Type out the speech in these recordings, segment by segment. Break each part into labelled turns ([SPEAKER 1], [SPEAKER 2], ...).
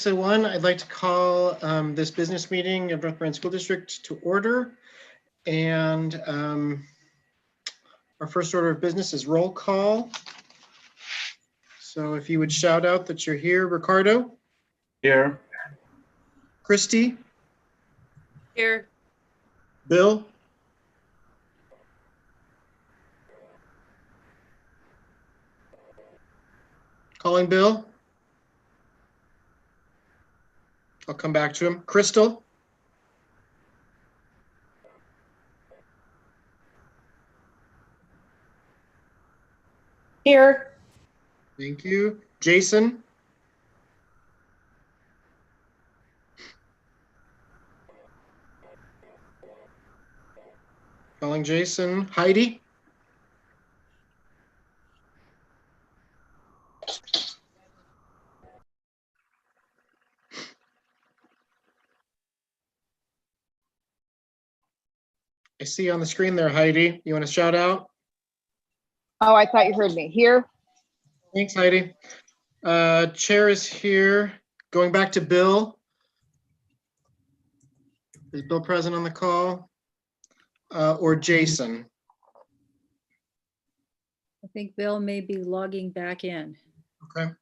[SPEAKER 1] So I'd like to call this business meeting of North Marion School District to order. And our first order of business is roll call. So if you would shout out that you're here. Ricardo?
[SPEAKER 2] Here.
[SPEAKER 1] Christy?
[SPEAKER 3] Here.
[SPEAKER 1] Bill? Calling Bill? I'll come back to him. Crystal?
[SPEAKER 3] Here.
[SPEAKER 1] Thank you. Jason? Calling Jason. Heidi? I see on the screen there, Heidi. You want to shout out?
[SPEAKER 4] Oh, I thought you heard me. Here.
[SPEAKER 1] Thanks, Heidi. Chair is here. Going back to Bill. Is Bill present on the call? Or Jason?
[SPEAKER 5] I think Bill may be logging back in.
[SPEAKER 1] Okay.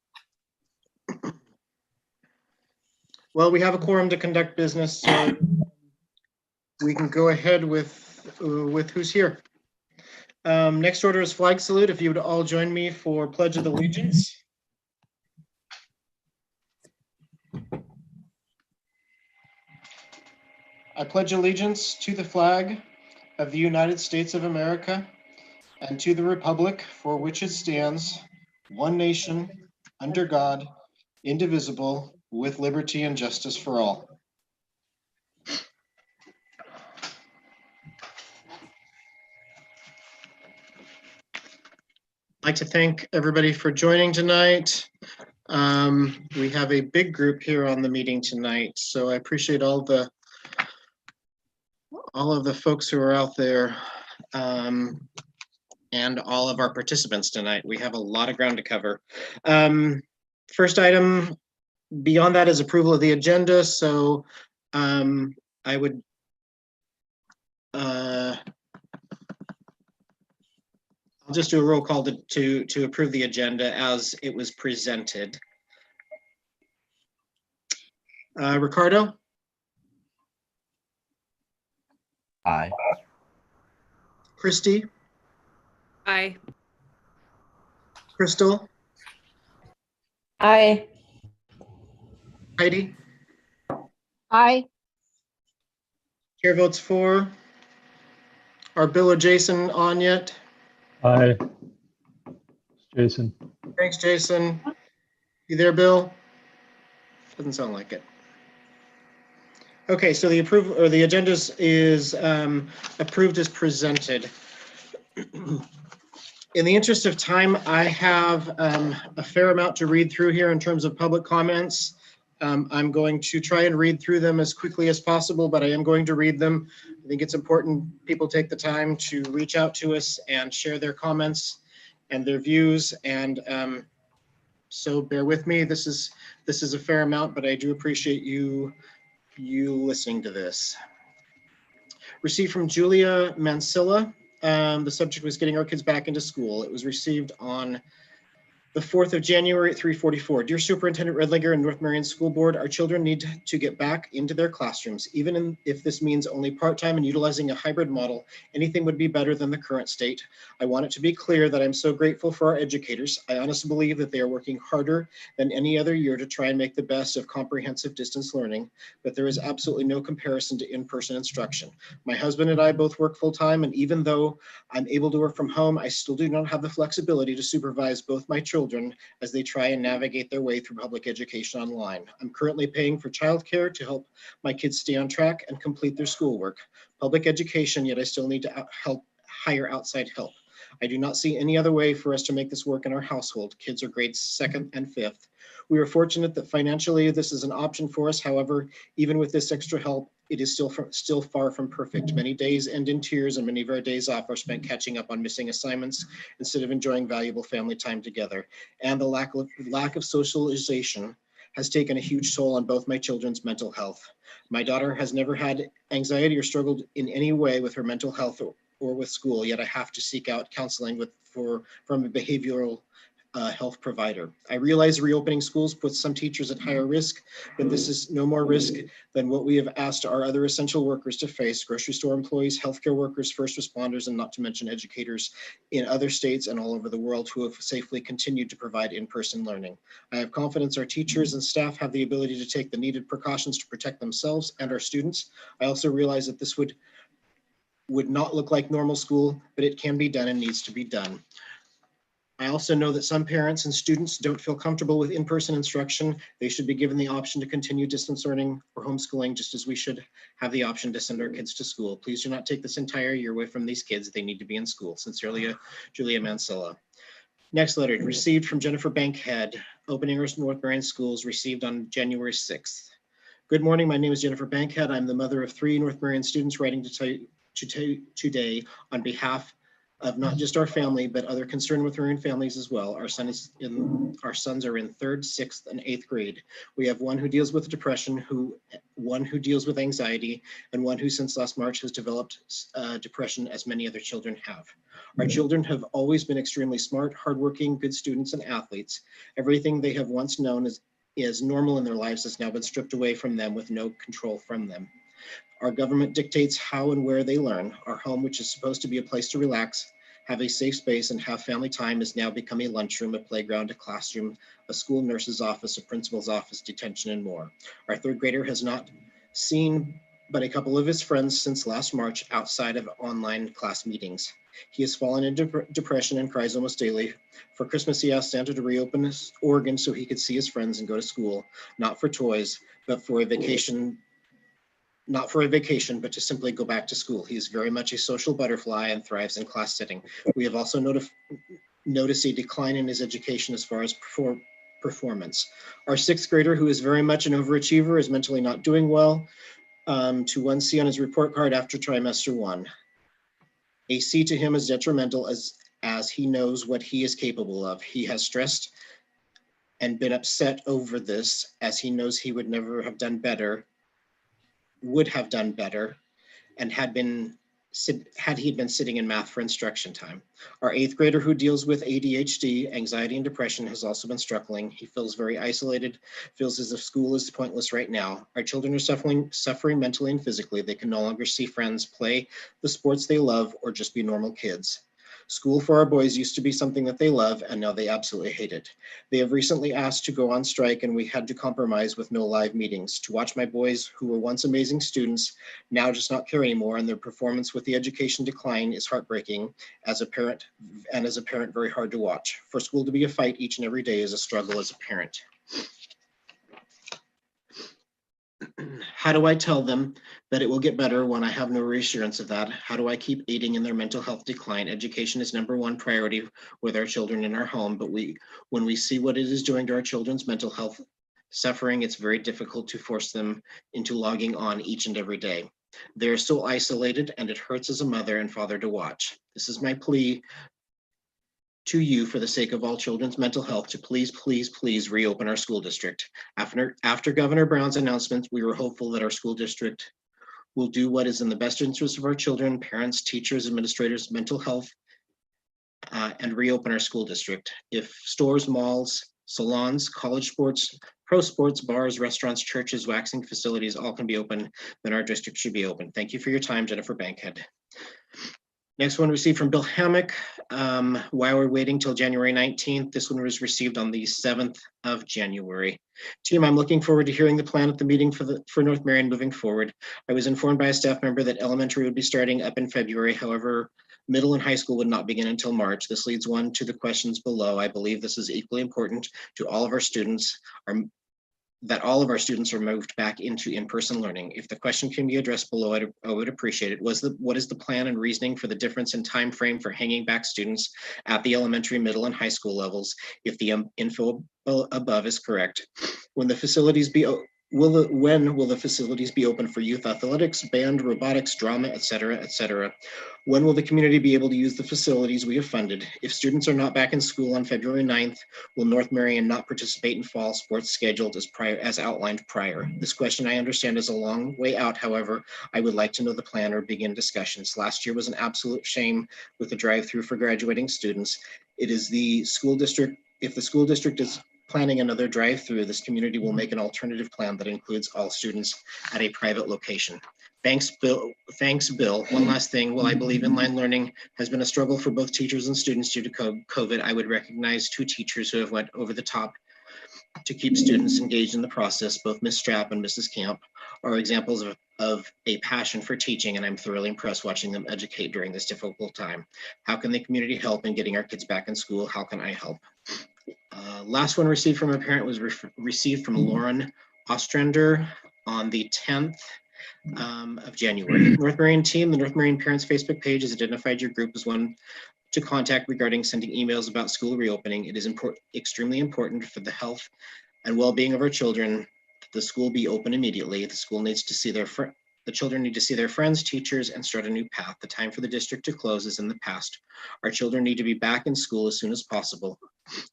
[SPEAKER 1] Well, we have a quorum to conduct business, so we can go ahead with who's here. Next order is flag salute. If you would all join me for Pledge of Allegiance. I pledge allegiance to the flag of the United States of America and to the republic for which it stands, one nation, under God, indivisible, with liberty and justice for all. I'd like to thank everybody for joining tonight. We have a big group here on the meeting tonight, so I appreciate all of the folks who are out there and all of our participants tonight. We have a lot of ground to cover. First item beyond that is approval of the agenda. So I would I'll just do a roll call to approve the agenda as it was presented. Ricardo?
[SPEAKER 2] Aye.
[SPEAKER 1] Christy?
[SPEAKER 3] Aye.
[SPEAKER 1] Crystal?
[SPEAKER 3] Aye.
[SPEAKER 1] Heidi?
[SPEAKER 4] Aye.
[SPEAKER 1] Chair votes for. Are Bill or Jason on yet?
[SPEAKER 6] Aye. Jason.
[SPEAKER 1] Thanks, Jason. You there, Bill? Doesn't sound like it. Okay, so the approval or the agenda is approved as presented. In the interest of time, I have a fair amount to read through here in terms of public comments. I'm going to try and read through them as quickly as possible, but I am going to read them. I think it's important people take the time to reach out to us and share their comments and their views. And so bear with me. This is a fair amount, but I do appreciate you listening to this. Received from Julia Mansilla. The subject was getting our kids back into school. It was received on the 4th of January at 3:44. Dear Superintendent Redlinger and North Marion School Board, our children need to get back into their classrooms. Even if this means only part-time and utilizing a hybrid model, anything would be better than the current state. I want it to be clear that I'm so grateful for our educators. I honestly believe that they are working harder than any other year to try and make the best of comprehensive distance learning, but there is absolutely no comparison to in-person instruction. My husband and I both work full-time, and even though I'm able to work from home, I still do not have the flexibility to supervise both my children as they try and navigate their way through public education online. I'm currently paying for childcare to help my kids stay on track and complete their schoolwork. Public education, yet I still need to hire outside help. I do not see any other way for us to make this work in our household. Kids are grades 2nd and 5th. We are fortunate that financially this is an option for us. However, even with this extra help, it is still far from perfect. Many days end in tears, and many of our days off are spent catching up on missing assignments instead of enjoying valuable family time together. And the lack of socialization has taken a huge toll on both my children's mental health. My daughter has never had anxiety or struggled in any way with her mental health or with school, yet I have to seek out counseling from a behavioral health provider. I realize reopening schools puts some teachers at higher risk, but this is no more risk than what we have asked our other essential workers to face: grocery store employees, healthcare workers, first responders, and not to mention educators in other states and all over the world who have safely continued to provide in-person learning. I have confidence our teachers and staff have the ability to take the needed precautions to protect themselves and our students. I also realize that this would not look like normal school, but it can be done and needs to be done. I also know that some parents and students don't feel comfortable with in-person instruction. They should be given the option to continue distance learning or homeschooling, just as we should have the option to send our kids to school. Please do not take this entire year away from these kids. They need to be in school. Sincerely, Julia Mansilla. Next letter, received from Jennifer Bankhead, Opening North Marion Schools, received on January 6th. Good morning, my name is Jennifer Bankhead. I'm the mother of 3 North Marion students writing today on behalf of not just our family, but other concerned with Marion families as well. Our sons are in 3rd, 6th, and 8th grade. We have one who deals with depression, one who deals with anxiety, and one who since last March has developed depression, as many other children have. Our children have always been extremely smart, hardworking, good students, and athletes. Everything they have once known is normal in their lives has now been stripped away from them with no control from them. Our government dictates how and where they learn. Our home, which is supposed to be a place to relax, have a safe space, and have family time, has now become a lunchroom, a playground, a classroom, a school nurse's office, a principal's office, detention, and more. Our 3rd grader has not seen but a couple of his friends since last March outside of online class meetings. He has fallen into depression and cries almost daily. For Christmas, he asked Santa to reopen his organ so he could see his friends and go to school, not for toys, but for a vacation. Not for a vacation, but to simply go back to school. He is very much a social butterfly and thrives in class setting. We have also noticed a decline in his education as far as performance. Our 6th grader, who is very much an overachiever, is mentally not doing well, to 1C on his report card after trimester 1. A C to him is detrimental as he knows what he is capable of. He has stressed and been upset over this, as he knows he would never have done better, and had he been sitting in math for instruction time. Our 8th grader, who deals with ADHD, anxiety, and depression, has also been struggling. He feels very isolated, feels as if school is pointless right now. Our children are suffering mentally and physically. They can no longer see friends, play the sports they love, or just be normal kids. School for our boys used to be something that they love, and now they absolutely hate it. They have recently asked to go on strike, and we had to compromise with no live meetings. To watch my boys, who were once amazing students, now just not care anymore, and their performance with the education decline is heartbreaking. As a parent, very hard to watch. For school to be a fight each and every day is a struggle as a parent. How do I tell them that it will get better when I have no reassurance of that? How do I keep aiding in their mental health decline? Education is #1 priority with our children in our home, but when we see what it is doing to our children's mental health suffering, it's very difficult to force them into logging on each and every day. They're so isolated, and it hurts as a mother and father to watch. This is my plea to you, for the sake of all children's mental health, to please, please, please reopen our school district. After Governor Brown's announcement, we were hopeful that our school district will do what is in the best interest of our children, parents, teachers, administrators, mental health, and reopen our school district. If stores, malls, salons, college sports, pro sports, bars, restaurants, churches, waxing facilities all can be open, then our district should be open. Thank you for your time, Jennifer Bankhead. Next one received from Bill Hammock. While we're waiting till January 19th, this one was received on the 7th of January. Team, I'm looking forward to hearing the plan at the meeting for North Marion moving forward. I was informed by a staff member that elementary would be starting up in February. However, middle and high school would not begin until March. This leads one to the questions below. I believe this is equally important to all of our students, that all of our students are moved back into in-person learning. If the question can be addressed below, I would appreciate it. What is the plan and reasoning for the difference in time frame for hanging back students at the elementary, middle, and high school levels, if the info above is correct? When the facilities when will the facilities be open for youth athletics, band, robotics, drama, et cetera, et cetera? When will the community be able to use the facilities we have funded? If students are not back in school on February 9th, will North Marion not participate in fall sports scheduled as outlined prior? This question I understand is a long way out. However, I would like to know the plan or begin discussions. Last year was an absolute shame with the drive-through for graduating students. It is the school district, if the school district is planning another drive-through, this community will make an alternative plan that includes all students at a private location. Thanks, Bill. Thanks, Bill. One last thing. While I believe inline learning has been a struggle for both teachers and students due to COVID, I would recognize 2 teachers who have went over the top to keep students engaged in the process. Both Ms. Strapp and Mrs. Camp are examples of a passion for teaching, and I'm thoroughly impressed watching them educate during this difficult time. How can the community help in getting our kids back in school? How can I help? Last one received from a parent was received from Lauren Ostrander on the 10th of January. North Marion team, the North Marion Parents Facebook page has identified your group as one to contact regarding sending emails about school reopening. It is extremely important for the health and well-being of our children that the school be open immediately. The school needs to see the children need to see their friends, teachers, and start a new path. The time for the district to close is in the past. Our children need to be back in school as soon as possible.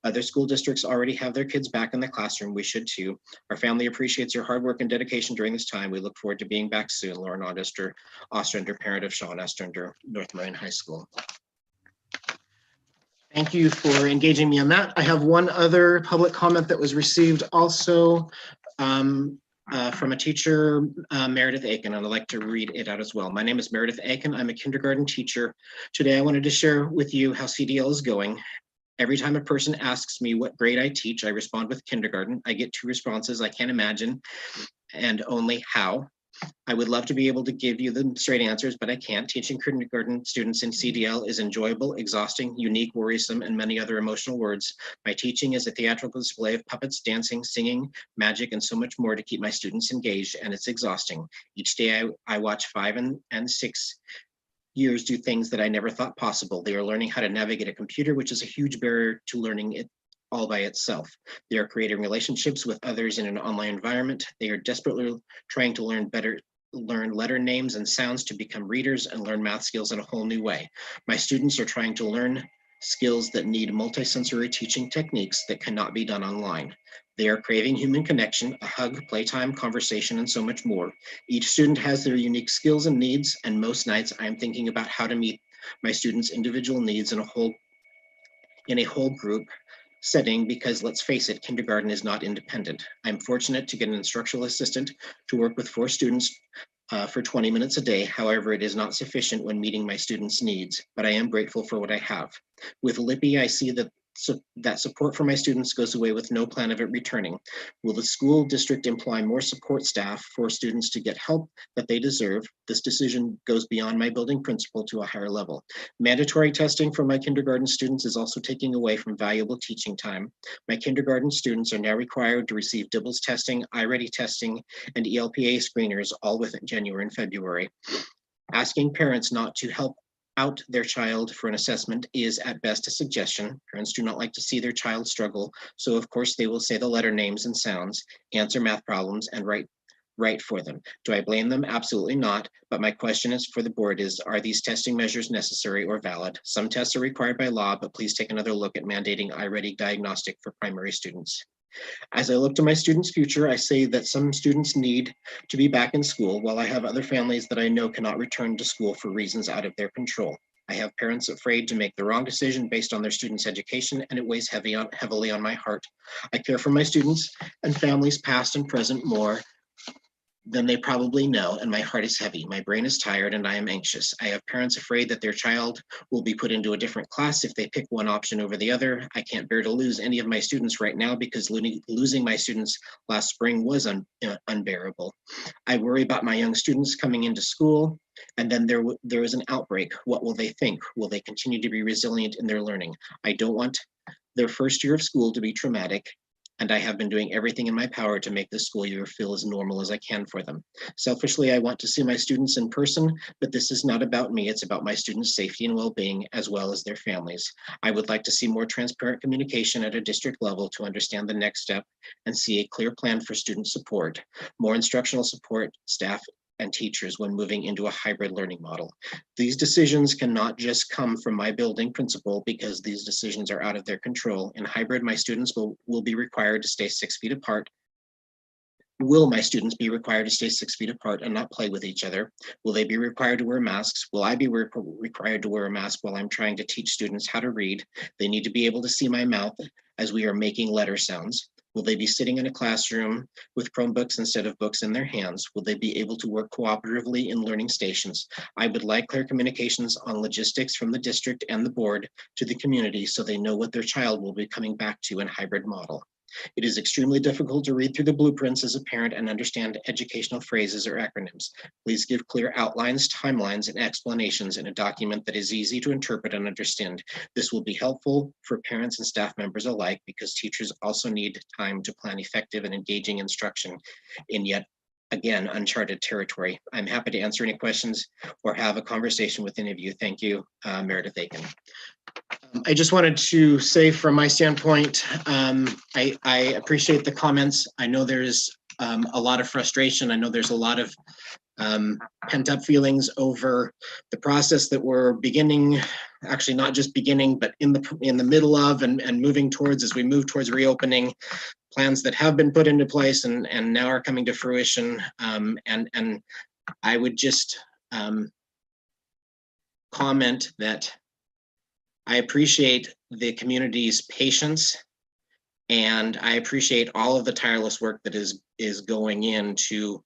[SPEAKER 1] Other school districts already have their kids back in the classroom. We should too. Our family appreciates your hard work and dedication during this time. We look forward to being back soon. Lauren Ostrander, parent of Sean Ostrander, North Marion High School. Thank you for engaging me on that. I have one other public comment that was received also from a teacher, Meredith Aiken, and I'd like to read it out as well. My name is Meredith Aiken. I'm a kindergarten teacher. Today, I wanted to share with you how CDL is going. Every time a person asks me what grade I teach, I respond with kindergarten. I get 2 responses: I can't imagine, and only how. I would love to be able to give you the straight answers, but I can't. Teaching kindergarten students in CDL is enjoyable, exhausting, unique, worrisome, and many other emotional words. My teaching is a theatrical display of puppets, dancing, singing, magic, and so much more to keep my students engaged, and it's exhausting. Each day I watch 5 and 6 years do things that I never thought possible. They are learning how to navigate a computer, which is a huge barrier to learning it all by itself. They are creating relationships with others in an online environment. They are desperately trying to learn letter names and sounds to become readers and learn math skills in a whole new way. My students are trying to learn skills that need multisensory teaching techniques that cannot be done online. They are craving human connection, a hug, playtime, conversation, and so much more. Each student has their unique skills and needs, and most nights I'm thinking about how to meet my students' individual needs in a whole group setting, because let's face it, kindergarten is not independent. I'm fortunate to get an instructional assistant to work with 4 students for 20 minutes a day. However, it is not sufficient when meeting my students' needs, but I am grateful for what I have. With LIPI, I see that support for my students goes away with no plan of it returning. Will the school district employ more support staff for students to get help that they deserve? This decision goes beyond my building principal to a higher level. Mandatory testing for my kindergarten students is also taking away from valuable teaching time. My kindergarten students are now required to receive DIBELS testing, iReady testing, and ELPA screeners all within January and February. Asking parents not to help out their child for an assessment is at best a suggestion. Parents do not like to see their child struggle, so of course they will say the letter names and sounds, answer math problems, and write for them. Do I blame them? Absolutely not. But my question is for the board is, are these testing measures necessary or valid? Some tests are required by law, but please take another look at mandating iReady diagnostic for primary students. As I look to my students' future, I say that some students need to be back in school, while I have other families that I know cannot return to school for reasons out of their control. I have parents afraid to make the wrong decision based on their students' education, and it weighs heavily on my heart. I care for my students and families past and present more than they probably know, and my heart is heavy. My brain is tired and I am anxious. I have parents afraid that their child will be put into a different class if they pick one option over the other. I can't bear to lose any of my students right now because losing my students last spring was unbearable. I worry about my young students coming into school, and then there is an outbreak. What will they think? Will they continue to be resilient in their learning? I don't want their first year of school to be traumatic. and I have been doing everything in my power to make this school year feel as normal as I can for them. Selfishly, I want to see my students in person, but this is not about me. It's about my students' safety and well-being, as well as their families. I would like to see more transparent communication at a district level to understand the next step and see a clear plan for student support, more instructional support, staff, and teachers when moving into a hybrid learning model. These decisions cannot just come from my building principal because these decisions are out of their control. In hybrid, my students will be required to stay 6 feet apart. Will my students be required to stay 6 feet apart and not play with each other? Will they be required to wear masks? Will I be required to wear a mask while I'm trying to teach students how to read? They need to be able to see my mouth as we are making letter sounds. Will they be sitting in a classroom with Chromebooks instead of books in their hands? Will they be able to work cooperatively in learning stations? I would like clear communications on logistics from the district and the board to the community so they know what their child will be coming back to in hybrid model. It is extremely difficult to read through the blueprints as a parent and understand educational phrases or acronyms. Please give clear outlines, timelines, and explanations in a document that is easy to interpret and understand. This will be helpful for parents and staff members alike because teachers also need time to plan effective and engaging instruction in yet again uncharted territory. I'm happy to answer any questions or have a conversation with any of you. Thank you, Meredith Aiken. I just wanted to say from my standpoint, I appreciate the comments. I know there's a lot of frustration. I know there's a lot of pent up feelings over the process that we're beginning, actually not just beginning, but in the middle of and moving towards as we move towards reopening, plans that have been put into place and now are coming to fruition. And I would just comment that I appreciate the community's patience, and I appreciate all of the tireless work that is going into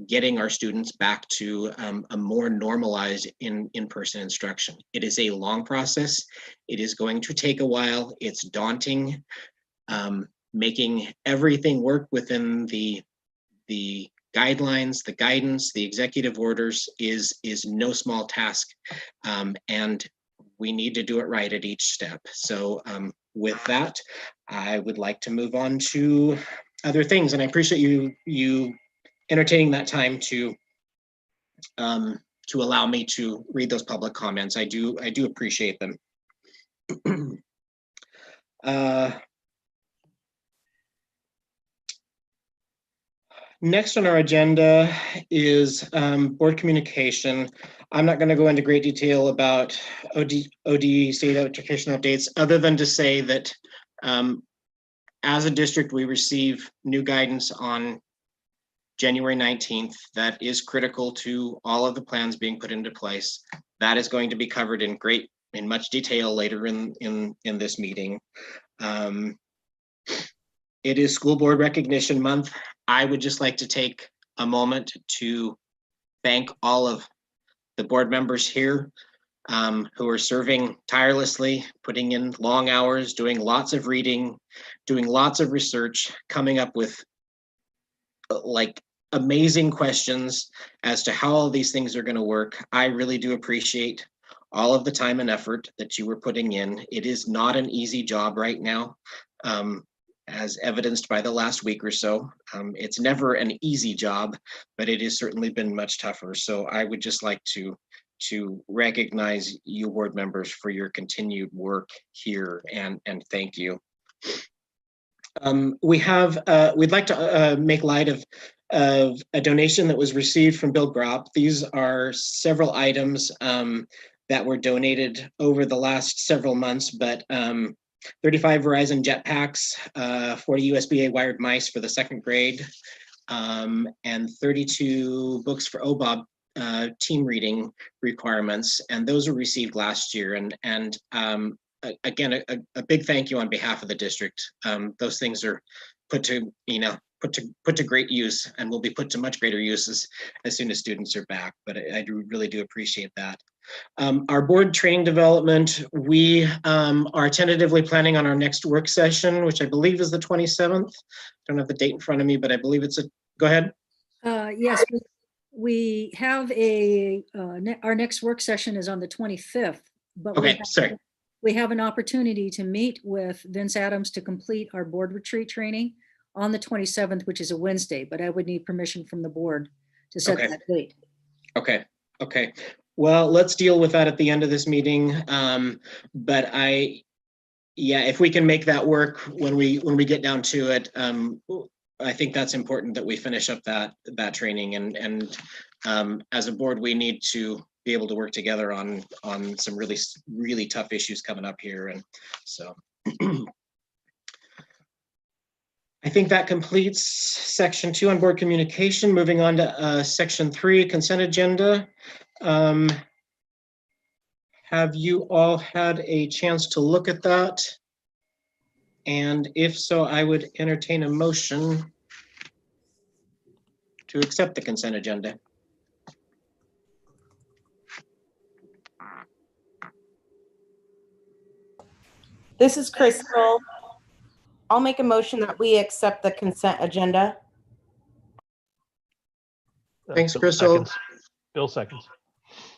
[SPEAKER 1] getting our students back to a more normalized in-person instruction. It is a long process. It is going to take a while. It's daunting. Making everything work within the guidelines, the guidance, the executive orders is no small task. And we need to do it right at each step. So with that, I would like to move on to other things. And I appreciate you entertaining that time to allow me to read those public comments. I do appreciate them. Next on our agenda is board communication. I'm not going to go into great detail about OD state education updates, other than to say that as a district, we receive new guidance on January 19th. That is critical to all of the plans being put into place. That is going to be covered in much detail later in this meeting. It is School Board Recognition Month. I would just like to take a moment to thank all of the board members here who are serving tirelessly, putting in long hours, doing lots of reading, doing lots of research, coming up with like amazing questions as to how all these things are going to work. I really do appreciate all of the time and effort that you were putting in. It is not an easy job right now. As evidenced by the last week or so. It's never an easy job, but it has certainly been much tougher. So I would just like to recognize you board members for your continued work here and thank you. We'd like to make light of a donation that was received from Bill Gropp. These are several items that were donated over the last several months, but 35 Verizon jetpacks, 40 USB-A wired mice for the 2nd grade, and 32 books for OBOB team reading requirements. And those were received last year. And again, a big thank you on behalf of the district. Those things are put to great use and will be put to much greater use as soon as students are back. But I really do appreciate that. Our board training development, we are tentatively planning on our next work session, which I believe is the 27th. Don't have the date in front of me, but I believe it's go ahead.
[SPEAKER 5] Yes, we have our next work session is on the 25th. But
[SPEAKER 1] okay, sorry.
[SPEAKER 5] we have an opportunity to meet with Vince Adams to complete our board retreat training on the 27th, which is a Wednesday, but I would need permission from the board to set
[SPEAKER 1] Okay.
[SPEAKER 5] that date.
[SPEAKER 1] Okay, okay. Well, let's deal with that at the end of this meeting. But yeah, if we can make that work when we get down to it, I think that's important that we finish up that training, and as a board, we need to be able to work together on some really tough issues coming up here, and so. I think that completes section 2 on board communication. Moving on to section 3, consent agenda. Have you all had a chance to look at that? And if so, I would entertain a motion to accept the consent agenda.
[SPEAKER 7] This is Crystal. I'll make a motion that we accept the consent agenda.
[SPEAKER 1] Thanks,
[SPEAKER 6] Bill
[SPEAKER 1] Crystal.
[SPEAKER 6] seconds. Bill seconds.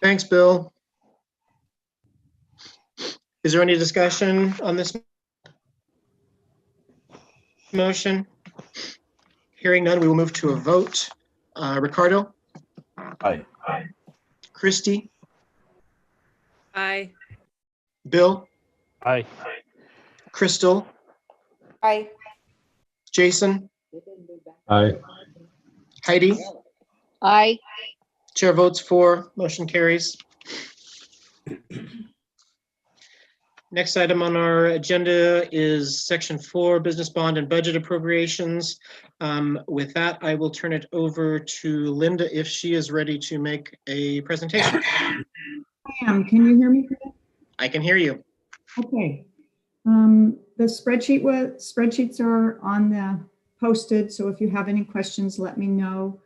[SPEAKER 1] Thanks, Bill. Is there any discussion on this motion? Hearing none, we will move to a vote. Ricardo,
[SPEAKER 2] Aye.
[SPEAKER 1] Christy,
[SPEAKER 3] Aye.
[SPEAKER 1] Bill,
[SPEAKER 6] Aye.
[SPEAKER 1] Crystal,
[SPEAKER 7] Aye.
[SPEAKER 1] Jason,
[SPEAKER 6] Aye.
[SPEAKER 1] Heidi.
[SPEAKER 4] Aye.
[SPEAKER 1] Chair votes for, motion carries. Next item on our agenda is section 4, business bond and budget appropriations. With that, I will turn it over to Linda if she is ready to make a presentation.
[SPEAKER 8] I am. Can you hear me?
[SPEAKER 1] I can hear you.
[SPEAKER 8] Okay. The spreadsheets are on the posted, so if you have any questions, let me know.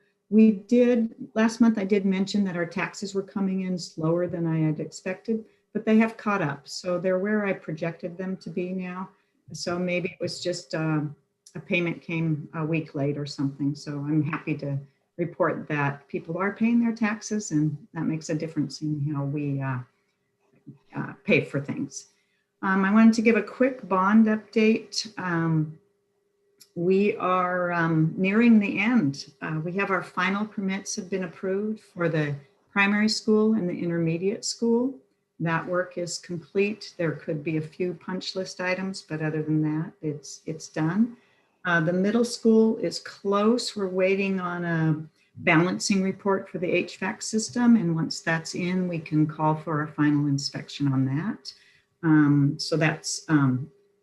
[SPEAKER 8] Last month I did mention that our taxes were coming in slower than I had expected, but they have caught up. So they're where I projected them to be now. So maybe it was just a payment came a week late or something. So I'm happy to report that people are paying their taxes, and that makes a difference in how we pay for things. I wanted to give a quick bond update. We are nearing the end. We have our final permits have been approved for the primary school and the intermediate school. That work is complete. There could be a few punch list items, but other than that, it's done. The middle school is close. We're waiting on a balancing report for the HVAC system, and once that's in, we can call for a final inspection on that. So that's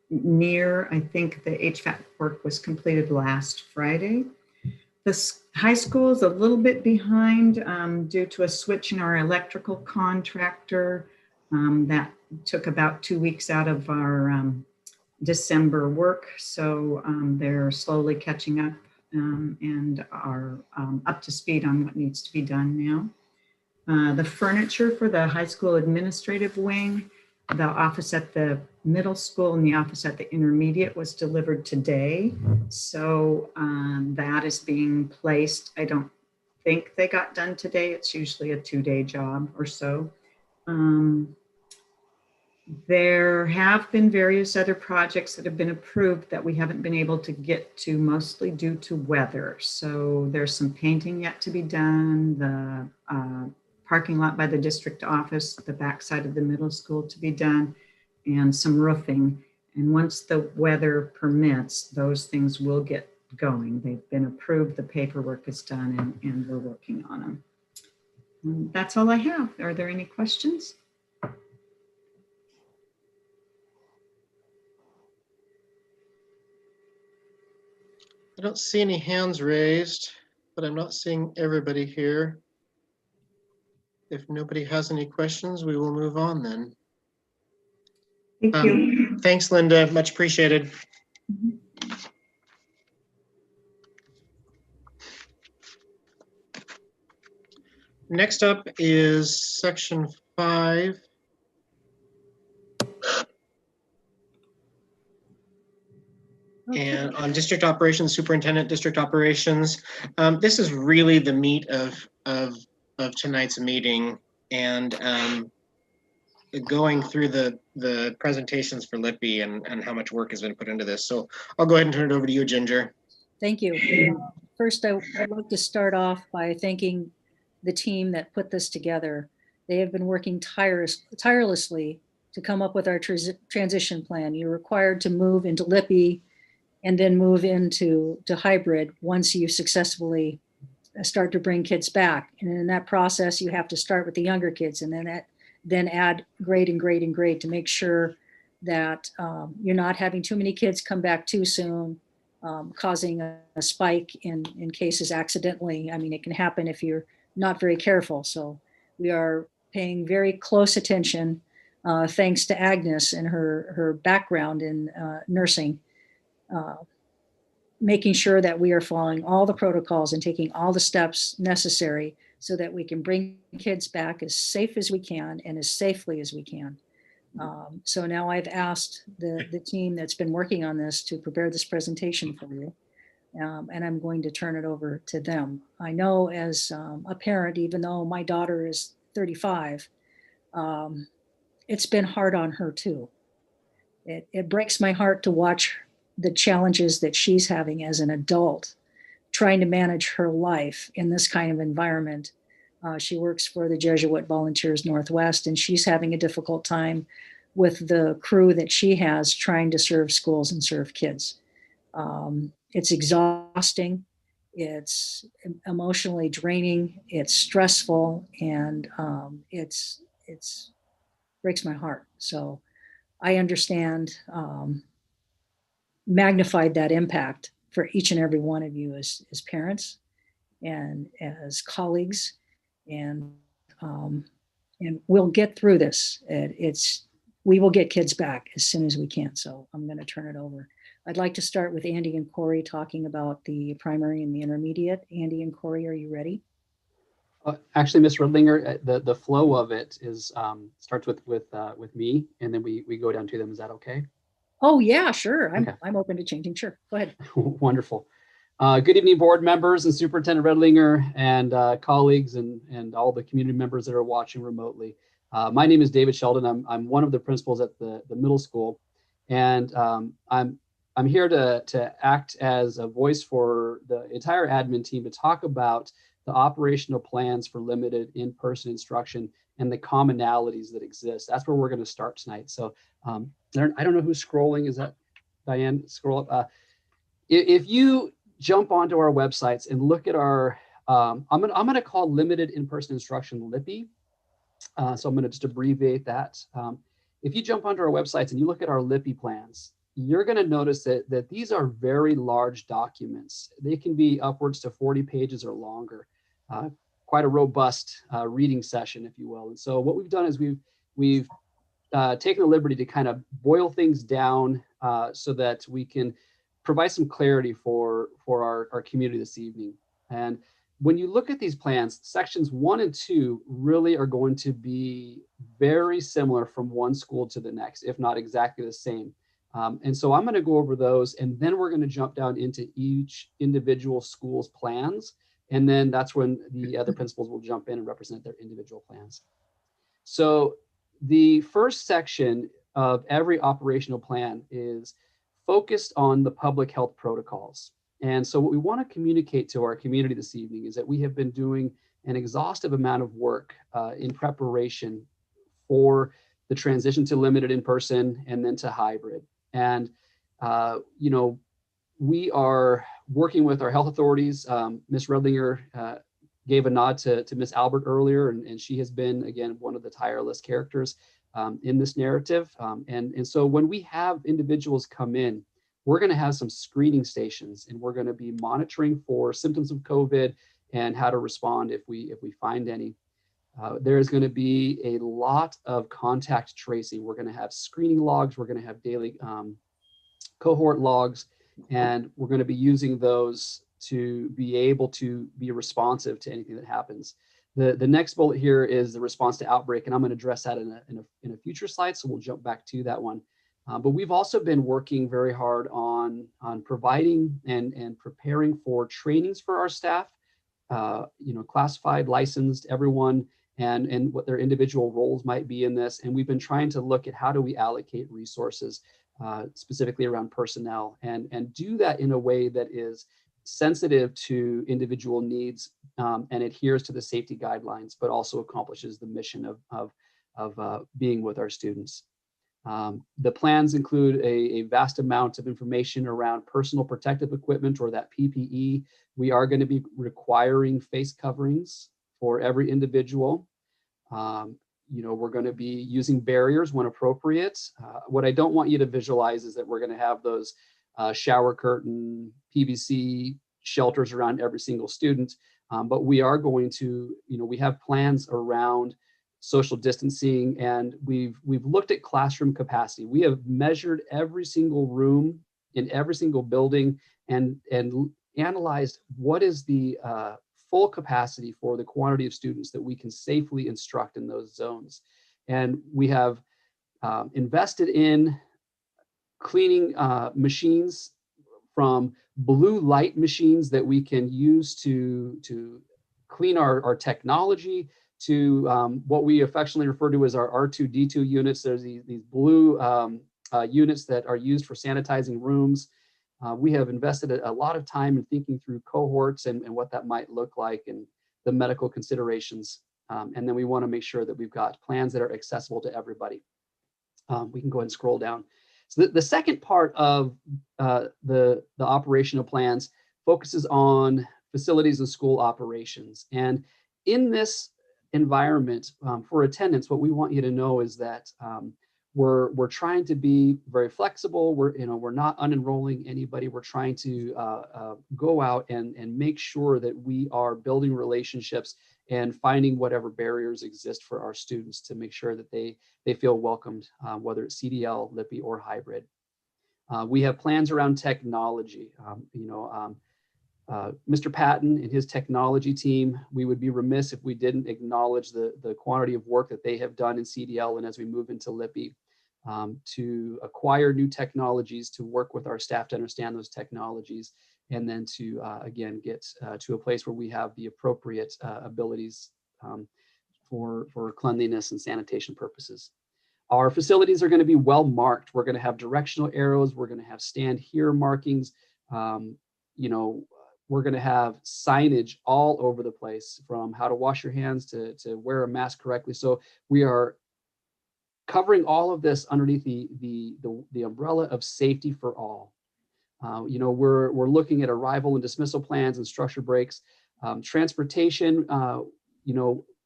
[SPEAKER 8] near. I think the HVAC work was completed last Friday. The high school is a little bit behind due to a switch in our electrical contractor. That took about 2 weeks out of our December work. So they're slowly catching up and are up to speed on what needs to be done now. The furniture for the high school administrative wing, the office at the middle school and the office at the intermediate was delivered today. So that is being placed. I don't think they got done today. It's usually a 2-day job or so. There have been various other projects that have been approved that we haven't been able to get to, mostly due to weather. So there's some painting yet to be done, the parking lot by the district office, the backside of the middle school to be done, and some roofing. And once the weather permits, those things will get going. They've been approved, the paperwork is done, and we're working on them. And that's all I have. Are there any questions?
[SPEAKER 1] I don't see any hands raised, but I'm not seeing everybody here. If nobody has any questions, we will move on then.
[SPEAKER 8] Thank you.
[SPEAKER 1] Thanks, Linda. Much appreciated. Next up is section 5. And on district operations, superintendent district operations. This is really the meat of tonight's meeting. And going through the presentations for LIPI and how much work has been put into this. So I'll go ahead and turn it over to you, Ginger.
[SPEAKER 5] Thank you. First, I'd like to start off by thanking the team that put this together. They have been working tirelessly to come up with our transition plan. You're required to move into LIPI and then move into hybrid once you successfully start to bring kids back. And in that process, you have to start with the younger kids and then add grade and grade and grade to make sure that you're not having too many kids come back too soon, causing a spike in cases accidentally. I mean, it can happen if you're not very careful. So we are paying very close attention, thanks to Agnes and her background in nursing, making sure that we are following all the protocols and taking all the steps necessary so that we can bring kids back as safe as we can and as safely as we can. So now I've asked the team that's been working on this to prepare this presentation for you. And I'm going to turn it over to them. I know as a parent, even though my daughter is 35, it's been hard on her too. It breaks my heart to watch the challenges that she's having as an adult, trying to manage her life in this kind of environment. She works for the Jesuit Volunteers Northwest, and she's having a difficult time with the crew that she has trying to serve schools and serve kids. It's exhausting, it's emotionally draining, it's stressful, and it's breaks my heart. So I understand, magnified that impact for each and every one of you as parents and as colleagues, and we'll get through this. We will get kids back as soon as we can. So I'm going to turn it over. I'd like to start with Andy and Corey talking about the primary and the intermediate. Andy and Corey, are you ready?
[SPEAKER 9] Actually, Ms. Rudlinger, the flow of it is starts with me, and then we go down to them. Is that okay?
[SPEAKER 5] Oh yeah, sure.
[SPEAKER 9] Okay.
[SPEAKER 5] I'm open to changing. Sure, go ahead.
[SPEAKER 9] Wonderful. Good evening, board members and Superintendent Redlinger and colleagues and all the community members that are watching remotely. My name is David Sheldon. I'm one of the principals at the middle school, and I'm here to act as a voice for the entire admin team to talk about the operational plans for limited in-person instruction and the commonalities that exist. That's where we're going to start tonight. So I don't know who's scrolling. Is that Diane? Scroll up. If you jump onto our websites and look at our, I'm going to call limited in-person instruction LIPI. So I'm going to just abbreviate that. If you jump onto our websites and you look at our LIPI plans, you're going to notice that these are very large documents. They can be upwards to 40 pages or longer. Quite a robust reading session, if you will. And so what we've done is we've taken the liberty to kind of boil things down so that we can provide some clarity for our community this evening. And when you look at these plans, sections 1 and 2 really are going to be very similar from one school to the next, if not exactly the same. And so I'm going to go over those, and then we're going to jump down into each individual school's plans. And then that's when the other principals will jump in and represent their individual plans. So the first section of every operational plan is focused on the public health protocols. And so what we want to communicate to our community this evening is that we have been doing an exhaustive amount of work in preparation for the transition to limited in-person and then to hybrid. And, we are working with our health authorities. Ms. Redlinger gave a nod to Ms. Albert earlier, and she has been, again, one of the tireless characters in this narrative. And so when we have individuals come in, we're going to have some screening stations, and we're going to be monitoring for symptoms of COVID and how to respond if we find any. There is going to be a lot of contact tracing. We're going to have screening logs. We're going to have daily cohort logs, and we're going to be using those to be able to be responsive to anything that happens. The next bullet here is the response to outbreak, and I'm going to address that in a future slide, so we'll jump back to that one. But we've also been working very hard on providing and preparing for trainings for our staff, classified, licensed, everyone and what their individual roles might be in this. And we've been trying to look at how do we allocate resources specifically around personnel and do that in a way that is sensitive to individual needs and adheres to the safety guidelines, but also accomplishes the mission of being with our students. The plans include a vast amount of information around personal protective equipment, or that PPE. We are going to be requiring face coverings for every individual. We're going to be using barriers when appropriate. What I don't want you to visualize is that we're going to have those shower curtain, PVC shelters around every single student, but we are going to, we have plans around social distancing, and we've looked at classroom capacity. We have measured every single room in every single building and analyzed what is the full capacity for the quantity of students that we can safely instruct in those zones. And we have invested in cleaning machines, from blue light machines that we can use to clean our technology, to what we affectionately refer to as our R2D2 units. There's these blue units that are used for sanitizing rooms. We have invested a lot of time in thinking through cohorts and what that might look like, and the medical considerations. And then we want to make sure that we've got plans that are accessible to everybody. We can go ahead and scroll down. So the second part of the operational plans focuses on facilities and school operations. And in this environment, for attendance, what we want you to know is that we're trying to be very flexible. We're not unenrolling anybody. We're trying to go out and make sure that we are building relationships and finding whatever barriers exist for our students to make sure that they feel welcomed, whether it's CDL, LIPI, or hybrid. We have plans around technology. Mr. Patton and his technology team, we would be remiss if we didn't acknowledge the quantity of work that they have done in CDL and as we move into LIPI, to acquire new technologies, to work with our staff to understand those technologies, and then to, again, get to a place where we have the appropriate abilities for cleanliness and sanitation purposes. Our facilities are going to be well marked. We're going to have directional arrows. We're going to have stand here markings. We're going to have signage all over the place, from how to wash your hands to wear a mask correctly. So we are covering all of this underneath the umbrella of safety for all. We're looking at arrival and dismissal plans and structure breaks. Transportation,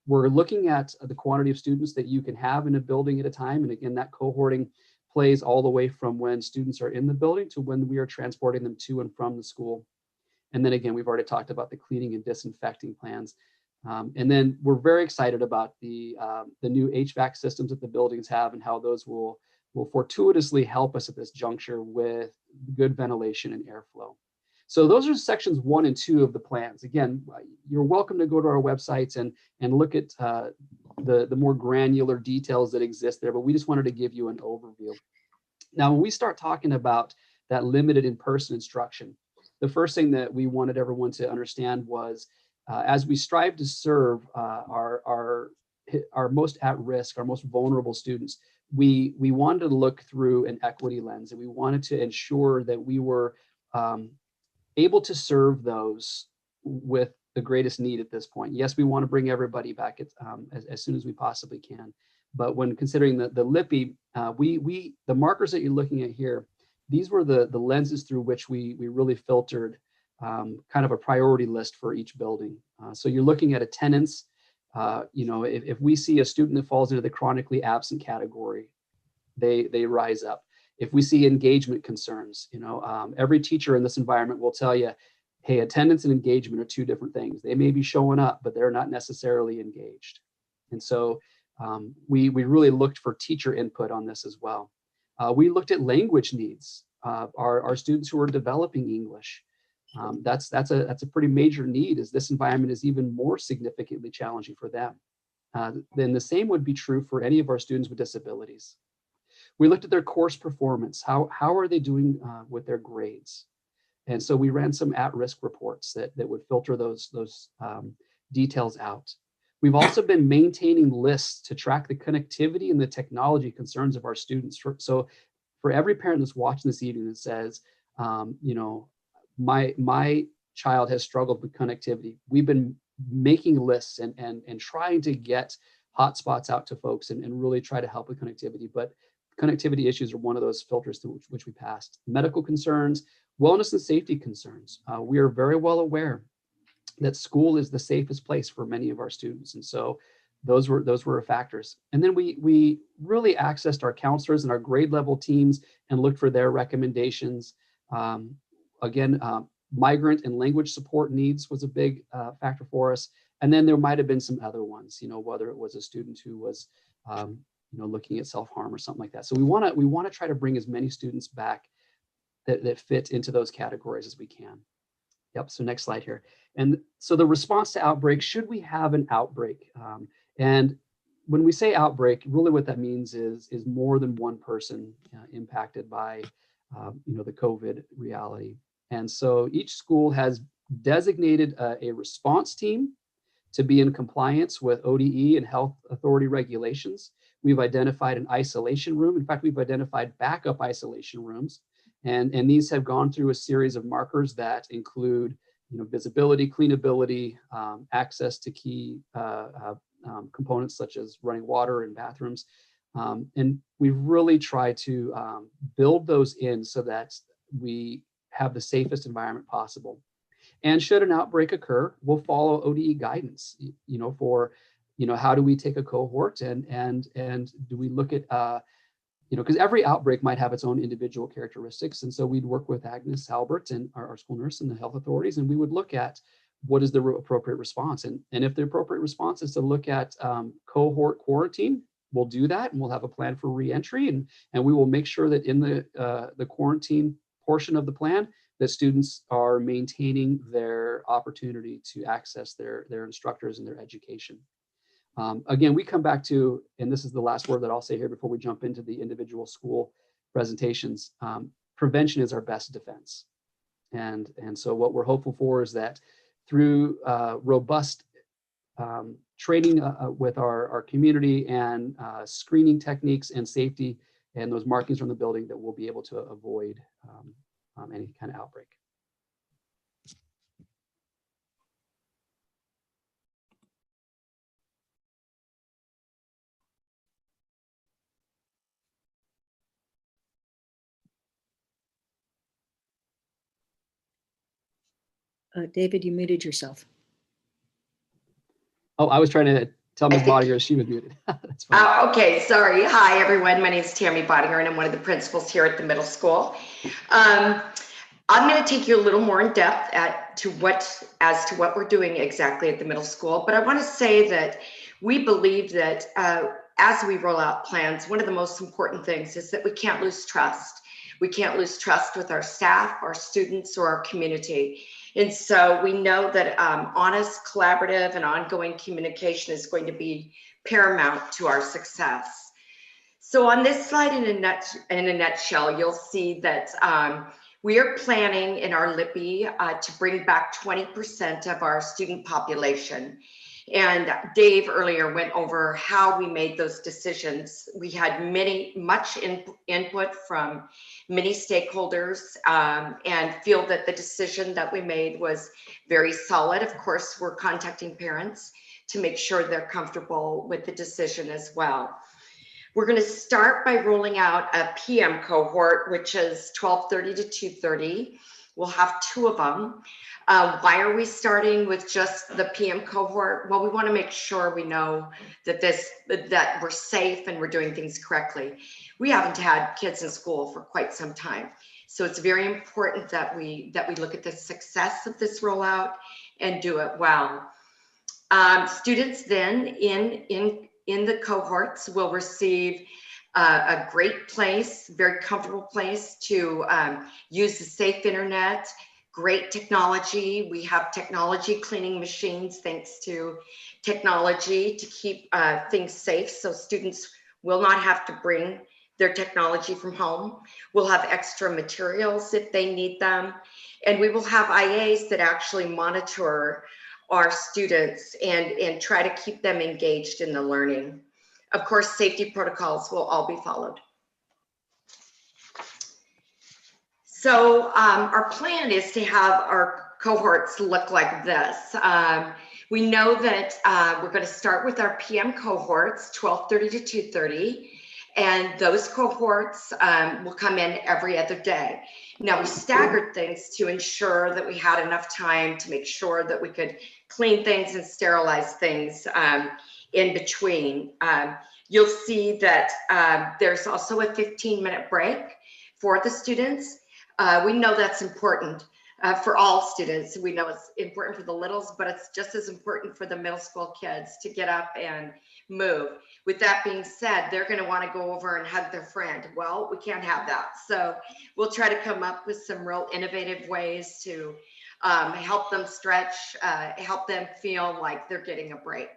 [SPEAKER 9] we're looking at the quantity of students that you can have in a building at a time. And again, that cohorting plays all the way from when students are in the building to when we are transporting them to and from the school. And then again, we've already talked about the cleaning and disinfecting plans. And then we're very excited about the new HVAC systems that the buildings have and how those will fortuitously help us at this juncture with good ventilation and airflow. So those are sections 1 and 2 of the plans. Again, you're welcome to go to our websites and look at the more granular details that exist there, but we just wanted to give you an overview. Now, when we start talking about that limited in-person instruction, the first thing that we wanted everyone to understand was, as we strive to serve our most at risk, our most vulnerable students, we wanted to look through an equity lens, and we wanted to ensure that we were able to serve those with the greatest need at this point. Yes, we want to bring everybody back as soon as we possibly can. But when considering the LIPI, the markers that you're looking at here, these were the lenses through which we really filtered kind of a priority list for each building. So you're looking at attendance. If we see a student that falls into the chronically absent category, they rise up. If we see engagement concerns, every teacher in this environment will tell you, hey, attendance and engagement are 2 different things. They may be showing up, but they're not necessarily engaged. And so we really looked for teacher input on this as well. We looked at language needs. Our students who are developing English, that's a pretty major need, as this environment is even more significantly challenging for them. Then the same would be true for any of our students with disabilities. We looked at their course performance. How are they doing with their grades? And so we ran some at-risk reports that would filter those details out. We've also been maintaining lists to track the connectivity and the technology concerns of our students. So for every parent that's watching this evening that says, you know, my child has struggled with connectivity, we've been making lists and trying to get hotspots out to folks and really try to help with connectivity. But connectivity issues are one of those filters through which we passed. Medical concerns, wellness and safety concerns. We are very well aware that school is the safest place for many of our students. And so those were factors. And then we really accessed our counselors and our grade level teams and looked for their recommendations. Migrant and language support needs was a big factor for us. And then there might've been some other ones, you know, whether it was a student who was, you know, looking at self-harm or something like that. So we want to try to bring as many students back that fit into those categories as we can. Yep, so next slide here. And so the response to outbreak, should we have an outbreak? And when we say outbreak, really what that means is more than one person impacted by you know, the COVID reality. And so each school has designated a response team to be in compliance with ODE and health authority regulations. We've identified an isolation room. In fact, we've identified backup isolation rooms. And these have gone through a series of markers that include, you know, visibility, cleanability, access to key components such as running water and bathrooms. And we've really tried to build those in so that we have the safest environment possible. And should an outbreak occur, we'll follow ODE guidance, you know, for, you know, how do we take a cohort and do we look at, you know, because every outbreak might have its own individual characteristics. And so we'd work with Agnes Albert and our school nurse and the health authorities, and we would look at what is the appropriate response. And if the appropriate response is to look at cohort quarantine, we'll do that, and we'll have a plan for reentry, and we will make sure that in the quarantine portion of the plan, that students are maintaining their opportunity to access their instructors and their education. Again, we come back to, and this is the last word that I'll say here before we jump into the individual school presentations, prevention is our best defense. And so what we're hopeful for is that through robust training with our community and screening techniques and safety and those markings from the building, that we'll be able to avoid any kind of outbreak.
[SPEAKER 5] David, you muted yourself.
[SPEAKER 9] Oh, I was trying to tell Ms. Bodiger she was muted. That's fine.
[SPEAKER 10] Okay, sorry. Hi, everyone. My name is Tammy Bodiger, and I'm one of the principals here at the middle school. I'm going to take you a little more in depth as to what we're doing exactly at the middle school. But I want to say that we believe that as we roll out plans, one of the most important things is that we can't lose trust. We can't lose trust with our staff, our students, or our community. And so we know that honest, collaborative, and ongoing communication is going to be paramount to our success. So on this slide, in a nutshell, you'll see that we are planning in our LIPI to bring back 20% of our student population. And Dave earlier went over how we made those decisions. We had much input from many stakeholders and feel that the decision that we made was very solid. Of course, we're contacting parents to make sure they're comfortable with the decision as well. We're going to start by rolling out a PM cohort, which is 12:30 to 2:30. We'll have 2 of them. Why are we starting with just the PM cohort? Well, we want to make sure we know that we're safe and we're doing things correctly. We haven't had kids in school for quite some time. So it's very important that we look at the success of this rollout and do it well. Students then in the cohorts will receive a great place, very comfortable place to use the safe internet, great technology. We have technology cleaning machines, thanks to technology, to keep things safe. So students will not have to bring their technology from home. We'll have extra materials if they need them. And we will have IAs that actually monitor our students and try to keep them engaged in the learning. Of course, safety protocols will all be followed. So our plan is to have our cohorts look like this. We know that we're going to start with our PM cohorts, 12:30 to 2:30, and those cohorts will come in every other day. Now, we staggered things to ensure that we had enough time to make sure that we could clean things and sterilize things in between. You'll see that there's also a 15-minute break for the students. We know that's important for all students. We know it's important for the littles, but it's just as important for the middle school kids to get up and move. With that being said, they're going to want to go over and hug their friend. Well, we can't have that. So we'll try to come up with some real innovative ways to help them stretch, help them feel like they're getting a break.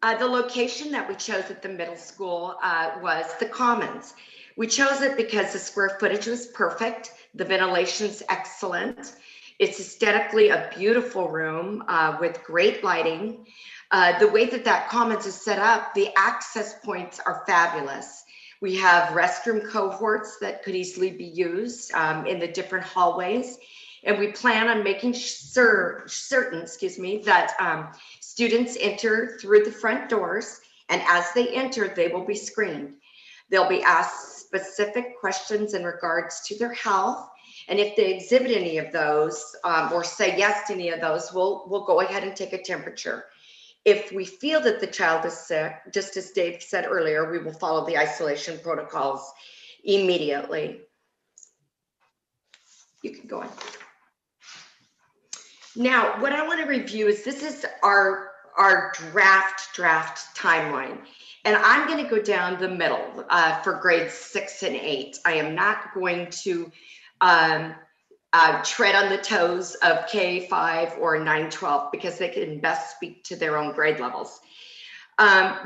[SPEAKER 10] The location that we chose at the middle school was the Commons. We chose it because the square footage was perfect. The ventilation's excellent. It's aesthetically a beautiful room with great lighting. The way that Commons is set up, the access points are fabulous. We have restroom cohorts that could easily be used in the different hallways. And we plan on making certain, that students enter through the front doors, and as they enter, they will be screened. They'll be asked specific questions in regards to their health, and if they exhibit any of those or say yes to any of those, we'll go ahead and take a temperature. If we feel that the child is sick, just as Dave said earlier, we will follow the isolation protocols immediately. You can go on. Now, what I want to review is this is our draft timeline. And I'm going to go down the middle for grades 6 and 8. I am not going to tread on the toes of K5 or 9-12 because they can best speak to their own grade levels.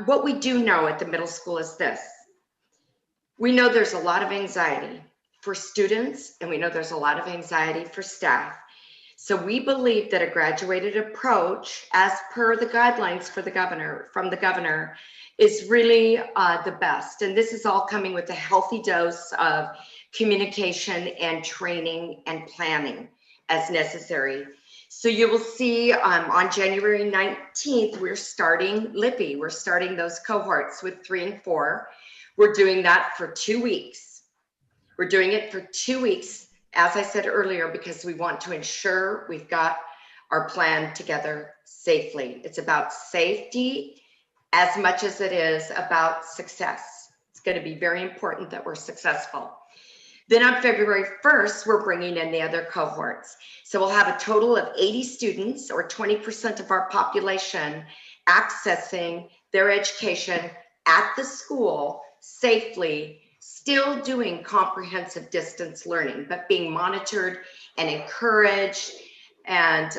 [SPEAKER 10] What we do know at the middle school is this. We know there's a lot of anxiety for students, and we know there's a lot of anxiety for staff. So we believe that a graduated approach, as per the guidelines from the governor, is really the best. And this is all coming with a healthy dose of communication and training and planning as necessary. So you will see on January 19th, we're starting LIPI. We're starting those cohorts with 3 and 4. We're doing that for 2 weeks. We're doing it for 2 weeks, as I said earlier, because we want to ensure we've got our plan together safely. It's about safety as much as it is about success. It's going to be very important that we're successful. Then on February 1st, we're bringing in the other cohorts. So we'll have a total of 80 students, or 20% of our population, accessing their education at the school safely, still doing comprehensive distance learning, but being monitored and encouraged and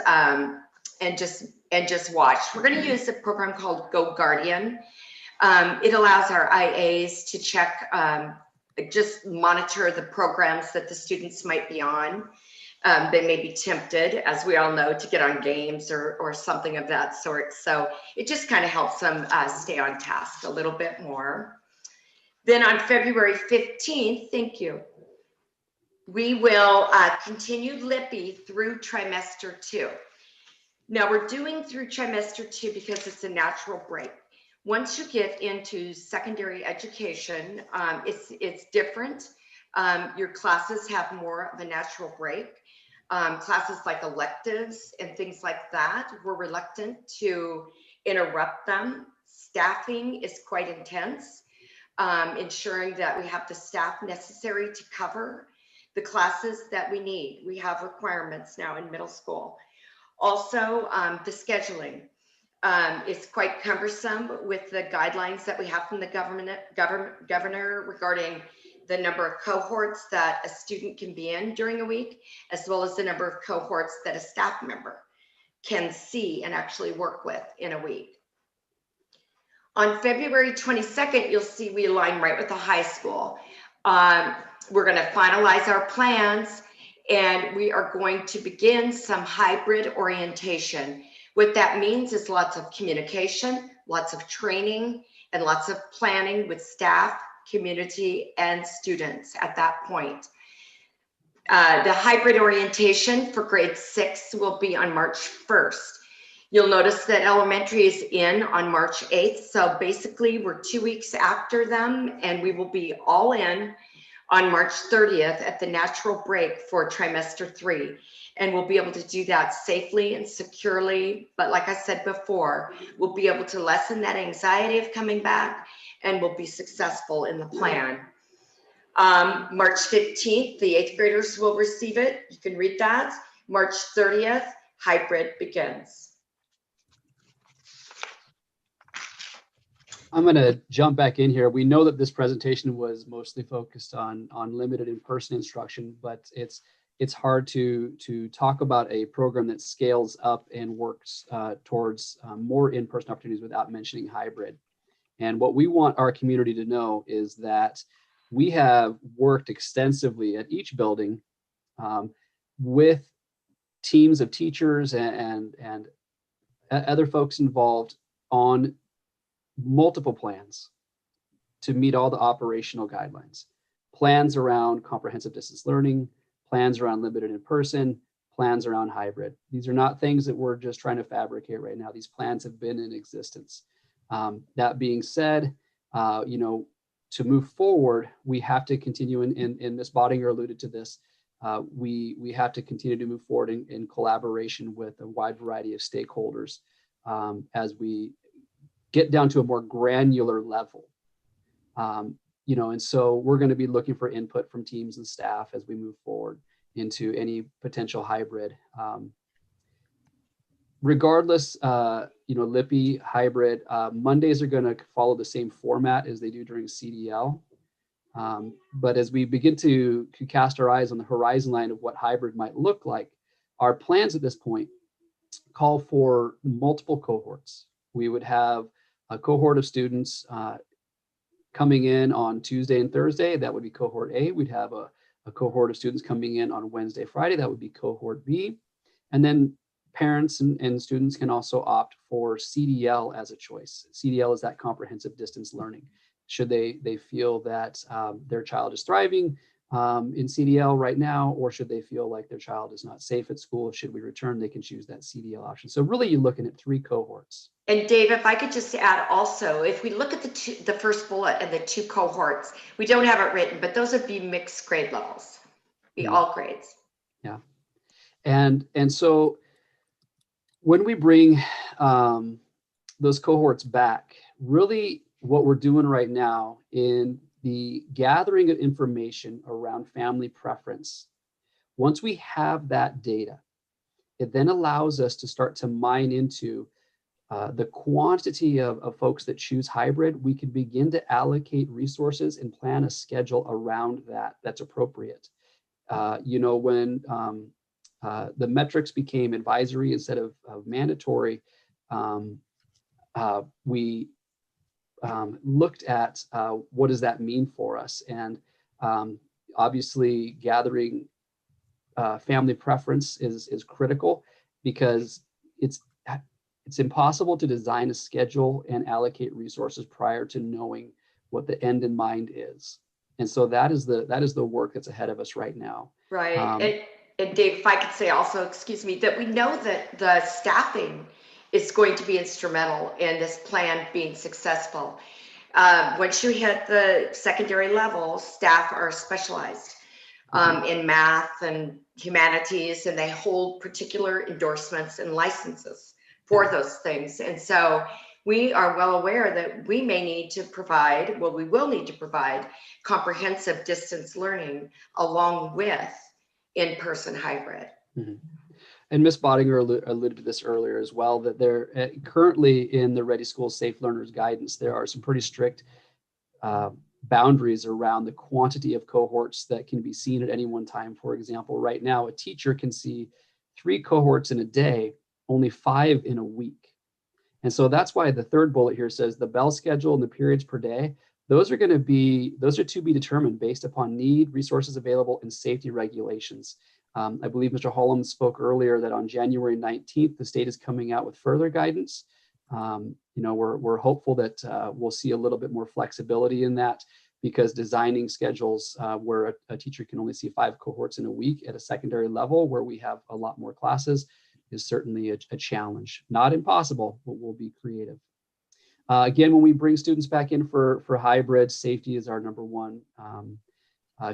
[SPEAKER 10] just watched. We're going to use a program called Go Guardian. It allows our IAs to check, just monitor the programs that the students might be on. They may be tempted, as we all know, to get on games or something of that sort. So it just kind of helps them stay on task a little bit more. Then on February 15th, thank you, we will continue LIPI through trimester 2. Now we're doing through trimester 2 because it's a natural break. Once you get into secondary education, it's different. Your classes have more of a natural break. Classes like electives and things like that, we're reluctant to interrupt them. Staffing is quite intense. Ensuring that we have the staff necessary to cover the classes that we need. We have requirements now in middle school. Also, the scheduling is quite cumbersome with the guidelines that we have from the governor regarding the number of cohorts that a student can be in during a week, as well as the number of cohorts that a staff member can see and actually work with in a week. On February 22nd, you'll see we align right with the high school. We're going to finalize our plans And we are going to begin some hybrid orientation. What that means is lots of communication, lots of training, and lots of planning with staff, community, and students at that point. The hybrid orientation for grade 6 will be on March 1st. You'll notice that elementary is in on March 8th. So basically we're 2 weeks after them, and we will be all in on March 30th at the natural break for trimester 3. And we'll be able to do that safely and securely. But like I said before, we'll be able to lessen that anxiety of coming back, and we'll be successful in the plan. March 15th, the 8th graders will receive it. You can read that. March 30th, hybrid begins.
[SPEAKER 9] I'm going to jump back in here. We know that this presentation was mostly focused on limited in-person instruction, but it's hard to talk about a program that scales up and works towards more in-person opportunities without mentioning hybrid. And what we want our community to know is that we have worked extensively at each building with teams of teachers and other folks involved on multiple plans to meet all the operational guidelines. Plans around comprehensive distance learning, plans around limited in person, plans around hybrid. These are not things that we're just trying to fabricate right now. These plans have been in existence. That being said, to move forward, we have to continue, and Ms. Bottinger alluded to this, we have to continue to move forward in collaboration with a wide variety of stakeholders as we get down to a more granular level. And so we're going to be looking for input from teams and staff as we move forward into any potential hybrid. Regardless, LIPI hybrid, Mondays are going to follow the same format as they do during CDL. But as we begin to cast our eyes on the horizon line of what hybrid might look like, our plans at this point call for multiple cohorts. We would have a cohort of students coming in on Tuesday and Thursday. That would be cohort A. We'd have a cohort of students coming in on Wednesday, Friday. That would be cohort B. And then parents and students can also opt for CDL as a choice. CDL is that comprehensive distance learning. Should they feel that their child is thriving in CDL right now, or should they feel like their child is not safe at school? Should we return? They can choose that CDL option. So really you're looking at 3 cohorts.
[SPEAKER 10] And Dave, if I could just add also, if we look at the first bullet and the 2 cohorts, we don't have it written, but those would be mixed grade levels, be all grades.
[SPEAKER 9] Yeah. And so when we bring those cohorts back, really what we're doing right now in the gathering of information around family preference, once we have that data, it then allows us to start to mine into the quantity of folks that choose hybrid. We can begin to allocate resources and plan a schedule around that that's appropriate. When the metrics became advisory instead of mandatory, we looked at what does that mean for us? And obviously gathering family preference is critical, because it's impossible to design a schedule and allocate resources prior to knowing what the end in mind is. And so that is the work that's ahead of us right now.
[SPEAKER 10] Right. And Dave, if I could say also, excuse me, that we know that the staffing is going to be instrumental in this plan being successful. Once you hit the secondary level, staff are specialized in math and humanities, and they hold particular endorsements and licenses for those things. And so we are well aware that we may need to provide, well, we will need to provide comprehensive distance learning along with in-person hybrid.
[SPEAKER 9] Mm-hmm. And Ms. Bottinger alluded to this earlier as well, that there currently in the Ready Schools Safe Learners guidance, there are some pretty strict boundaries around the quantity of cohorts that can be seen at any one time. For example, right now, a teacher can see 3 cohorts in a day, only 5 in a week. And so that's why the third bullet here says the bell schedule and the periods per day, those are to be determined based upon need, resources available, and safety regulations. I believe Mr. Holland spoke earlier that on January 19th, the state is coming out with further guidance. We're hopeful that we'll see a little bit more flexibility in that, because designing schedules where a teacher can only see 5 cohorts in a week at a secondary level where we have a lot more classes is certainly a challenge. Not impossible, but we'll be creative. Again, when we bring students back in for hybrid, safety is our number one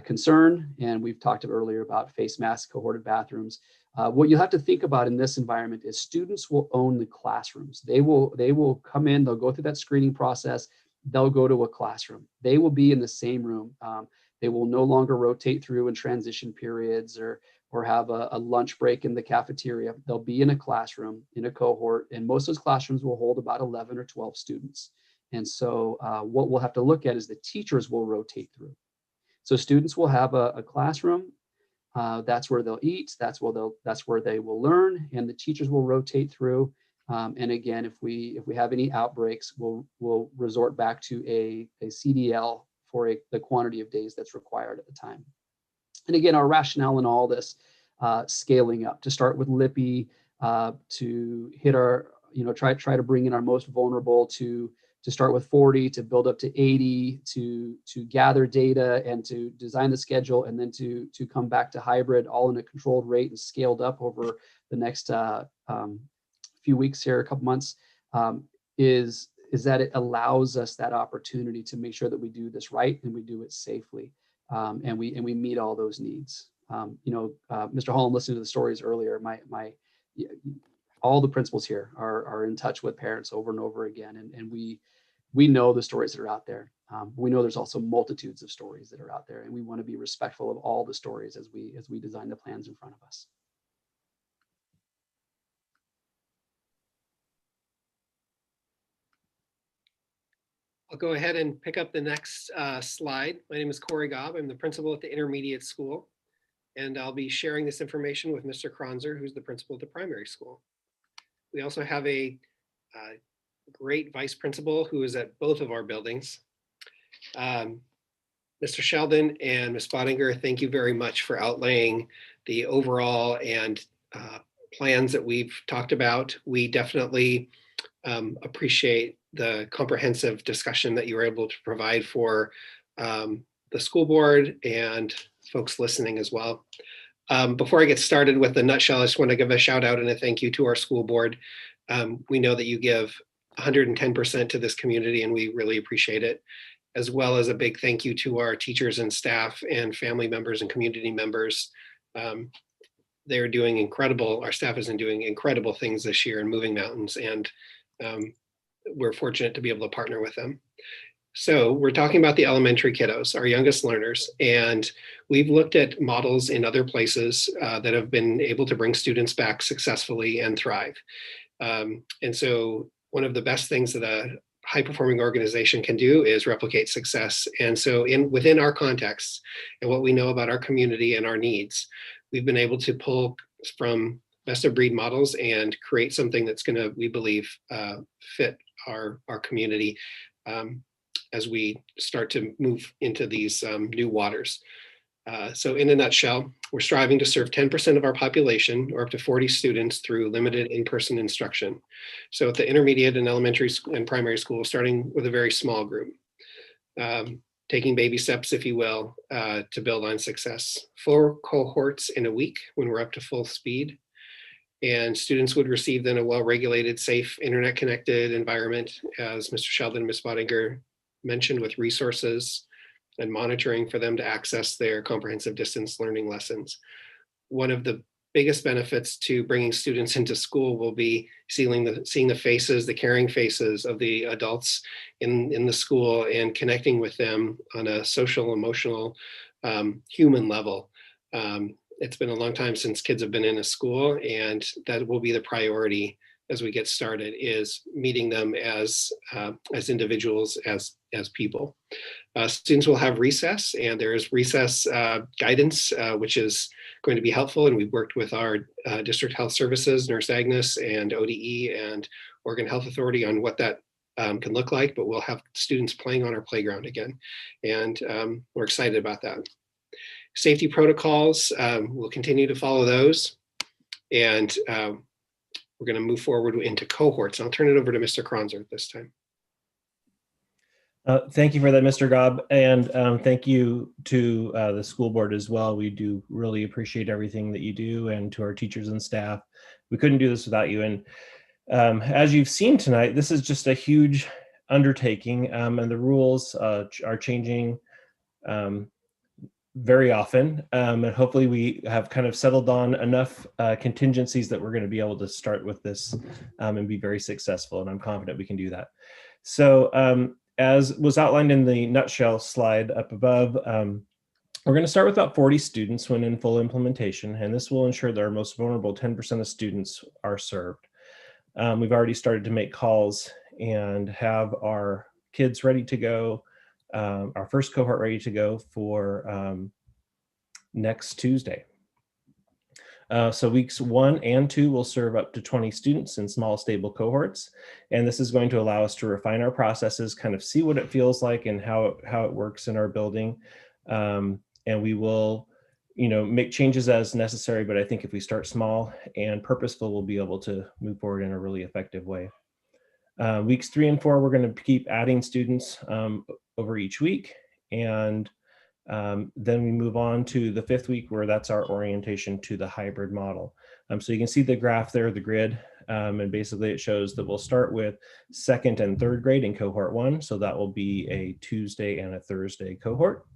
[SPEAKER 9] concern. And we've talked earlier about face masks, cohorted bathrooms. What you'll have to think about in this environment is students will own the classrooms. They will come in, they'll go through that screening process, they'll go to a classroom. They will be in the same room. They will no longer rotate through in transition periods or have a lunch break in the cafeteria. They'll be in a classroom, in a cohort, and most of those classrooms will hold about 11 or 12 students. And so what we'll have to look at is the teachers will rotate through. So students will have a classroom. That's where they'll eat. That's where they will learn, and the teachers will rotate through. And again, if we have any outbreaks, we'll resort back to a CDL for the quantity of days that's required at the time. And again, our rationale in all this, scaling up to start with LIPI, to hit our, try to bring in our most vulnerable, to start with 40, to build up to 80, to gather data and to design the schedule, and then to come back to hybrid, all in a controlled rate and scaled up over the next few weeks here, a couple months, is that it allows us that opportunity to make sure that we do this right and we do it safely, and we meet all those needs. Mr. Holland, listening to the stories earlier, all the principals here are in touch with parents over and over again, and we know the stories that are out there. We know there's also multitudes of stories that are out there, and we want to be respectful of all the stories as we design the plans in front of us.
[SPEAKER 11] I'll go ahead and pick up the next slide. My name is Corey Gobb. I'm the principal at the intermediate school, and I'll be sharing this information with Mr. Kronzer, who's the principal at the primary school. We also have a great vice principal who is at both of our buildings. Mr. Sheldon and Ms. Bottinger, thank you very much for outlaying the overall and plans that we've talked about. We definitely appreciate the comprehensive discussion that you were able to provide for the school board and folks listening as well. Before I get started with the nutshell, I just want to give a shout out and a thank you to our school board. We know that you give 110% to this community, and we really appreciate it, as well as a big thank you to our teachers and staff and family members and community members. They're doing incredible, our staff has been doing incredible things this year and moving mountains, and we're fortunate to be able to partner with them. So we're talking about the elementary kiddos, our youngest learners, and we've looked at models in other places that have been able to bring students back successfully and thrive. And so one of the best things that a high-performing organization can do is replicate success. And so within our context and what we know about our community and our needs, we've been able to pull from best of breed models and create something that's going to, we believe, fit our community as we start to move into these new waters. So in a nutshell, we're striving to serve 10% of our population, or up to 40 students, through limited in-person instruction. So at the intermediate and elementary school and primary school, starting with a very small group, taking baby steps, if you will, to build on success. 4 cohorts in a week when we're up to full speed. And students would receive then a well-regulated, safe, internet-connected environment, as Mr. Sheldon and Ms. Bottinger mentioned, with resources and monitoring for them to access their comprehensive distance learning lessons. One of the biggest benefits to bringing students into school will be seeing the faces, the caring faces of the adults in the school, and connecting with them on a social, emotional, human level. It's been a long time since kids have been in a school, and that will be the priority as we get started, is meeting them as individuals, as people. Students will have recess, and there is recess guidance, which is going to be helpful. And we've worked with our district health services, Nurse Agnes, and ODE and Oregon Health Authority on what that can look like, but we'll have students playing on our playground again. And we're excited about that. Safety protocols, we'll continue to follow those. And we're going to move forward into cohorts. I'll turn it over to Mr. Kronzer this time.
[SPEAKER 12] Thank you for that, Mr. Gobb, and thank you to the school board as well. We do really appreciate everything that you do, and to our teachers and staff. We couldn't do this without you. And as you've seen tonight, this is just a huge undertaking, and the rules are changing very often. And hopefully we have kind of settled on enough contingencies that we're going to be able to start with this and be very successful. And I'm confident we can do that. So as was outlined in the nutshell slide up above, we're going to start with about 40 students when in full implementation, and this will ensure that our most vulnerable 10% of students are served. We've already started to make calls and have our kids ready to go, our first cohort ready to go for next Tuesday. So weeks 1 and 2 will serve up to 20 students in small, stable cohorts. And this is going to allow us to refine our processes, kind of see what it feels like and how it works in our building. And we will, make changes as necessary. But I think if we start small and purposeful, we'll be able to move forward in a really effective way. Weeks 3 and 4, we're going to keep adding students over each week. And then we move on to the 5th week, where that's our orientation to the hybrid model. So you can see the graph there, the grid, and basically it shows that we'll start with 2nd and 3rd grade in cohort 1. So that will be a Tuesday and a Thursday cohort.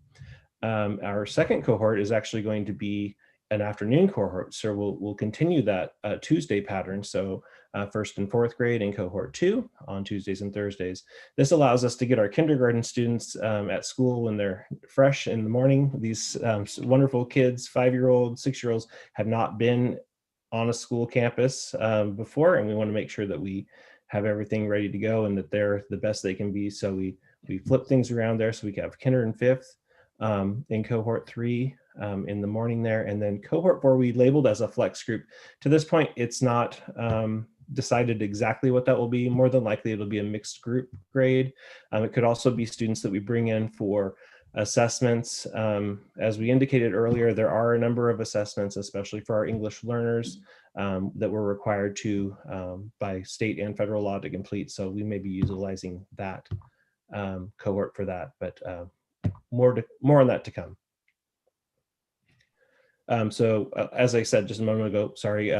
[SPEAKER 12] Our second cohort is actually going to be an afternoon cohort. So we'll continue that Tuesday pattern. So 1st and 4th grade in cohort 2 on Tuesdays and Thursdays. This allows us to get our kindergarten students at school when they're fresh in the morning. These wonderful kids, 5-year-olds, 6-year-olds, have not been on a school campus before, and we want to make sure that we have everything ready to go and that they're the best they can be. So we flip things around there, so we can have kinder and 5th in cohort 3 in the morning there, and then cohort 4 we labeled as a flex group. To this point, it's not decided exactly what that will be. More than likely it'll be a mixed group grade. It could also be students that we bring in for assessments. As we indicated earlier, there are a number of assessments, especially for our English learners, that we're required to by state and federal law to complete. So we may be utilizing that cohort for that, but more on that to come. So as I said just a moment ago, sorry,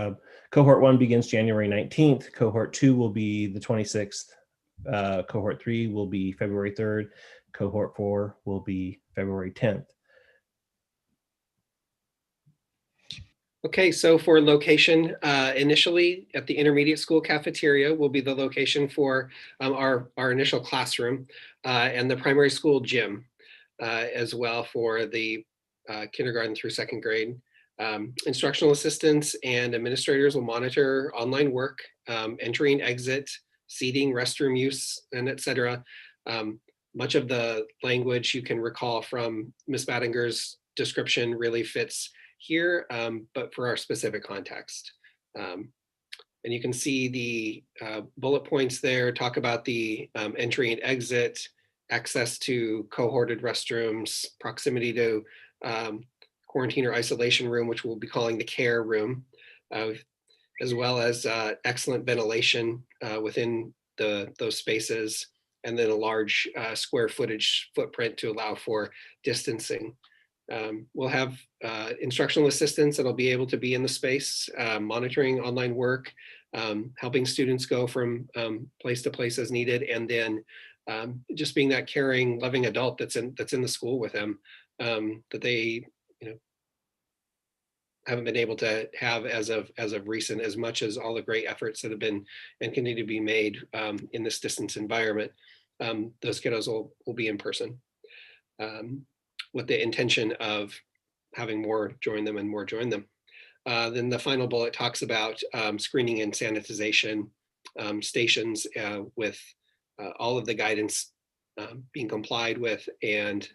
[SPEAKER 12] cohort 1 begins January 19th. Cohort 2 will be the 26th. Cohort 3 will be February 3rd. Cohort 4 will be February 10th.
[SPEAKER 11] Okay, so for location, initially at the intermediate school cafeteria will be the location for our initial classroom, and the primary school gym as well for the kindergarten through 2nd grade. Instructional assistants and administrators will monitor online work, entry and exit, seating, restroom use, and etc. Much of the language you can recall from Ms. Battinger's description really fits here, but for our specific context. And you can see the bullet points there talk about the entry and exit, access to cohorted restrooms, proximity to quarantine or isolation room, which we'll be calling the care room, as well as excellent ventilation within those spaces, and then a large square footage footprint to allow for distancing. We'll have instructional assistants that'll be able to be in the space, monitoring online work, helping students go from place to place as needed, and then just being that caring, loving adult that's in the school with them, that they haven't been able to have as of recent, as much as all the great efforts that have been and continue to be made in this distance environment. Those kiddos will be in person, with the intention of having more join them and more join them. Then the final bullet talks about screening and sanitization stations with all of the guidance being complied with, and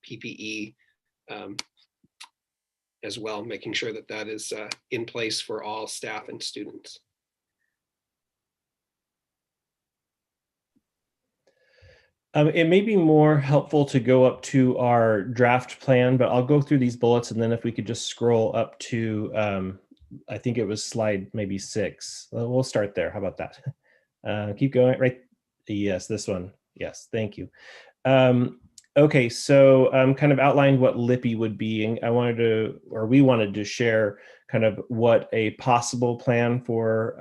[SPEAKER 11] PPE as well, making sure that that is in place for all staff and students.
[SPEAKER 12] It may be more helpful to go up to our draft plan, but I'll go through these bullets, and then if we could just scroll up to, I think it was slide maybe 6. We'll start there. How about that? Keep going, right? Yes, this one. Yes, thank you. Okay, so kind of outlined what LIPI would be, and we wanted to share kind of what a possible plan for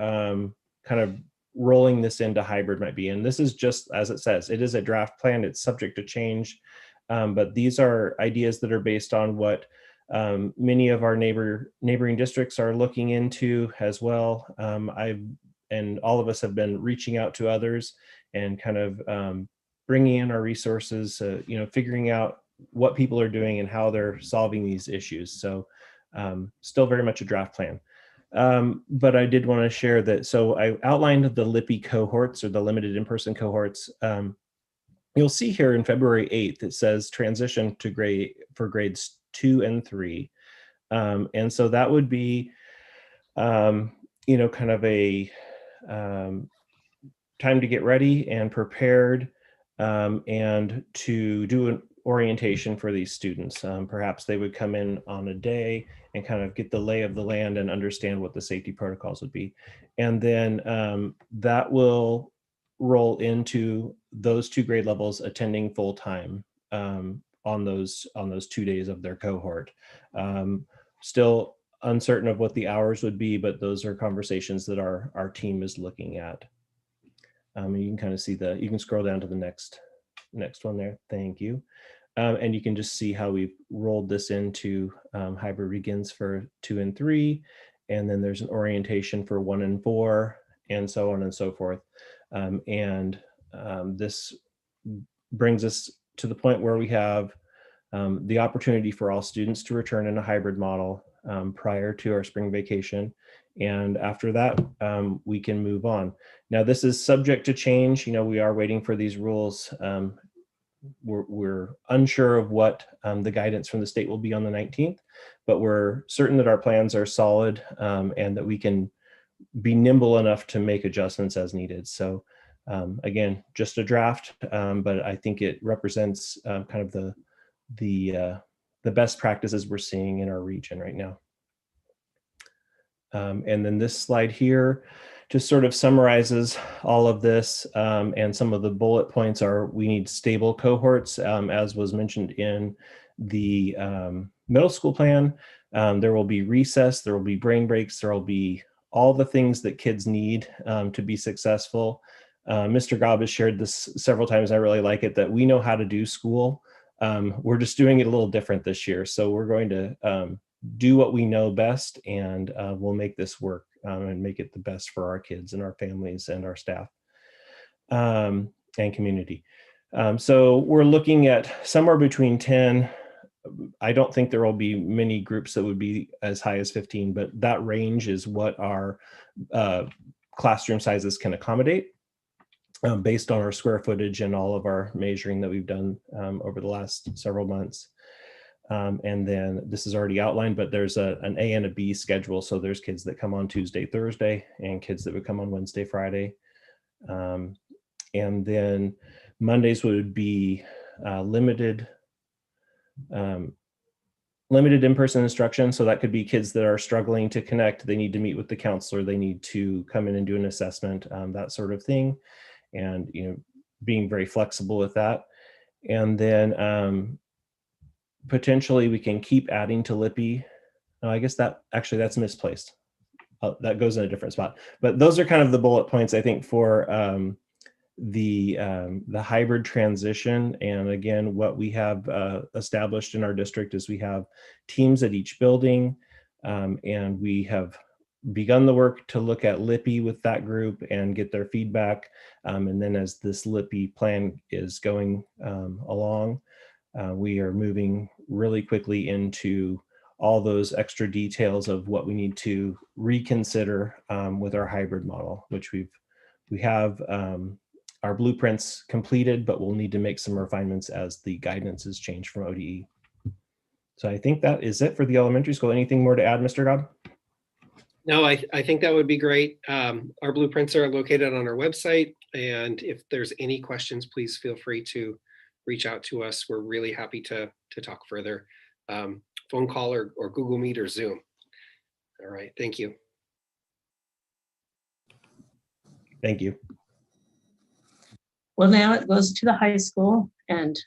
[SPEAKER 12] kind of rolling this into hybrid might be. And this is just, as it says, it is a draft plan. It's subject to change, but these are ideas that are based on what many of our neighboring districts are looking into as well. And all of us have been reaching out to others and kind of bringing in our resources, figuring out what people are doing and how they're solving these issues. So still very much a draft plan. But I did want to share that. So I outlined the LIPI cohorts, or the limited in-person cohorts. You'll see here in February 8th, it says transition to grades 2 and 3. And so that would be, kind of a time to get ready and prepared, and to do an orientation for these students. Perhaps they would come in on a day and kind of get the lay of the land and understand what the safety protocols would be. And then that will roll into those 2 grade levels attending full time on those 2 days of their cohort. Still uncertain of what the hours would be, but those are conversations that our team is looking at. You can kind of see you can scroll down to the next one there. Thank you. And you can just see how we've rolled this into hybrid begins for 2 and 3. And then there's an orientation for 1 and 4, and so on and so forth. This brings us to the point where we have the opportunity for all students to return in a hybrid model prior to our spring vacation. And after that, we can move on. Now, this is subject to change. We are waiting for these rules. We're unsure of what the guidance from the state will be on the 19th, but we're certain that our plans are solid, and that we can be nimble enough to make adjustments as needed. So again, just a draft, but I think it represents kind of the best practices we're seeing in our region right now. And then this slide here just sort of summarizes all of this, and some of the bullet points are: we need stable cohorts, as was mentioned in the middle school plan. There will be recess, there will be brain breaks, there will be all the things that kids need to be successful. Mr. Gobb has shared this several times. I really like it, that we know how to do school. We're just doing it a little different this year. So we're going to do what we know best, and we'll make this work and make it the best for our kids and our families and our staff and community. So we're looking at somewhere between 10. I don't think there will be many groups that would be as high as 15, but that range is what our classroom sizes can accommodate based on our square footage and all of our measuring that we've done over the last several months. And then this is already outlined, but there's an A and a B schedule. So there's kids that come on Tuesday, Thursday, and kids that would come on Wednesday, Friday. And then Mondays would be limited in-person instruction. So that could be kids that are struggling to connect. They need to meet with the counselor. They need to come in and do an assessment, that sort of thing. And, being very flexible with that. And then potentially we can keep adding to LIPI. No, I guess that's misplaced. That goes in a different spot. But those are kind of the bullet points, I think, for the hybrid transition. And again, what we have established in our district is we have teams at each building, and we have begun the work to look at LIPI with that group and get their feedback. And then as this LIPI plan is going along, we are moving really quickly into all those extra details of what we need to reconsider with our hybrid model, which we have our blueprints completed, but we'll need to make some refinements as the guidance is changed from ODE. So I think that is it for the elementary school. Anything more to add, Mr. Gobb?
[SPEAKER 11] No, I think that would be great. Our blueprints are located on our website, and if there's any questions, please feel free to reach out to us. We're really happy to talk further. Phone call or Google Meet or Zoom. All right, thank you.
[SPEAKER 12] Thank you.
[SPEAKER 13] Well, now it goes to the high school, and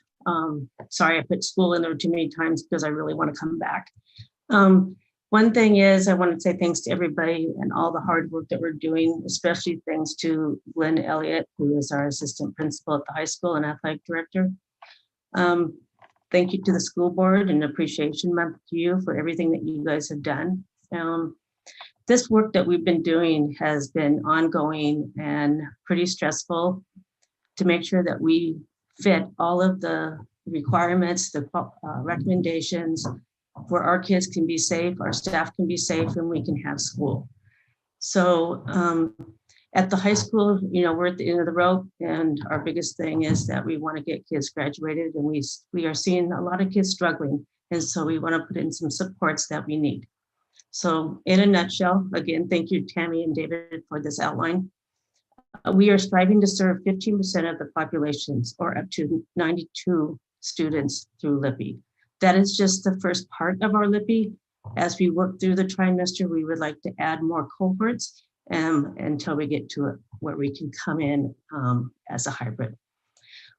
[SPEAKER 13] sorry I put school in there too many times because I really want to come back. One thing is I want to say thanks to everybody and all the hard work that we're doing, especially thanks to Glenn Elliott, who is our assistant principal at the high school and athletic director. Thank you to the school board and appreciation month to you for everything that you guys have done. This work that we've been doing has been ongoing and pretty stressful to make sure that we fit all of the requirements, the recommendations where our kids can be safe, our staff can be safe, and we can have school. So at the high school, you know, we're at the end of the rope, and our biggest thing is that we want to get kids graduated, and we are seeing a lot of kids struggling, and so we want to put in some supports that we need. So in a nutshell, again, thank you, Tammy and David, for this outline. We are striving to serve 15% of the populations, or up to 92 students through LIPI. That is just the first part of our LIPI. As we work through the trimester, we would like to add more cohorts until we get to it where we can come in as a hybrid.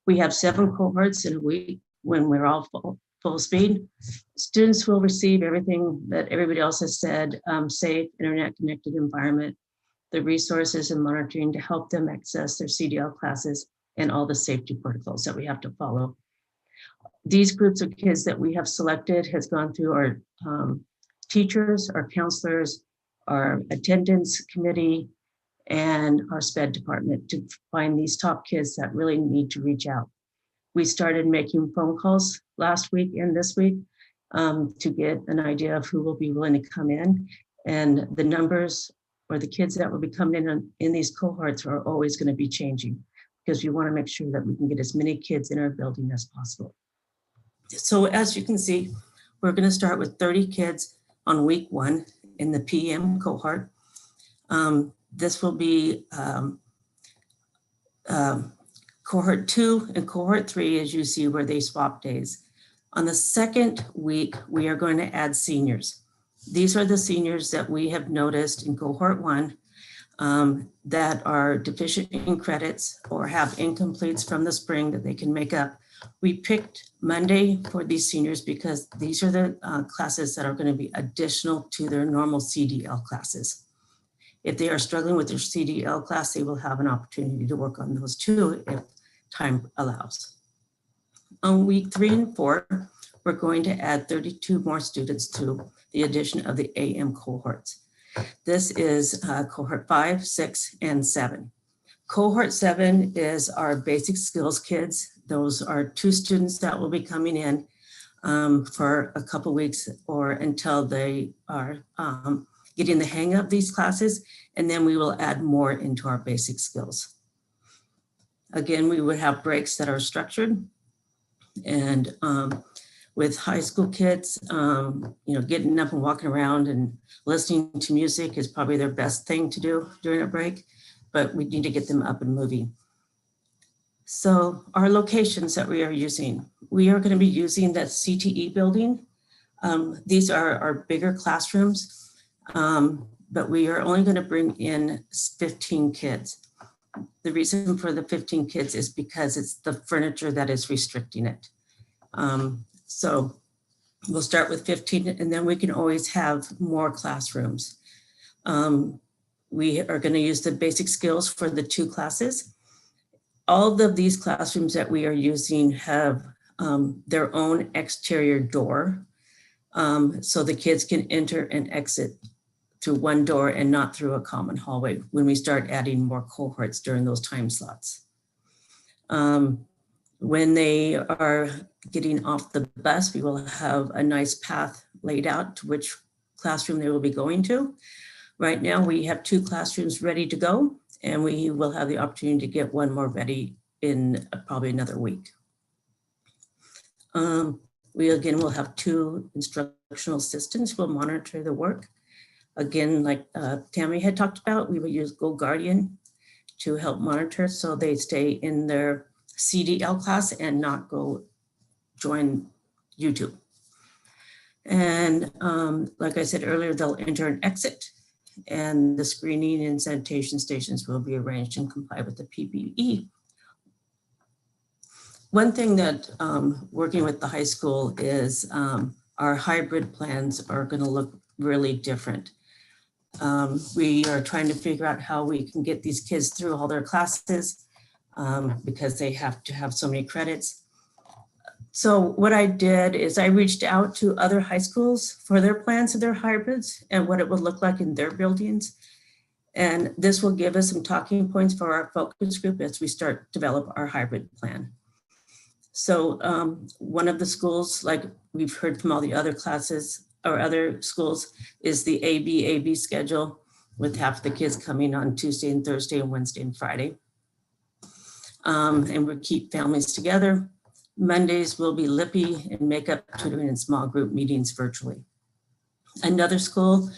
[SPEAKER 13] We have 7 cohorts in a week when we're all full speed. Students will receive everything that everybody else has said, safe, internet connected environment, the resources and monitoring to help them access their CDL classes and all the safety protocols that we have to follow. These groups of kids that we have selected has gone through our teachers, our counselors, our attendance committee, and our SPED department to find these top kids that really need to reach out. We started making phone calls last week and this week to get an idea of who will be willing to come in, and the numbers or the kids that will be coming in these cohorts are always going to be changing because we want to make sure that we can get as many kids in our building as possible. So as you can see, we're going to start with 30 kids on week 1 in the PM cohort. This will be cohort 2 and cohort 3, as you see, where they swap days. On the second week, we are going to add seniors. These are the seniors that we have noticed in cohort 1 that are deficient in credits or have incompletes from the spring that they can make up. We picked Monday for these seniors because these are the classes that are going to be additional to their normal CDL classes. If they are struggling with their CDL class, they will have an opportunity to work on those too if time allows. On week 3 and 4, we're going to add 32 more students to the addition of the AM cohorts. This is cohort 5, 6, and 7. Cohort 7 is our basic skills kids. Those are 2 students that will be coming in for a couple weeks or until they are getting the hang of these classes, and then we will add more into our basic skills. Again, we would have breaks that are structured, and with high school kids, you know, getting up and walking around and listening to music is probably their best thing to do during a break, but we need to get them up and moving. So our locations that we are using, we are going to be using the CTE building. These are our bigger classrooms, but we are only going to bring in 15 kids. The reason for the 15 kids is because it's the furniture that is restricting it. So we'll start with 15, and then we can always have more classrooms. We are going to use the basic skills for the 2 classes. All of these classrooms that we are using have their own exterior door, so the kids can enter and exit through one door and not through a common hallway when we start adding more cohorts during those time slots. When they are getting off the bus, we will have a nice path laid out to which classroom they will be going to. Right now, we have 2 classrooms ready to go, and we will have the opportunity to get 1 more ready in probably another week. We again will have 2 instructional assistants who will monitor the work. Again, like Tammy had talked about, we would use Go Guardian to help monitor so they stay in their CDL class and not go join YouTube. And like I said earlier, they'll enter and exit, and the screening and sanitation stations will be arranged and comply with the PPE. One thing that working with the high school is our hybrid plans are going to look really different. We are trying to figure out how we can get these kids through all their classes because they have to have so many credits. So what I did is I reached out to other high schools for their plans of their hybrids and what it would look like in their buildings. And this will give us some talking points for our focus group as we start to develop our hybrid plan. So one of the schools, like we've heard from all the other classes or other schools, is the AB schedule with half the kids coming on Tuesday and Thursday and Wednesday and Friday. And we keep families together. Mondays will be LIPI and makeup tutoring and small group meetings virtually. Another school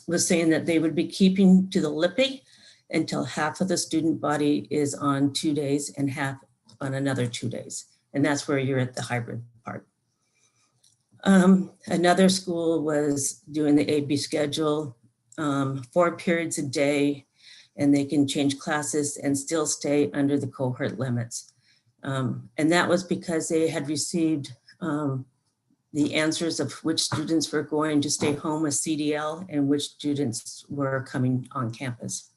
[SPEAKER 13] was saying that they would be keeping to the LIPI until half of the student body is on 2 days and half on another 2 days. And that's where you're at the hybrid part. Another school was doing the AB schedule, 4 periods a day, and they can change classes and still stay under the cohort limits. And that was because they had received the answers of which students were going to stay home with CDL and which students were coming on campus.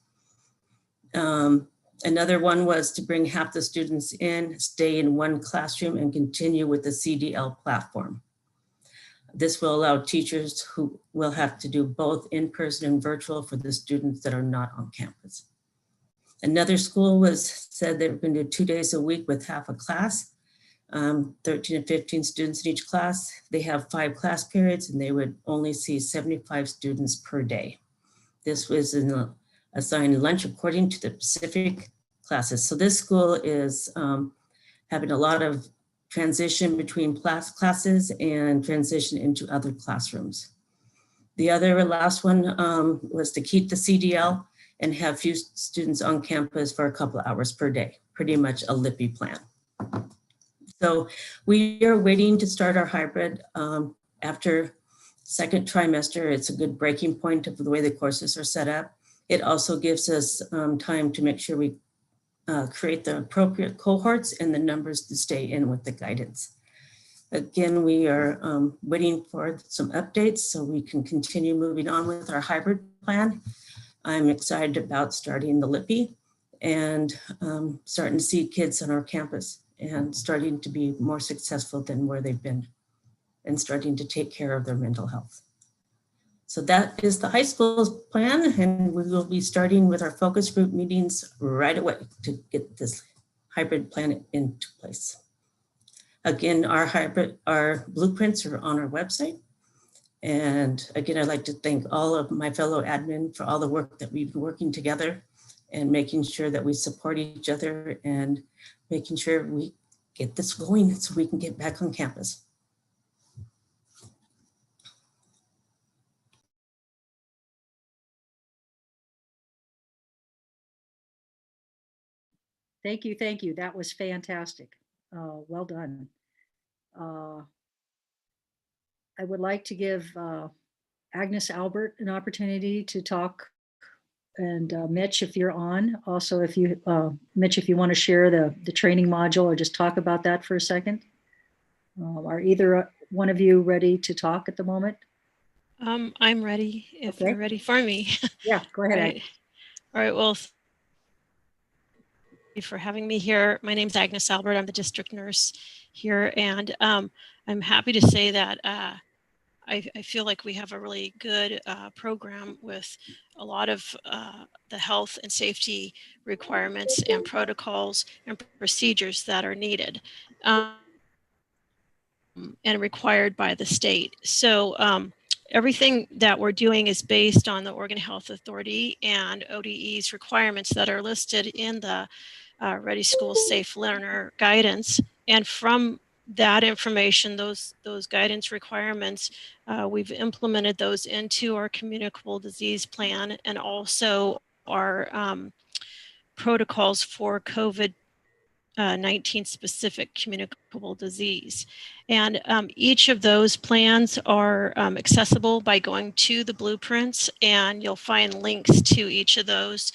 [SPEAKER 13] Another one was to bring half the students in, stay in one classroom and continue with the CDL platform. This will allow teachers who will have to do both in-person and virtual for the students that are not on campus. Another school said they were going to do 2 days a week with half a class, 13 and 15 students in each class. They have 5 class periods and they would only see 75 students per day. This was assigned lunch according to the Pacific classes. So this school is having a lot of transition between classes and transition into other classrooms. The last one was to keep the CDL and have few students on campus for a couple of hours per day, pretty much a LIPI plan. So we are waiting to start our hybrid after second trimester. It's a good breaking point of the way the courses are set up. It also gives us time to make sure we create the appropriate cohorts and the numbers to stay in with the guidance. Again, we are waiting for some updates so we can continue moving on with our hybrid plan. I'm excited about starting the LIPI and starting to see kids on our campus and starting to be more successful than where they've been and starting to take care of their mental health. So that is the high school's plan, and we will be starting with our focus group meetings right away to get this hybrid plan into place. Again, our blueprints are on our website. And again, I'd like to thank all of my fellow admin for all the work that we've been working together and making sure that we support each other and making sure we get this going so we can get back on campus.
[SPEAKER 5] Thank you, thank you. That was fantastic. Well done. I would like to give Agnes Albert an opportunity to talk, and Mitch, if you're on. Also, if you, Mitch, if you want to share the training module or just talk about that for a second. Are either one of you ready to talk at the moment?
[SPEAKER 3] I'm ready if
[SPEAKER 5] Okay.
[SPEAKER 3] you're ready for me.
[SPEAKER 5] Yeah, go ahead.
[SPEAKER 3] Right. All right, well, thank you for having me here. My name is Agnes Albert. I'm the district nurse here, and I'm happy to say that I feel like we have a really good program with a lot of the health and safety requirements and protocols and procedures that are needed and required by the state. So everything that we're doing is based on the Oregon Health Authority and ODE's requirements that are listed in the Ready School Safe Learner guidance. And from that information, those guidance requirements, we've implemented those into our communicable disease plan and also our protocols for COVID-19 specific communicable disease. And each of those plans are accessible by going to the blueprints, and you'll find links to each of those.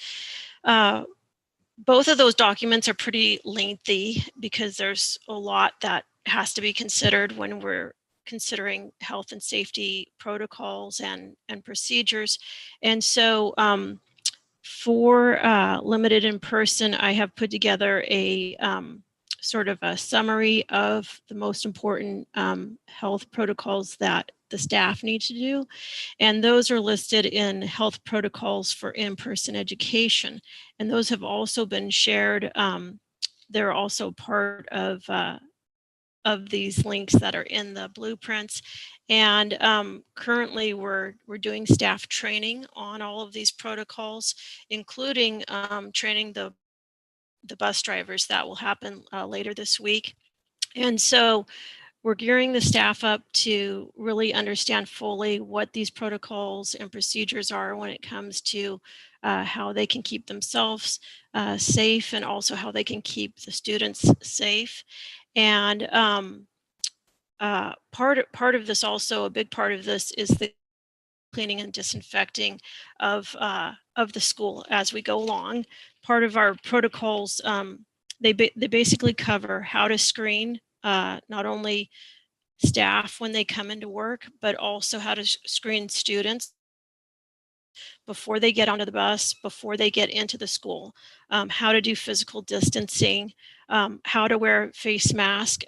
[SPEAKER 3] Both of those documents are pretty lengthy because there's a lot that has to be considered when we're considering health and safety protocols and procedures. And so for limited in person, I have put together a sort of a summary of the most important health protocols that the staff need to do. And those are listed in health protocols for in-person education. And those have also been shared. They're also part of these links that are in the blueprints. And currently we're doing staff training on all of these protocols, including training the bus drivers. That will happen later this week. And so we're gearing the staff up to really understand fully what these protocols and procedures are when it comes to how they can keep themselves safe and also how they can keep the students safe. And part of this also, a big part of this is the cleaning and disinfecting of the school as we go along. Part of our protocols, they basically cover how to screen not only staff when they come into work, but also how to screen students before they get onto the bus, before they get into the school, how to do physical distancing, how to wear face mask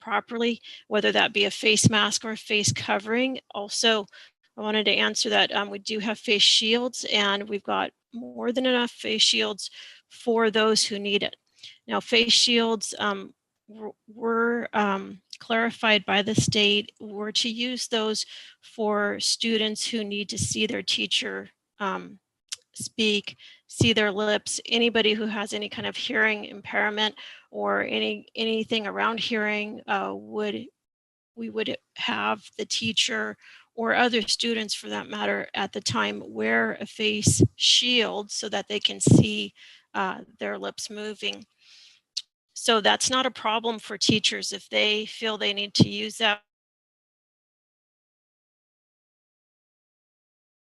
[SPEAKER 3] properly, whether that be a face mask or a face covering. Also, I wanted to answer that we do have face shields, and we've got more than enough face shields for those who need it. Now, face shields were clarified by the state were to use those for students who need to see their teacher speak, see their lips. Anybody who has any kind of hearing impairment or anything around hearing we would have the teacher or other students for that matter at the time wear a face shield so that they can see their lips moving. So that's not a problem for teachers if they feel they need to use that.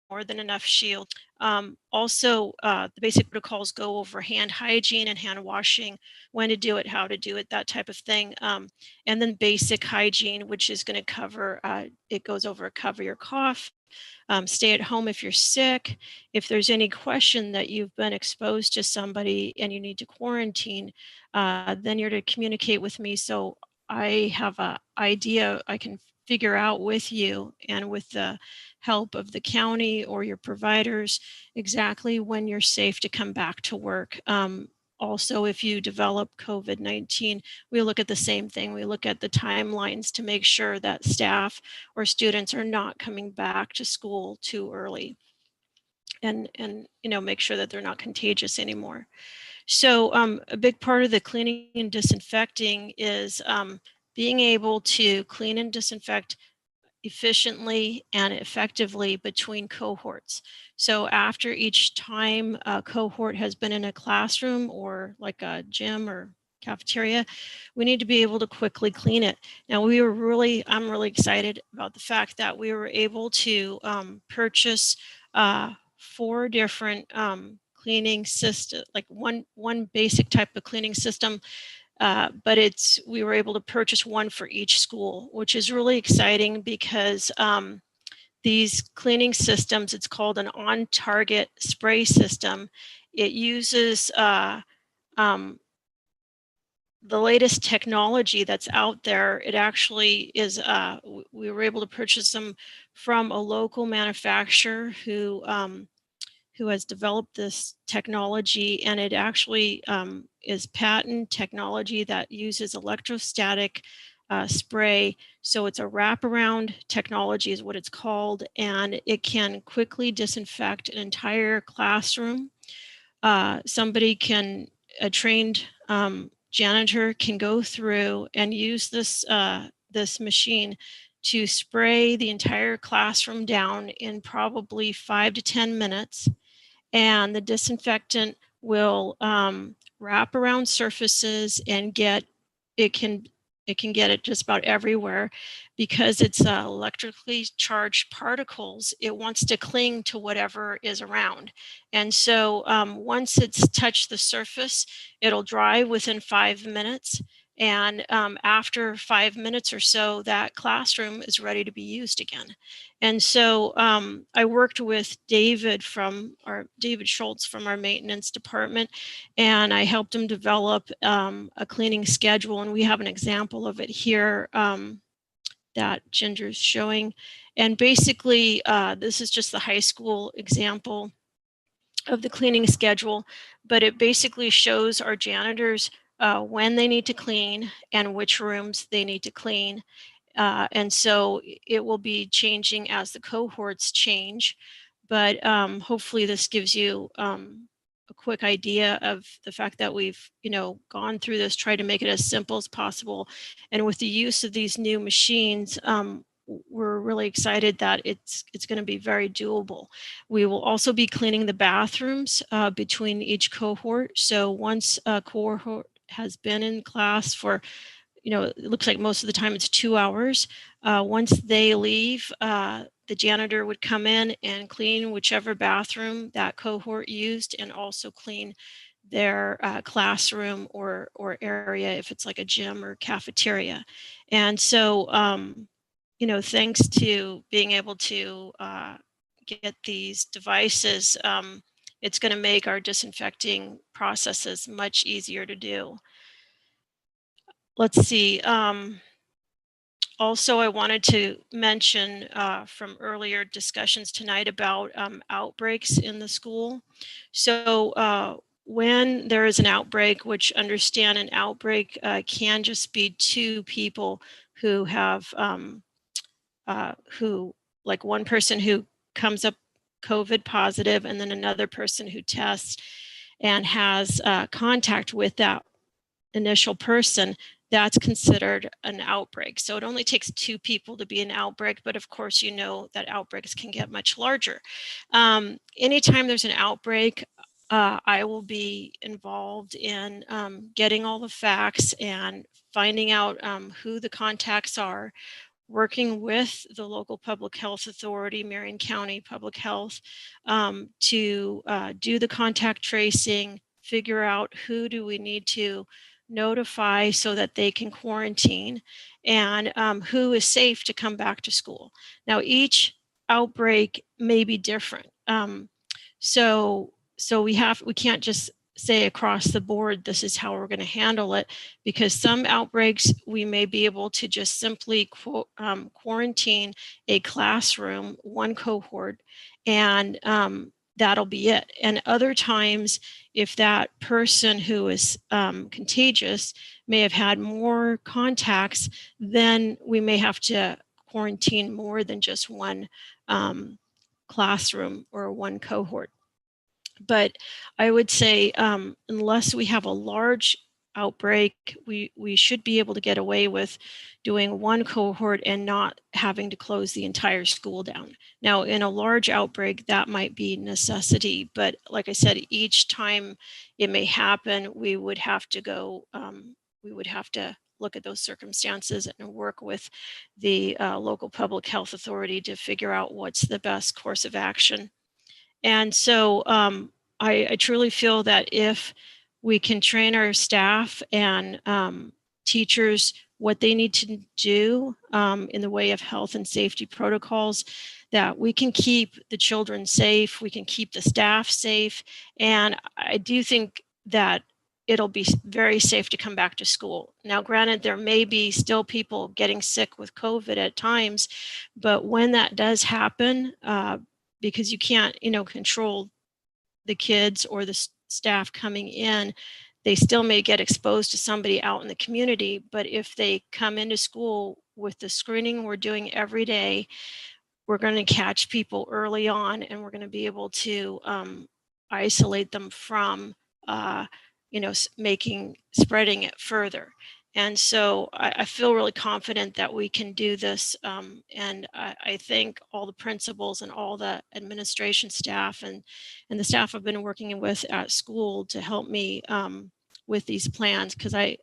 [SPEAKER 3] More than enough shield. Also, the basic protocols go over hand hygiene and hand washing, when to do it, how to do it, that type of thing. And then basic hygiene, which is going to cover, it goes over cover your cough, stay at home if you're sick. If there's any question that you've been exposed to somebody and you need to quarantine, then you're to communicate with me so I have an idea I can figure out with you and with the help of the county or your providers exactly when you're safe to come back to work. Also, if you develop COVID-19, we look at the same thing. We look at the timelines to make sure that staff or students are not coming back to school too early and make sure that they're not contagious anymore. So a big part of the cleaning and disinfecting is being able to clean and disinfect efficiently and effectively between cohorts. So after each time a cohort has been in a classroom or like a gym or cafeteria, we need to be able to quickly clean it. Now I'm really excited about the fact that we were able to purchase 4 different cleaning system, like one basic type of cleaning system. But we were able to purchase one for each school, which is really exciting because these cleaning systems, it's called an on-target spray system. It uses the latest technology that's out there. It actually is, we were able to purchase them from a local manufacturer who has developed this technology, and it actually is patent technology that uses electrostatic spray. So it's a wraparound technology is what it's called, and it can quickly disinfect an entire classroom. A trained janitor can go through and use this, this machine to spray the entire classroom down in probably 5 to 10 minutes. And the disinfectant will wrap around surfaces and it can get it just about everywhere. Because it's electrically charged particles, it wants to cling to whatever is around. And so once it's touched the surface, it'll dry within 5 minutes. And after 5 minutes or so, that classroom is ready to be used again. And so I worked with David Schultz from our maintenance department, and I helped him develop a cleaning schedule. And we have an example of it here that Ginger's showing. And basically, this is just the high school example of the cleaning schedule, but it basically shows our janitors when they need to clean and which rooms they need to clean. And so it will be changing as the cohorts change, but hopefully this gives you a quick idea of the fact that we've, gone through this, tried to make it as simple as possible. And with the use of these new machines, we're really excited that it's going to be very doable. We will also be cleaning the bathrooms between each cohort. So once a cohort has been in class for, it looks like most of the time it's 2 hours. Once they leave, the janitor would come in and clean whichever bathroom that cohort used, and also clean their classroom or area if it's like a gym or cafeteria. And so, thanks to being able to get these devices, it's going to make our disinfecting processes much easier to do. Let's see. Also, I wanted to mention from earlier discussions tonight about outbreaks in the school. So when there is an outbreak, which understand an outbreak can just be 2 people who have, like one person who comes up COVID positive, and then another person who tests and has contact with that initial person, that's considered an outbreak. So it only takes 2 people to be an outbreak, but of course, that outbreaks can get much larger. Anytime there's an outbreak, I will be involved in getting all the facts and finding out who the contacts are, working with the local public health authority, Marion County Public Health, to do the contact tracing, figure out who do we need to notify so that they can quarantine, and who is safe to come back to school. Now, each outbreak may be different. So we can't just say across the board, this is how we're going to handle it, because some outbreaks we may be able to just simply quarantine a classroom, one cohort, and that'll be it. And other times, if that person who is contagious may have had more contacts, then we may have to quarantine more than just one classroom or one cohort. But I would say unless we have a large outbreak, we should be able to get away with doing one cohort and not having to close the entire school down. Now, in a large outbreak, that might be necessity, but like I said, each time it may happen, we would have to go, we would have to look at those circumstances and work with the local public health authority to figure out what's the best course of action. And so I truly feel that if we can train our staff and teachers what they need to do in the way of health and safety protocols, that we can keep the children safe, we can keep the staff safe. And I do think that it'll be very safe to come back to school. Now, granted, there may be still people getting sick with COVID at times, but when that does happen, because you can't, control the kids or the staff coming in, they still may get exposed to somebody out in the community. But if they come into school with the screening we're doing every day, we're going to catch people early on, and we're going to be able to isolate them from spreading it further. And so I feel really confident that we can do this. And I thank all the principals and all the administration staff and the staff I've been working with at school to help me with these plans, because I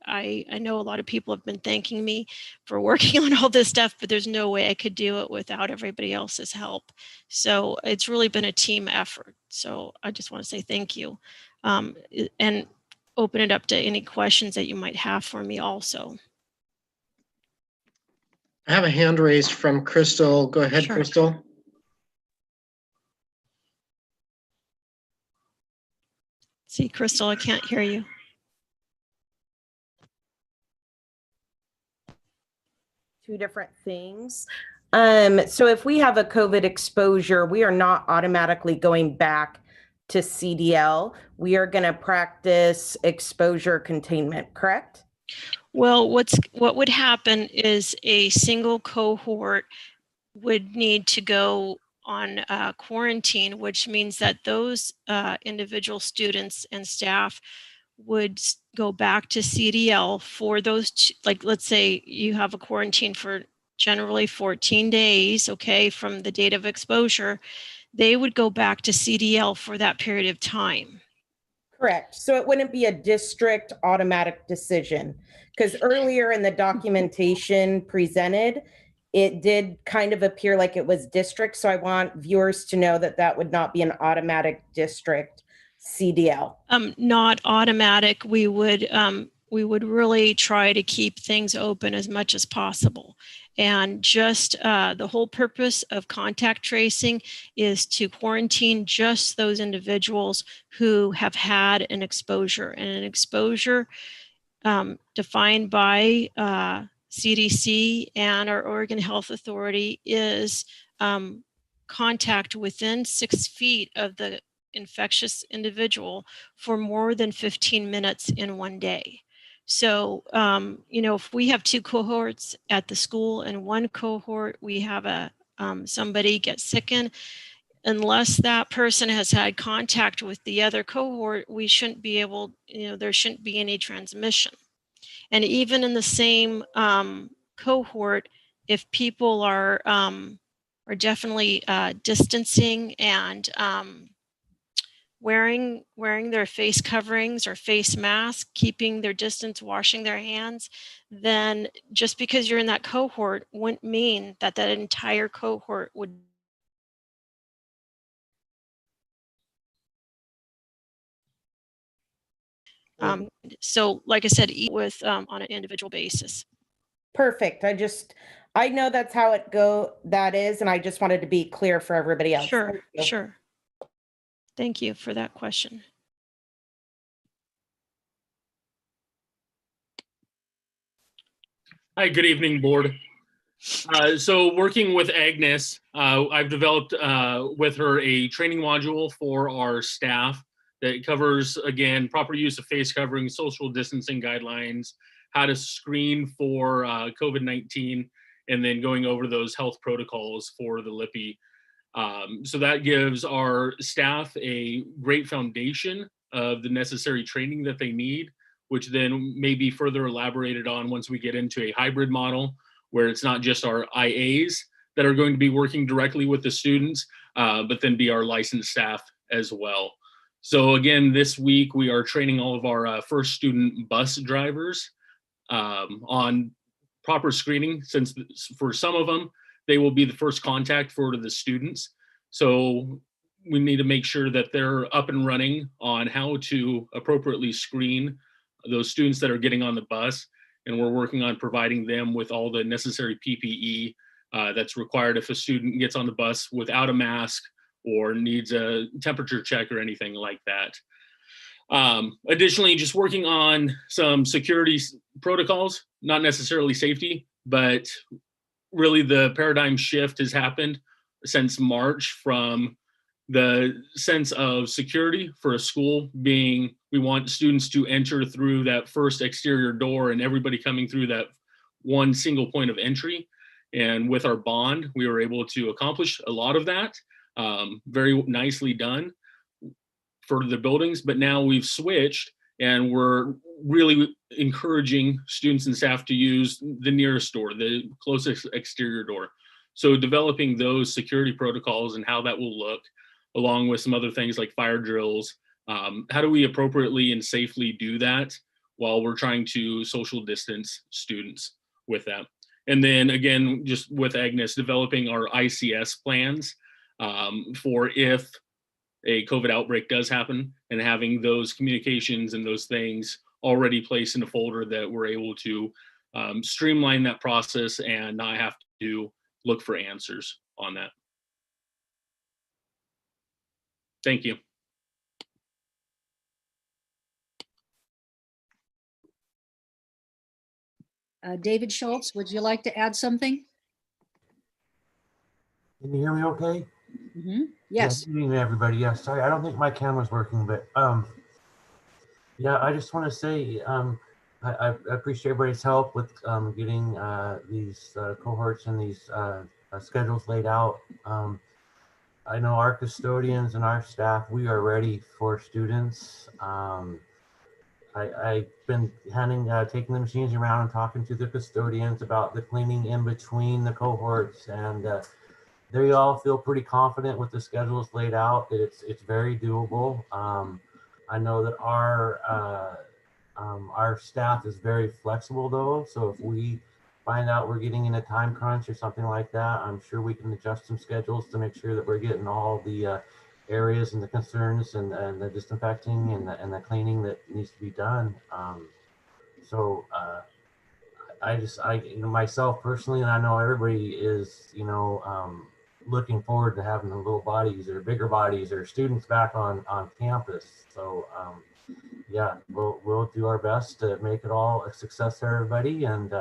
[SPEAKER 3] know a lot of people have been thanking me for working on all this stuff, but there's no way I could do it without everybody else's help. So it's really been a team effort. So I just want to say thank you. And open it up to any questions that you might have for me also.
[SPEAKER 1] I have a hand raised from Crystal. Go ahead,
[SPEAKER 3] Sure.
[SPEAKER 1] Crystal.
[SPEAKER 3] See, Crystal, I can't hear you.
[SPEAKER 7] Two different things. So if we have a COVID exposure, we are not automatically going back to CDL. We are going to practice exposure containment, correct?
[SPEAKER 3] Well, what would happen is a single cohort would need to go on quarantine, which means that those individual students and staff would go back to CDL for those, like, let's say you have a quarantine for generally 14 days, okay, from the date of exposure, they would go back to CDL for that period of time.
[SPEAKER 7] Correct. So it wouldn't be a district automatic decision, because earlier in the documentation presented, it did kind of appear like it was district. So I want viewers to know that that would not be an automatic district CDL.
[SPEAKER 3] Not automatic. We would really try to keep things open as much as possible. And just the whole purpose of contact tracing is to quarantine just those individuals who have had an exposure. And an exposure defined by CDC and our Oregon Health Authority is contact within 6 feet of the infectious individual for more than 15 minutes in one day. So, if we have 2 cohorts at the school and one cohort, we have somebody get sick in, unless that person has had contact with the other cohort, we shouldn't be able, there shouldn't be any transmission. And even in the same cohort, if people are definitely distancing and wearing their face coverings or face masks, keeping their distance, washing their hands, then just because you're in that cohort wouldn't mean that that entire cohort would. So like I said, eat with on an individual basis.
[SPEAKER 7] Perfect. I know that's how that is, and I just wanted to be clear for everybody else.
[SPEAKER 3] Sure, sure. Thank you for that question.
[SPEAKER 14] Hi, good evening, board. So working with Agnes, I've developed with her a training module for our staff that covers, again, proper use of face covering, social distancing guidelines, how to screen for COVID-19, and then going over those health protocols for the LIPI. So that gives our staff a great foundation of the necessary training that they need, which then may be further elaborated on once we get into a hybrid model, where it's not just our IAs that are going to be working directly with the students, but then be our licensed staff as well. So again, this week we are training all of our first student bus drivers on proper screening, since for some of them, they will be the first contact for the students. So we need to make sure that they're up and running on how to appropriately screen those students that are getting on the bus. And we're working on providing them with all the necessary PPE that's required if a student gets on the bus without a mask or needs a temperature check or anything like that. Additionally, just working on some security protocols, not necessarily safety, but really the paradigm shift has happened since March from the sense of security for a school being, we want students to enter through that first exterior door and everybody coming through that one single point of entry. And with our bond, we were able to accomplish a lot of that. Very nicely done for the buildings, but now we've switched And we're really encouraging students and staff to use the nearest door, the closest exterior door. So developing those security protocols and how that will look, along with some other things like fire drills. How do we appropriately and safely do that while we're trying to social distance students with that? And then again, just with Agnes, developing our ICS plans for if a COVID outbreak does happen, and having those communications and those things already placed in a folder that we're able to streamline that process and not have to look for answers on that. Thank you.
[SPEAKER 5] David Schultz, would you like to add something?
[SPEAKER 15] Can you hear me okay?
[SPEAKER 5] Yes.
[SPEAKER 15] Yeah, good evening, everybody. Yeah, sorry, I don't think my camera's working, but yeah, I just want to say I appreciate everybody's help with getting these cohorts and these schedules laid out. I know our custodians and our staff, we are ready for students. I've been taking the machines around and talking to the custodians about the cleaning in between the cohorts, and they all feel pretty confident with the schedules laid out that it's very doable. I know that our staff is very flexible though, so if we find out we're getting in a time crunch or something like that, I'm sure we can adjust some schedules to make sure that we're getting all the areas and the concerns and the disinfecting and the cleaning that needs to be done. Myself personally, and I know everybody is, looking forward to having the little bodies or bigger bodies or students back on campus. So yeah, we'll do our best to make it all a success for everybody, and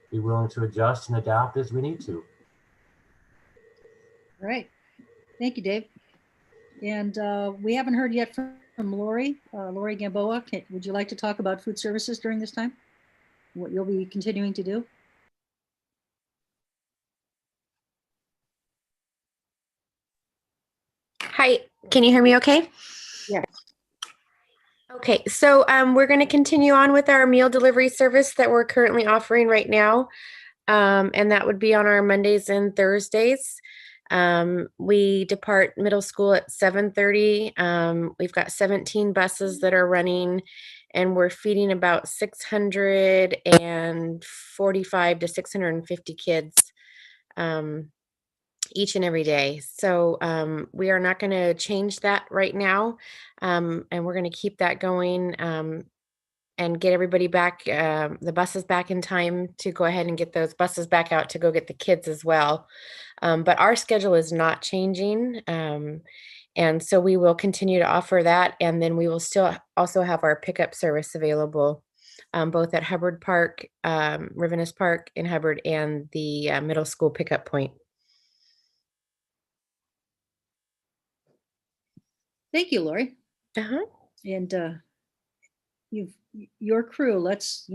[SPEAKER 15] be willing to adjust and adapt as we need to.
[SPEAKER 5] All right. Thank you, Dave. And we haven't heard yet from Lori. Lori Gamboa, would you like to talk about food services during this time? What you'll be continuing to do?
[SPEAKER 16] Hi, can you hear me okay?
[SPEAKER 5] Yes.
[SPEAKER 16] Okay, so we're going to continue on with our meal delivery service that we're currently offering right now. And that would be on our Mondays and Thursdays. We depart middle school at 7:30. We've got 17 buses that are running, and we're feeding about 645 to 650 kids each and every day. So we are not going to change that right now. And we're going to keep that going and get everybody back, the buses back in time to go ahead and get those buses back out to go get the kids as well. But our schedule is not changing. And so we will continue to offer that. And then we will still also have our pickup service available, both at Hubbard Park, Rivinus Park in Hubbard, and the middle school pickup point.
[SPEAKER 5] Thank you, Lori. And your crew, let's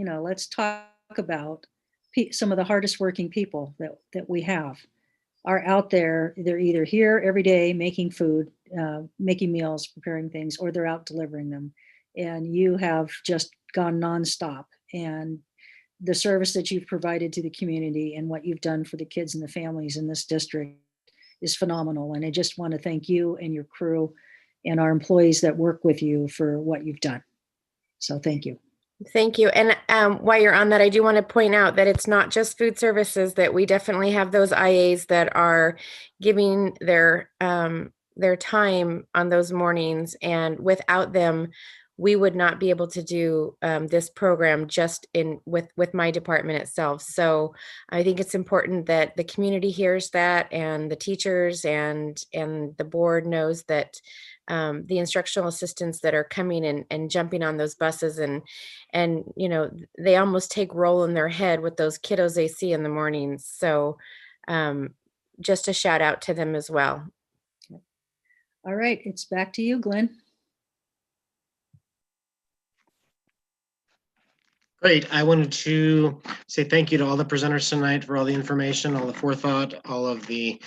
[SPEAKER 5] talk about some of the hardest working people that we have are out there. They're either here every day making food, making meals, preparing things, or they're out delivering them. And you have just gone nonstop. And the service that you've provided to the community and what you've done for the kids and the families in this district is phenomenal. And I just want to thank you and your crew and our employees that work with you for what you've done. So thank you.
[SPEAKER 16] Thank you. And while you're on that, I do want to point out that it's not just food services, that we definitely have those IAs that are giving their time on those mornings. And without them, we would not be able to do this program just with my department itself. So I think it's important that the community hears that, and the teachers and the board knows that the instructional assistants that are coming and jumping on those buses and they almost take roll in their head with those kiddos they see in the mornings. So just a shout out to them as well.
[SPEAKER 5] All right, it's back to you, Glenn.
[SPEAKER 1] Great. I wanted to say thank you to all the presenters tonight for all the information, all the forethought, all of the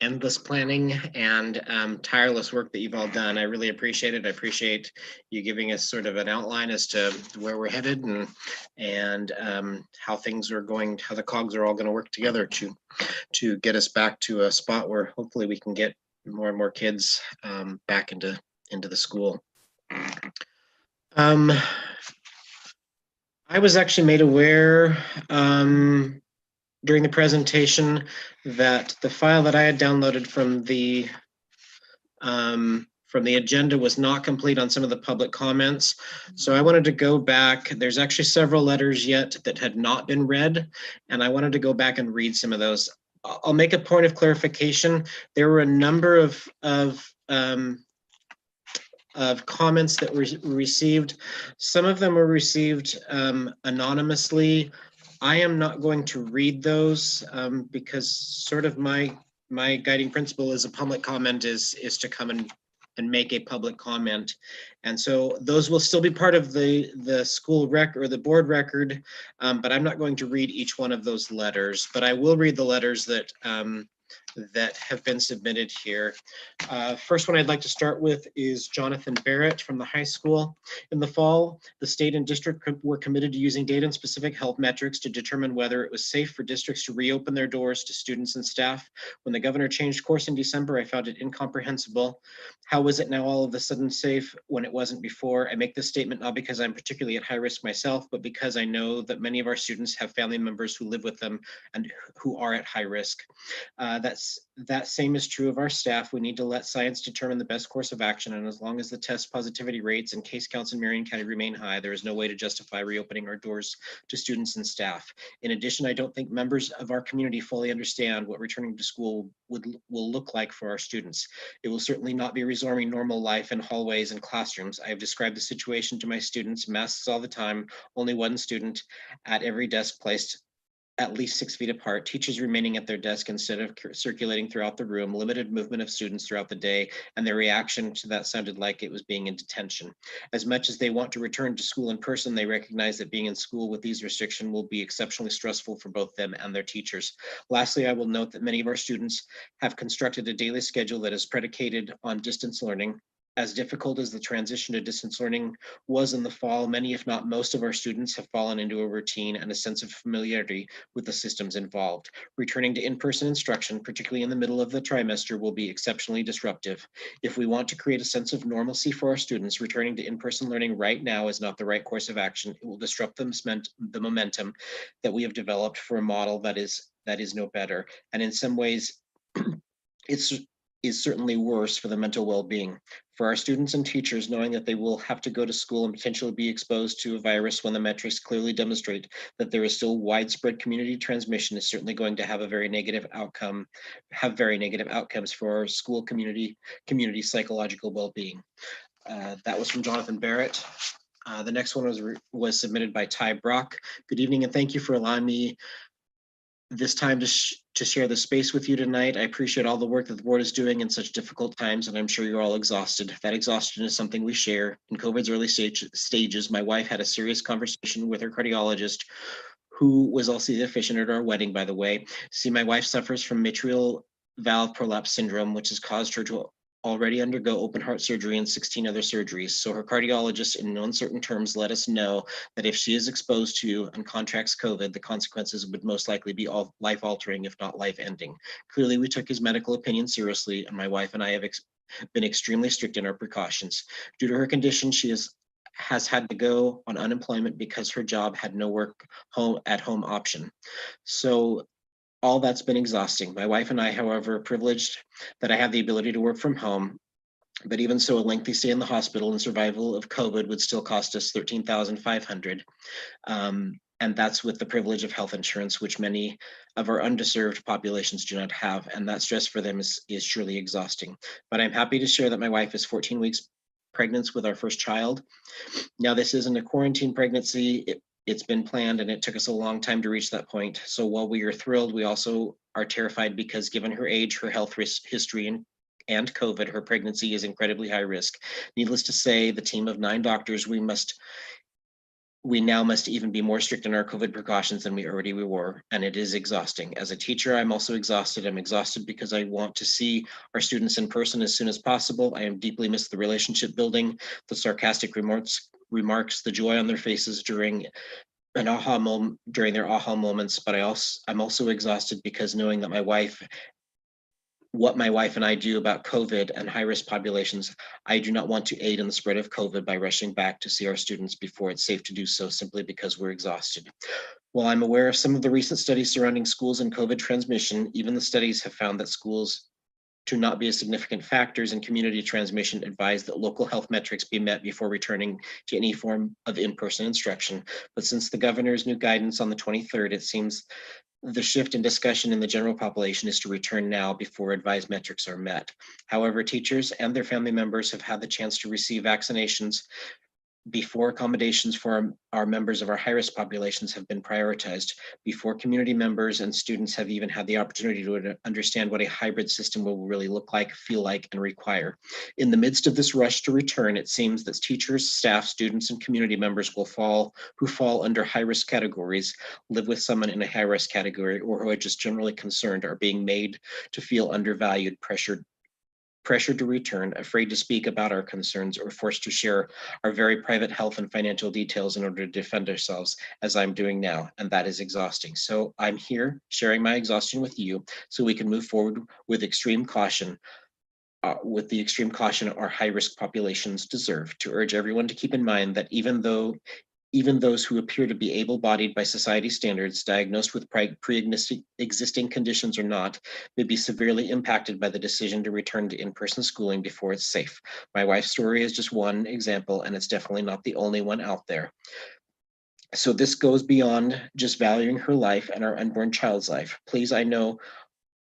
[SPEAKER 1] endless planning and tireless work that you've all done. I really appreciate it. I appreciate you giving us sort of an outline as to where we're headed and how things are going, how the cogs are all going to work together to get us back to a spot where hopefully we can get more and more kids back into the school. I was actually made aware during the presentation that the file that I had downloaded from the agenda was not complete on some of the public comments. So I wanted to go back. There's actually several letters yet that had not been read, and I wanted to go back and read some of those. I'll make a point of clarification. There were a number of comments that were received. Some of them were received anonymously. I am not going to read those because sort of my guiding principle as a public comment is to come and make a public comment. And so those will still be part of the school record or the board record, but I'm not going to read each one of those letters, but I will read the letters that that have been submitted here. First one I'd like to start with is Jonathan Barrett from the high school. In the fall, the state and district were committed to using data and specific health metrics to determine whether it was safe for districts to reopen their doors to students and staff. When the governor changed course in December, I found it incomprehensible. How was it now all of a sudden safe when it wasn't before? I make this statement not because I'm particularly at high risk myself, but because I know that many of our students have family members who live with them and who are at high risk. That same is true of our staff. We need to let science determine the best course of action, and as long as the test positivity rates and case counts in Marion County remain high, there is no way to justify reopening our doors to students and staff. In addition, I don't think members of our community fully understand what returning to school will look like for our students. It will certainly not be resuming normal life in hallways and classrooms. I have described the situation to my students, masks all the time, only one student at every desk placed at least 6 feet apart, teachers remaining at their desk instead of circulating throughout the room, limited movement of students throughout the day, and their reaction to that sounded like it was being in detention. As much as they want to return to school in person, they recognize that being in school with these restrictions will be exceptionally stressful for both them and their teachers. Lastly, I will note that many of our students have constructed a daily schedule that is predicated on distance learning. As difficult as the transition to distance learning was in the fall, many, if not most of our students have fallen into a routine and a sense of familiarity with the systems involved. Returning to in-person instruction, particularly in the middle of the trimester, will be exceptionally disruptive. If we want to create a sense of normalcy for our students, returning to in-person learning right now is not the right course of action. It will disrupt the momentum that we have developed for a model that is no better. And in some ways, is certainly worse for the mental well-being. For our students and teachers, knowing that they will have to go to school and potentially be exposed to a virus when the metrics clearly demonstrate that there is still widespread community transmission is certainly going to have a very negative outcomes for our school community psychological well-being. That was from Jonathan Barrett. The next one was submitted by Ty Brock. Good evening and thank you for allowing me this time to share the space with you tonight. I appreciate all the work that the board is doing in such difficult times, and I'm sure you're all exhausted. That exhaustion is something we share. In COVID's early stages, my wife had a serious conversation with her cardiologist, who was also deficient at our wedding, by the way. See, my wife suffers from mitral valve prolapse syndrome, which has caused her to already undergo open heart surgery and 16 other surgeries. So her cardiologist, in no uncertain terms, let us know that if she is exposed to and contracts COVID, the consequences would most likely be all life-altering, if not life-ending. Clearly, we took his medical opinion seriously, and my wife and I have been extremely strict in our precautions. Due to her condition, she has had to go on unemployment because her job had no at home option. So all that's been exhausting. My wife and I, however, are privileged that I have the ability to work from home, but even so, a lengthy stay in the hospital and survival of COVID would still cost us $13,500. And that's with the privilege of health insurance, which many of our underserved populations do not have. And that stress for them is surely exhausting. But I'm happy to share that my wife is 14 weeks pregnant with our first child. Now, this isn't a quarantine pregnancy. It's been planned and it took us a long time to reach that point. So while we are thrilled, we also are terrified because given her age, her health history, and COVID, her pregnancy is incredibly high risk. Needless to say, the team of 9 doctors we must we now must even be more strict in our COVID precautions than we already were, and it is exhausting. As a teacher, I'm also exhausted. I'm exhausted because I want to see our students in person as soon as possible. I am deeply missed the relationship building, the sarcastic remarks, the joy on their faces during an aha moment, during their aha moments. But I'm also exhausted because knowing that what my wife and I do about COVID and high-risk populations, I do not want to aid in the spread of COVID by rushing back to see our students before it's safe to do so, simply because we're exhausted. While I'm aware of some of the recent studies surrounding schools and COVID transmission, even the studies have found that schools to not be a significant factors in community transmission, advise that local health metrics be met before returning to any form of in-person instruction. But since the governor's new guidance on the 23rd, it seems the shift in discussion in the general population is to return now before advised metrics are met. However, teachers and their family members have had the chance to receive vaccinations before accommodations for our members of our high-risk populations have been prioritized, before community members and students have even had the opportunity to understand what a hybrid system will really look like, feel like, and require. In the midst of this rush to return, it seems that teachers, staff, students, and community members who fall under high-risk categories, live with someone in a high-risk category, or who are just generally concerned, are being made to feel undervalued, pressured to return, afraid to speak about our concerns, or forced to share our very private health and financial details in order to defend ourselves, as I'm doing now, and that is exhausting. So I'm here sharing my exhaustion with you so we can move forward with extreme caution, the extreme caution our high-risk populations deserve, to urge everyone to keep in mind that even those who appear to be able-bodied by society standards, diagnosed with pre-existing conditions or not, may be severely impacted by the decision to return to in-person schooling before it's safe. My wife's story is just one example, and it's definitely not the only one out there. So this goes beyond just valuing her life and our unborn child's life. Please, I know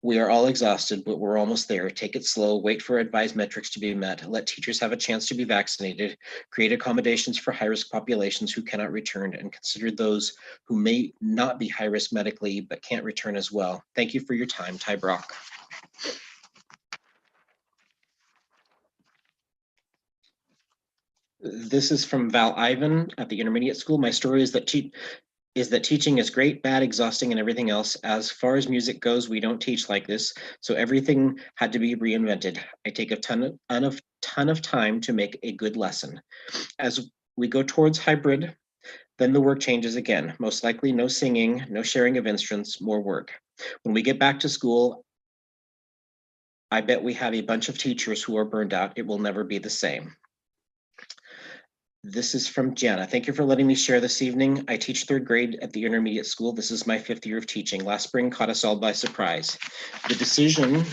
[SPEAKER 1] we are all exhausted, but we're almost there. Take it slow, wait for advised metrics to be met, let teachers have a chance to be vaccinated, create accommodations for high-risk populations who cannot return, and consider those who may not be high-risk medically, but can't return as well. Thank you for your time, Ty Brock. This is from Val Ivan at the intermediate school. My story is that teaching is great, bad, exhausting, and everything else. As far as music goes, we don't teach like this, so everything had to be reinvented. I take a ton of time to make a good lesson. As we go towards hybrid, then the work changes again. Most likely no singing, no sharing of instruments, more work. When we get back to school, I bet we have a bunch of teachers who are burned out. It will never be the same. This is from Jana. Thank you for letting me share this evening. I teach 3rd grade at the intermediate school. This is my 5th year of teaching. Last spring caught us all by surprise. The decision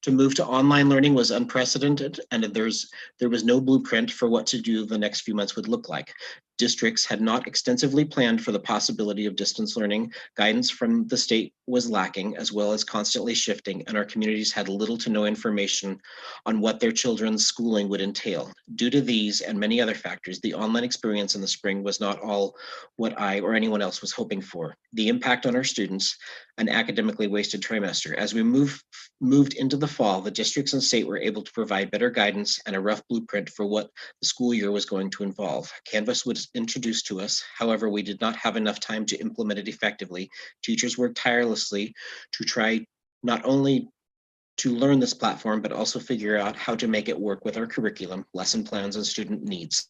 [SPEAKER 1] to move to online learning was unprecedented, and there was no blueprint for what to do the next few months would look like. Districts had not extensively planned for the possibility of distance learning. Guidance from the state was lacking, as well as constantly shifting, and our communities had little to no information on what their children's schooling would entail. Due to these and many other factors, the online experience in the spring was not all what I or anyone else was hoping for. The impact on our students, an academically wasted trimester. As we moved into the fall, the districts and state were able to provide better guidance and a rough blueprint for what the school year was going to involve. Canvas was introduced to us. However, we did not have enough time to implement it effectively. Teachers worked tirelessly to try not only to learn this platform, but also figure out how to make it work with our curriculum, lesson plans, and student needs.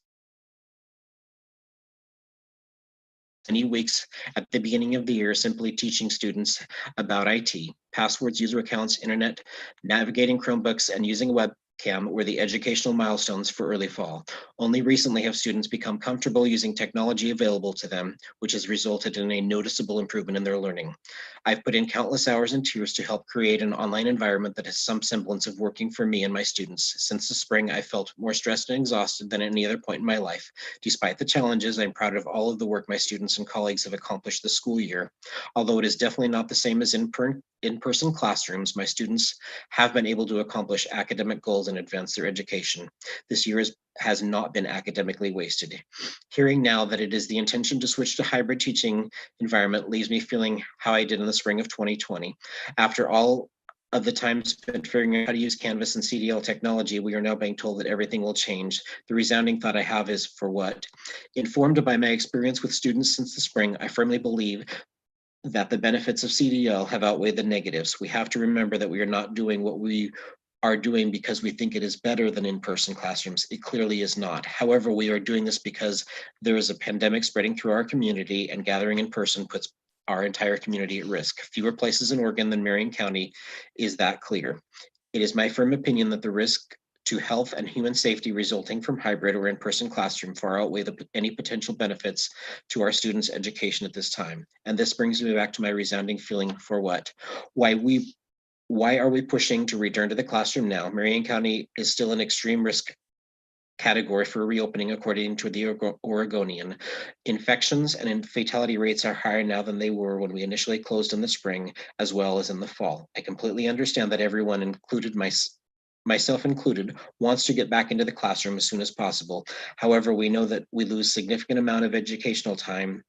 [SPEAKER 1] Many weeks at the beginning of the year simply teaching students about IT, passwords, user accounts, internet, navigating Chromebooks, and using a webcam were the educational milestones for early fall. Only recently have students become comfortable using technology available to them, which has resulted in a noticeable improvement in their learning. I've put in countless hours and tears to help create an online environment that has some semblance of working for me and my students. Since the spring, I felt more stressed and exhausted than at any other point in my life. Despite the challenges, I'm proud of all of the work my students and colleagues have accomplished this school year. Although it is definitely not the same as in-person classrooms, my students have been able to accomplish academic goals and advance their education. This year has not been academically wasted. Hearing now that it is the intention to switch to hybrid teaching environment leaves me feeling how I did in the spring of 2020. After all of the time spent figuring out how to use Canvas and CDL technology, we are now being told that everything will change. The resounding thought I have is, for what? Informed by my experience with students since the spring, I firmly believe that the benefits of CDL have outweighed the negatives. We have to remember that we are not doing what we are doing because we think it is better than in-person classrooms. It clearly is not. However, we are doing this because there is a pandemic spreading through our community, and gathering in person puts our entire community at risk. Fewer places in Oregon than Marion County is that clear. It is my firm opinion that the risk to health and human safety resulting from hybrid or in-person classroom far outweigh any potential benefits to our students' education at this time. And this brings me back to my resounding feeling for what? Why are we pushing to return to the classroom now? Marion County is still an extreme risk category for reopening according to the Oregonian. Infections and fatality rates are higher now than they were when we initially closed in the spring, as well as in the fall. I completely understand that everyone, included myself included, wants to get back into the classroom as soon as possible. However, we know that we lose significant amount of educational time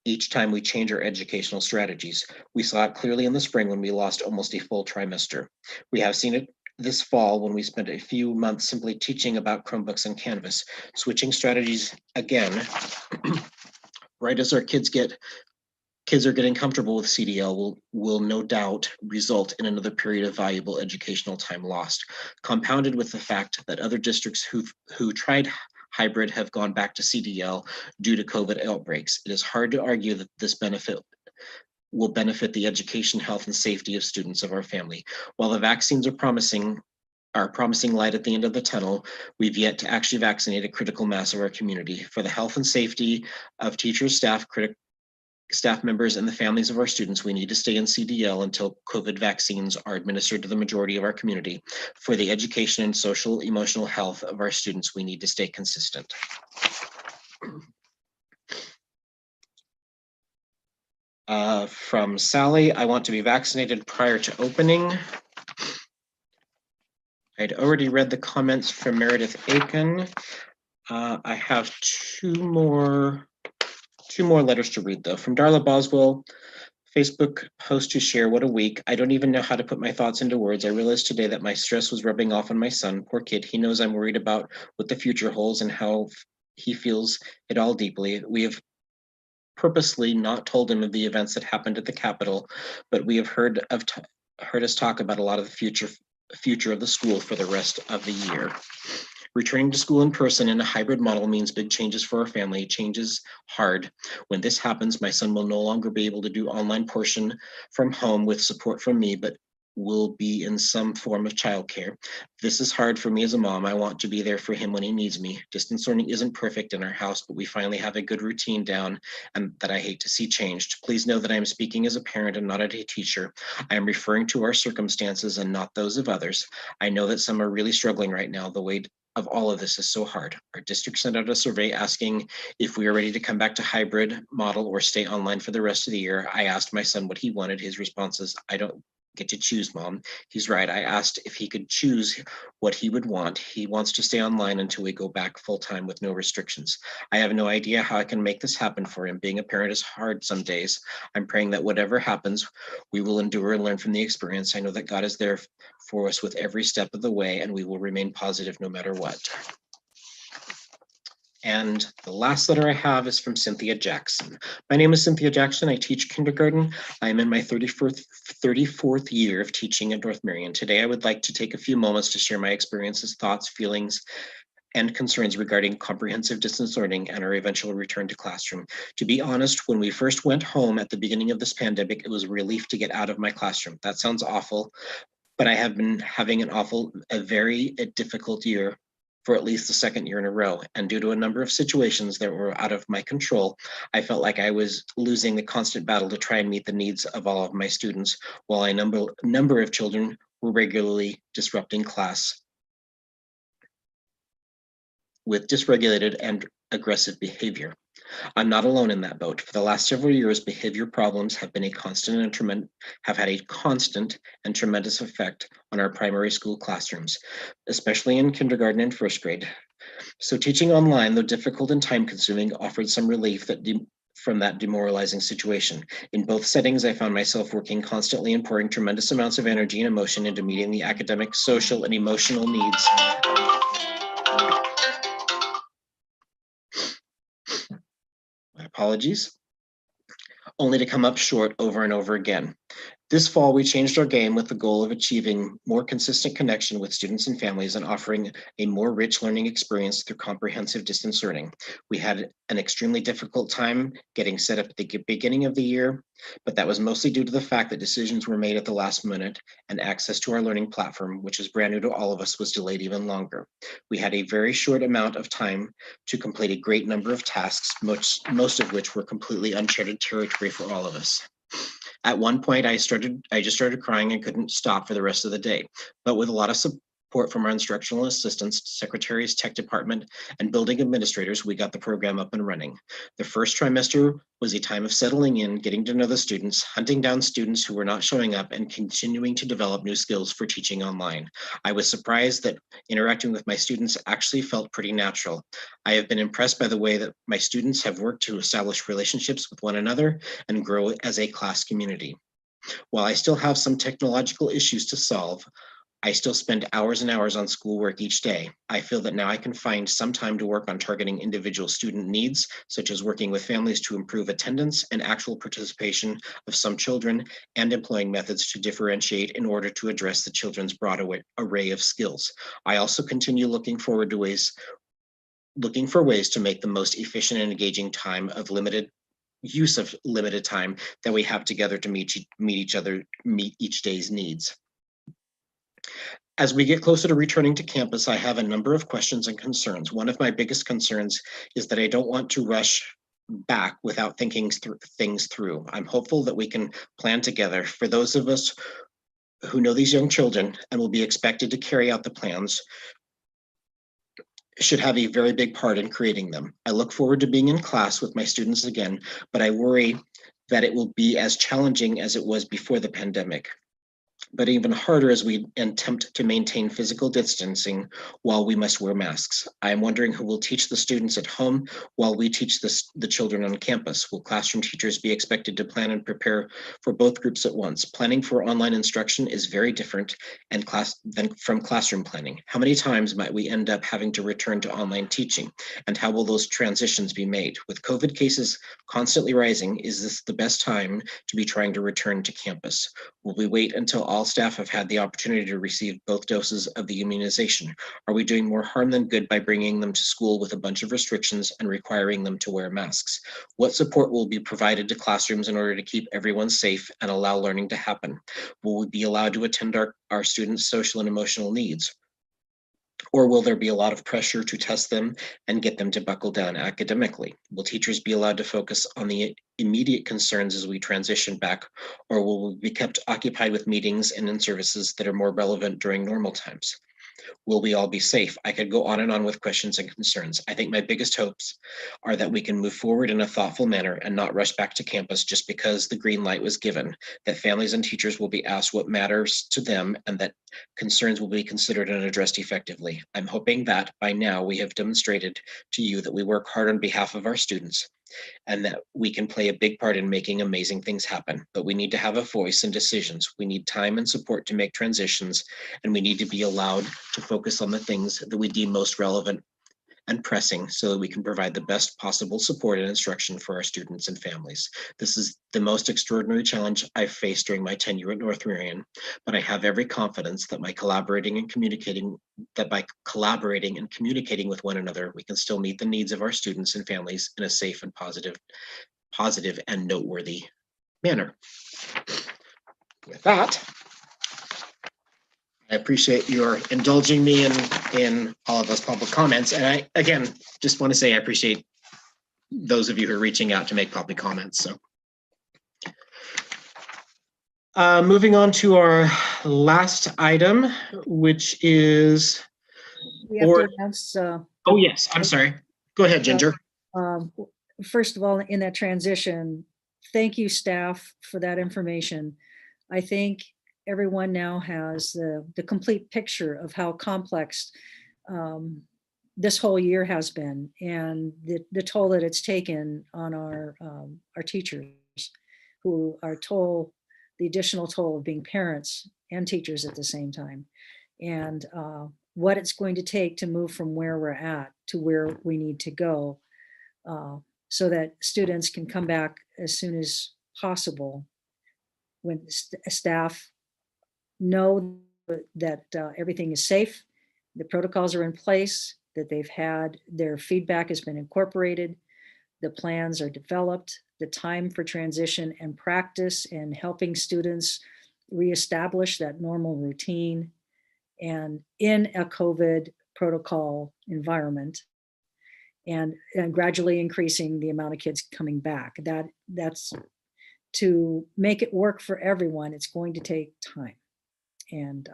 [SPEAKER 1] each time we change our educational strategies. We saw it clearly in the spring when we lost almost a full trimester. We have seen it this fall when we spent a few months simply teaching about Chromebooks and Canvas. Switching strategies again, right as our kids are getting comfortable with CDL will no doubt result in another period of valuable educational time lost, compounded with the fact that other districts who tried hybrid have gone back to CDL due to COVID outbreaks. It is hard to argue that this benefit will benefit the education, health, and safety of students of our family. While the vaccines are promising light at the end of the tunnel, we've yet to actually vaccinate a critical mass of our community. For the health and safety of teachers, staff members, and the families of our students, we need to stay in CDL until COVID vaccines are administered to the majority of our community. For the education and social emotional health of our students, we need to stay consistent. From Sally, I want to be vaccinated prior to opening. I'd already read the comments from Meredith Aiken. I have two more letters to read though. From Darla Boswell, Facebook post to share, what a week. I don't even know how to put my thoughts into words. I realized today that my stress was rubbing off on my son. Poor kid, he knows I'm worried about what the future holds and how he feels it all deeply. We have purposely not told him of the events that happened at the Capitol, but we have heard us talk about a lot of the future of the school for the rest of the year. Returning to school in person in a hybrid model means big changes for our family. Change is hard. When this happens, my son will no longer be able to do online portion from home with support from me, but will be in some form of childcare. This is hard for me as a mom. I want to be there for him when he needs me. Distance learning isn't perfect in our house, but we finally have a good routine down and that I hate to see changed. Please know that I am speaking as a parent and not as a teacher. I am referring to our circumstances and not those of others. I know that some are really struggling right now. The weight of all of this is so hard. Our district sent out a survey asking if we are ready to come back to hybrid model or stay online for the rest of the year. I asked my son what he wanted. His response is, I don't get to choose, Mom. He's right. I asked if he could choose what he would want. He wants to stay online until we go back full time with no restrictions. I have no idea how I can make this happen for him. Being a parent is hard some days. I'm praying that whatever happens, we will endure and learn from the experience. I know that God is there for us with every step of the way, and we will remain positive no matter what. And the last letter I have is from Cynthia Jackson. My name is Cynthia Jackson. I teach kindergarten. I am in my 34th year of teaching at North Marion. Today, I would like to take a few moments to share my experiences, thoughts, feelings, and concerns regarding comprehensive distance learning and our eventual return to classroom. To be honest, when we first went home at the beginning of this pandemic, it was a relief to get out of my classroom. That sounds awful, but I have been having a very difficult year for at least the second year in a row. And due to a number of situations that were out of my control, I felt like I was losing the constant battle to try and meet the needs of all of my students, while a number of children were regularly disrupting class with dysregulated and aggressive behavior. I'm not alone in that boat. For the last several years, behavior problems have been had a constant and tremendous effect on our primary school classrooms, especially in kindergarten and first grade. So teaching online, though difficult and time-consuming, offered some relief from that demoralizing situation. In both settings, I found myself working constantly and pouring tremendous amounts of energy and emotion into meeting the academic, social, and emotional needs. My apologies. Only to come up short over and over again. This fall, we changed our game with the goal of achieving more consistent connection with students and families and offering a more rich learning experience through comprehensive distance learning. We had an extremely difficult time getting set up at the beginning of the year, but that was mostly due to the fact that decisions were made at the last minute and access to our learning platform, which is brand new to all of us, was delayed even longer. We had a very short amount of time to complete a great number of tasks, most of which were completely uncharted territory for all of us. At one point, I just started crying and couldn't stop for the rest of the day. But with a lot of support from our instructional assistants, secretaries, tech department, and building administrators, we got the program up and running. The first trimester was a time of settling in, getting to know the students, hunting down students who were not showing up, and continuing to develop new skills for teaching online. I was surprised that interacting with my students actually felt pretty natural. I have been impressed by the way that my students have worked to establish relationships with one another and grow as a class community. While I still have some technological issues to solve, I still spend hours and hours on schoolwork each day. I feel that now I can find some time to work on targeting individual student needs, such as working with families to improve attendance and actual participation of some children, and employing methods to differentiate in order to address the children's broad array of skills. I also continue looking for ways to make the most efficient and engaging use of limited time that we have together to meet each day's needs. As we get closer to returning to campus, I have a number of questions and concerns. One of my biggest concerns is that I don't want to rush back without thinking things through. I'm hopeful that we can plan together. For those of us who know these young children and will be expected to carry out the plans, should have a very big part in creating them. I look forward to being in class with my students again, but I worry that it will be as challenging as it was before the pandemic, but even harder as we attempt to maintain physical distancing while we must wear masks. I am wondering who will teach the students at home while we teach the children on campus. Will classroom teachers be expected to plan and prepare for both groups at once? Planning for online instruction is very different than from classroom planning. How many times might we end up having to return to online teaching? And how will those transitions be made? With COVID cases constantly rising, is this the best time to be trying to return to campus? Will we wait until all staff have had the opportunity to receive both doses of the immunization? Are we doing more harm than good by bringing them to school with a bunch of restrictions and requiring them to wear masks? What support will be provided to classrooms in order to keep everyone safe and allow learning to happen? Will we be allowed to attend our students' social and emotional needs? Or will there be a lot of pressure to test them and get them to buckle down academically? Will teachers be allowed to focus on the immediate concerns as we transition back, or will we be kept occupied with meetings and in services that are more relevant during normal times? Will we all be safe? I could go on and on with questions and concerns. I think my biggest hopes are that we can move forward in a thoughtful manner and not rush back to campus just because the green light was given, that families and teachers will be asked what matters to them and that concerns will be considered and addressed effectively. I'm hoping that by now we have demonstrated to you that we work hard on behalf of our students and that we can play a big part in making amazing things happen. But we need to have a voice in decisions. We need time and support to make transitions, and we need to be allowed to focus on the things that we deem most relevant and pressing so that we can provide the best possible support and instruction for our students and families. This is the most extraordinary challenge I've faced during my tenure at North Marion, but I have every confidence that by collaborating and communicating with one another, we can still meet the needs of our students and families in a safe and positive and noteworthy manner. With that, I appreciate your indulging me in all of those public comments. And I, again, just want to say I appreciate those of you who are reaching out to make public comments. So moving on to our last item, which is...
[SPEAKER 5] We have to announce,
[SPEAKER 1] oh, yes, I'm sorry. Go ahead, Ginger.
[SPEAKER 5] First of all, in that transition, thank you, staff, for that information. I think everyone now has the complete picture of how complex this whole year has been, and the toll that it's taken on our teachers, who are the additional toll of being parents and teachers at the same time, and what it's going to take to move from where we're at to where we need to go, so that students can come back as soon as possible when staff know that everything is safe, the protocols are in place, that they've had their feedback has been incorporated, the plans are developed, the time for transition and practice and helping students reestablish that normal routine, and in a COVID protocol environment, and gradually increasing the amount of kids coming back. That's to make it work for everyone. It's going to take time. And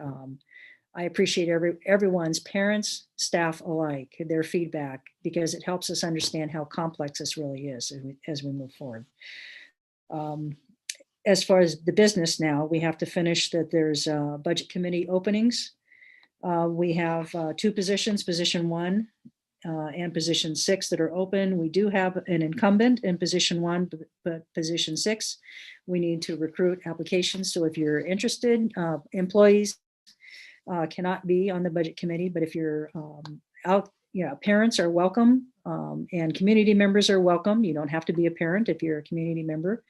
[SPEAKER 5] I appreciate everyone's, parents, staff alike, their feedback, because it helps us understand how complex this really is as we move forward. As far as the business now, we have to finish that there's budget committee openings. We have 2 positions, position 1 and position 6 that are open. We do have an incumbent in position 1, but position 6, we need to recruit applications. So if you're interested, employees cannot be on the budget committee, but if you're out, parents are welcome, and community members are welcome. You don't have to be a parent if you're a community member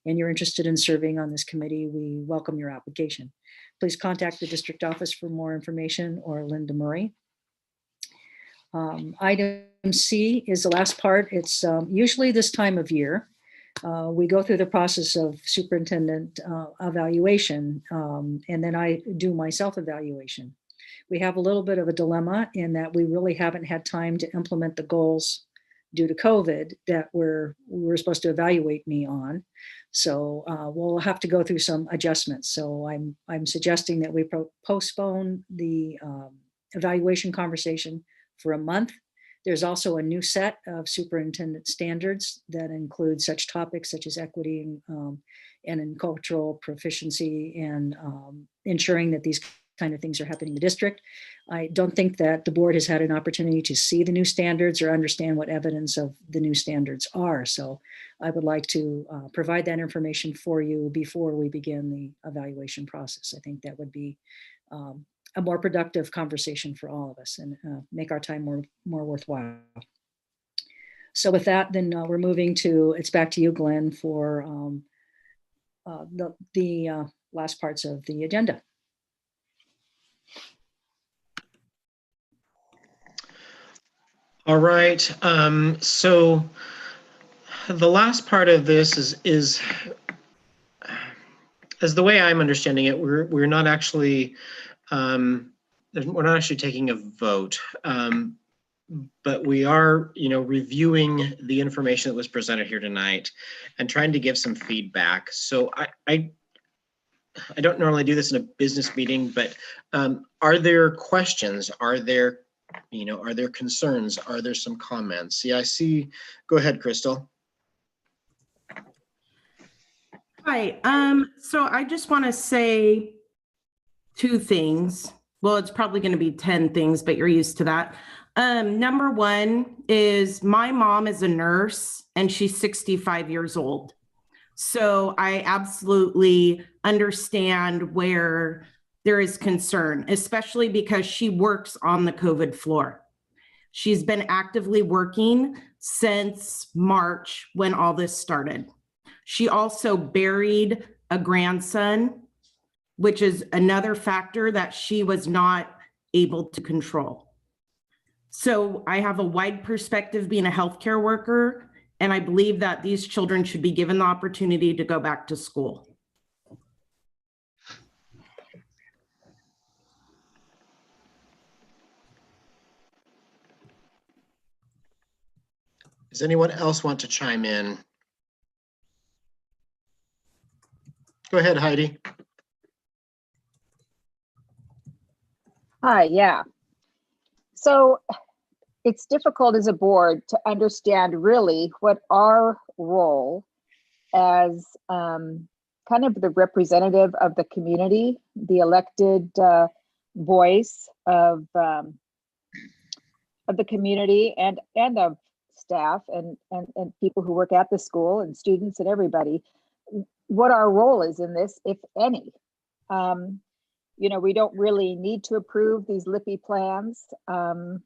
[SPEAKER 5] and you're interested in serving on this committee. We welcome your application. Please contact the district office for more information, or Linda Murray. Item C is the last part. It's usually this time of year. We go through the process of superintendent evaluation, and then I do my self-evaluation. We have a little bit of a dilemma in that we really haven't had time to implement the goals due to COVID that we were supposed to evaluate me on. So we'll have to go through some adjustments. So I'm suggesting that we postpone the evaluation conversation for a month. There's also a new set of superintendent standards that include such topics such as equity and in cultural proficiency, and ensuring that these kind of things are happening in the district. I don't think that the board has had an opportunity to see the new standards or understand what evidence of the new standards are. So I would like to provide that information for you before we begin the evaluation process. I think that would be a more productive conversation for all of us, and make our time more worthwhile. So with that, then we're moving to, it's back to you, Glenn, for the last parts of the agenda.
[SPEAKER 1] All right. So the last part of this is as the way I'm understanding it, we're not actually taking a vote, but we are, reviewing the information that was presented here tonight and trying to give some feedback. So I don't normally do this in a business meeting, but are there questions? Are there concerns? Are there some comments? Yeah, I see. Go ahead, Crystal.
[SPEAKER 7] Hi. So I just want to say 2 things. Well, it's probably going to be 10 things, but you're used to that. Number 1 is my mom is a nurse and she's 65 years old. So I absolutely understand where there is concern, especially because she works on the COVID floor. She's been actively working since March when all this started. She also buried a grandson, which is another factor that she was not able to control. So I have a wide perspective being a healthcare worker, and I believe that these children should be given the opportunity to go back to school.
[SPEAKER 1] Does anyone else want to chime in? Go ahead, Heidi.
[SPEAKER 4] Hi, yeah. So it's difficult as a board to understand really what our role as kind of the representative of the community, the elected voice of of the community and of staff and people who work at the school and students and everybody, what our role is in this, if any. You know, we don't really need to approve these LIPI plans. And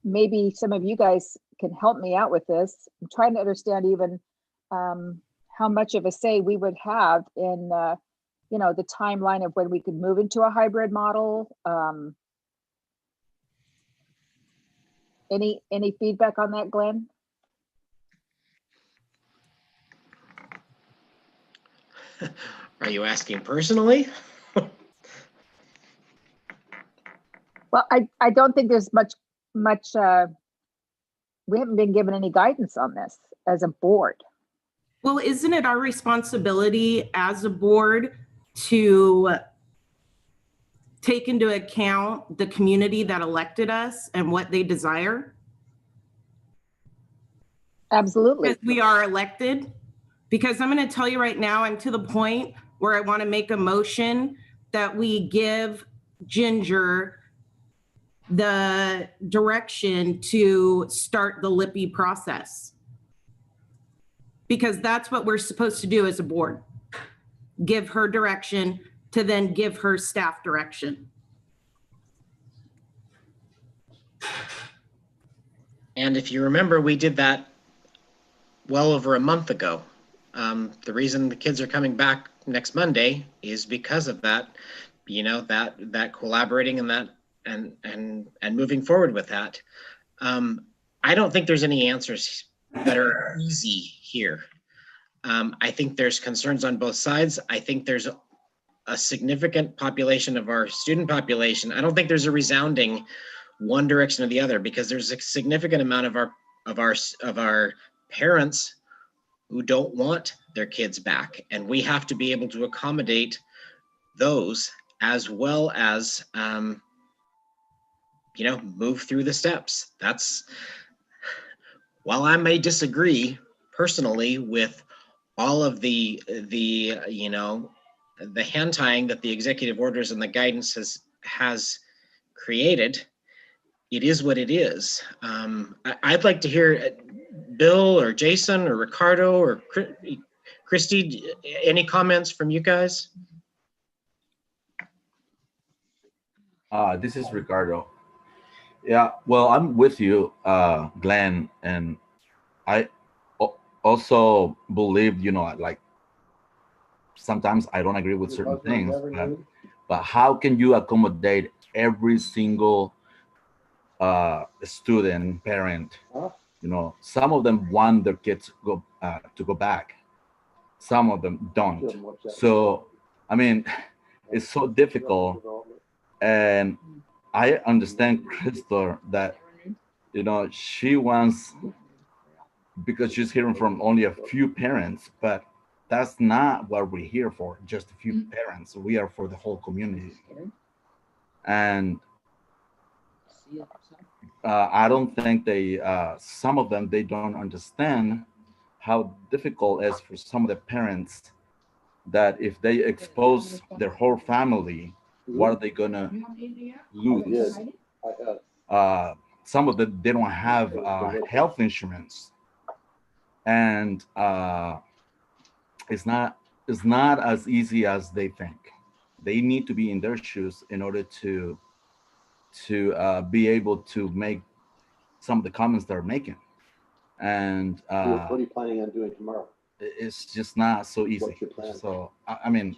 [SPEAKER 4] maybe some of you guys can help me out with this. I'm trying to understand even how much of a say we would have in, you know, the timeline of when we could move into a hybrid model. Any feedback on that, Glenn?
[SPEAKER 1] Are you asking personally?
[SPEAKER 4] Well, I don't think there's much, we haven't been given any guidance on this as a board.
[SPEAKER 7] Well, isn't it our responsibility as a board to take into account the community that elected us and what they desire?
[SPEAKER 4] Absolutely.
[SPEAKER 7] Because we are elected. Because I'm going to tell you right now, I'm to the point where I want to make a motion that we give Ginger the direction to start the LIPI process. Because that's what we're supposed to do as a board. Give her direction to then give her staff direction.
[SPEAKER 1] And if you remember, we did that well over a month ago. The reason the kids are coming back next Monday is because of that, you know, that collaborating and that and moving forward with that. I don't think there's any answers that are easy here. I think there's concerns on both sides. I think there's a significant population of our student population. I don't think there's a resounding one direction or the other, because there's a significant amount of our parents who don't want their kids back, and we have to be able to accommodate those as well as you know, move through the steps. That's, while I may disagree personally with all of the you know, the hand tying that the executive orders and the guidance has created, it is what it is. I'd like to hear Bill or Jason or Ricardo or Christy, any comments from you guys?
[SPEAKER 2] This is Ricardo. Yeah, well, I'm with you, Glenn, and I also believe, you know, like sometimes I don't agree with certain things, but how can you accommodate every single student, parent? You know, some of them want their kids to go back. Some of them don't. So, I mean, it's so difficult. And I understand Crystal that, you know, she wants, because she's hearing from only a few parents, but that's not what we're here for, just a few parents. We are for the whole community. And I don't think some of them, they don't understand how difficult it is for some of the parents that if they expose their whole family, what are they gonna lose? Some of them, they don't have health insurance, and it's not as easy as they think. They need to be in their shoes in order to be able to make some of the comments they're making. And
[SPEAKER 17] what are you planning on doing tomorrow?
[SPEAKER 2] It's just not so easy. So I mean,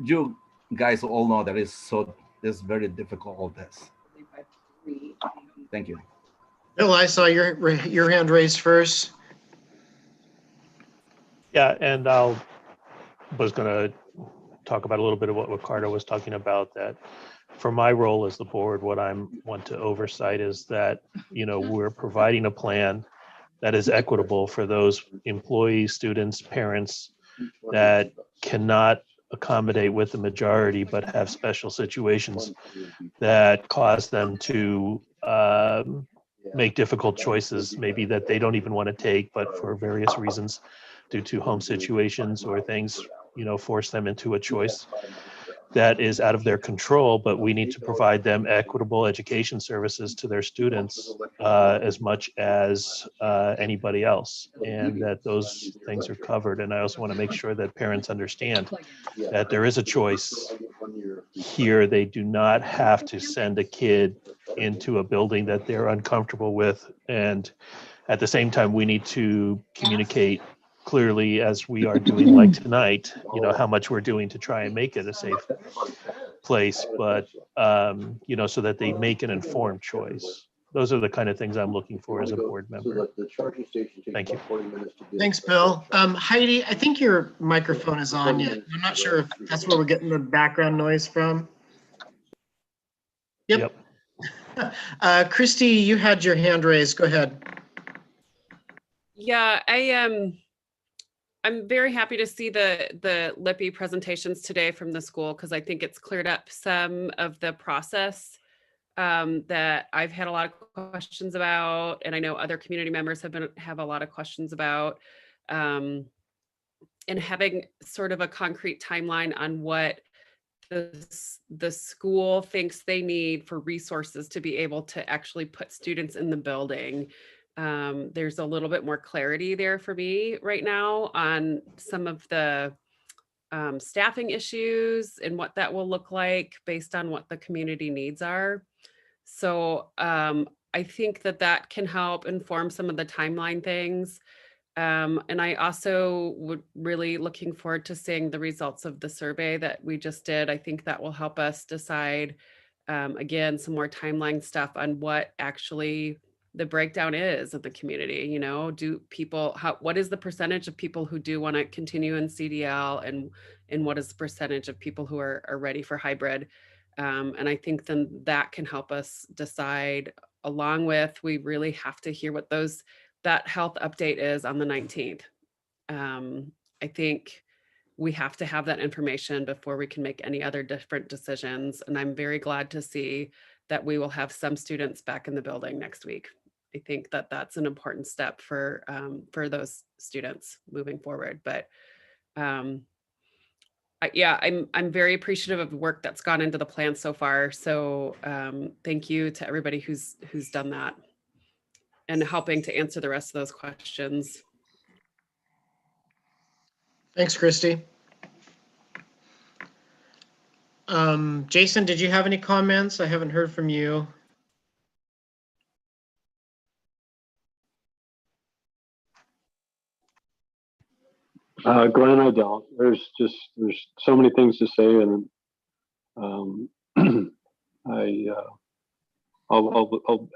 [SPEAKER 2] you guys all know that it's very difficult, all this. Thank you.
[SPEAKER 1] Bill, I saw your hand raised first.
[SPEAKER 6] Yeah, and I was going to talk about a little bit of what Ricardo was talking about, that for my role as the board, what I want to oversight is that, you know, we're providing a plan that is equitable for those employees, students, parents that cannot accommodate with the majority, but have special situations that cause them to make difficult choices, maybe that they don't even want to take, but for various reasons, due to home situations or things, you know, force them into a choice that is out of their control, but we need to provide them equitable education services to their students as much as anybody else, and that those things are covered. And I also want to make sure that parents understand that there is a choice here. They do not have to send a kid into a building that they're uncomfortable with. And at the same time, we need to communicate clearly, as we are doing like tonight, you know, how much we're doing to try and make it a safe place, but you know, so that they make an informed choice. Those are the kind of things I'm looking for as a board member. Thank you.
[SPEAKER 1] Thanks, Bill. Heidi, I think your microphone is on yet. I'm not sure if that's where we're getting the background noise from. Yep. Christy, you had your hand raised. Go ahead.
[SPEAKER 18] Yeah, I'm very happy to see the LIPI presentations today from the school, because I think it's cleared up some of the process that I've had a lot of questions about, and I know other community members have a lot of questions about, and having sort of a concrete timeline on what the school thinks they need for resources to be able to actually put students in the building. There's a little bit more clarity there for me right now on some of the staffing issues and what that will look like based on what the community needs are. So I think that can help inform some of the timeline things. And I also would really looking forward to seeing the results of the survey that we just did. I think that will help us decide, again, some more timeline stuff on what actually the breakdown is of the community. You know, what is the percentage of people who do want to continue in CDL, and what is the percentage of people who are ready for hybrid? And I think then that can help us decide, along with, we really have to hear what that health update is on the 19th. I think we have to have that information before we can make any other different decisions. And I'm very glad to see that we will have some students back in the building next week. I think that that's an important step for those students moving forward. But yeah, I'm very appreciative of the work that's gone into the plan so far. So thank you to everybody who's done that and helping to answer the rest of those questions.
[SPEAKER 1] Thanks, Christy. Jason, did you have any comments? I haven't heard from you.
[SPEAKER 17] Glenn, I don't. There's so many things to say, and I'll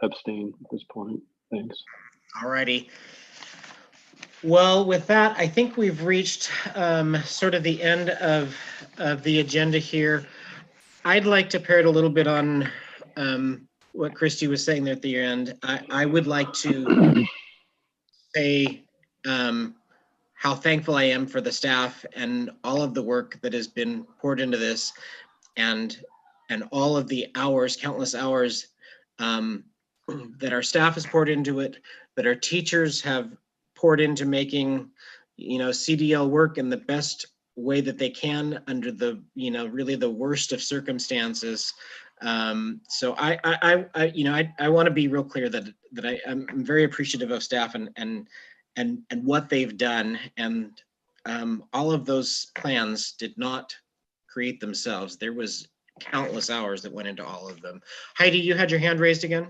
[SPEAKER 17] abstain at this point. Thanks.
[SPEAKER 1] All righty. Well, with that, I think we've reached sort of the end of the agenda here. I'd like to pair it a little bit on what Christy was saying there at the end. I would like to say how thankful I am for the staff and all of the work that has been poured into this, and all of the hours, countless hours that our staff has poured into it, that our teachers have poured into making, you know, CDL work in the best way that they can under the, you know, really the worst of circumstances. So I want to be real clear that I'm very appreciative of staff and what they've done, and all of those plans did not create themselves. There was countless hours that went into all of them. Heidi, you had your hand raised again.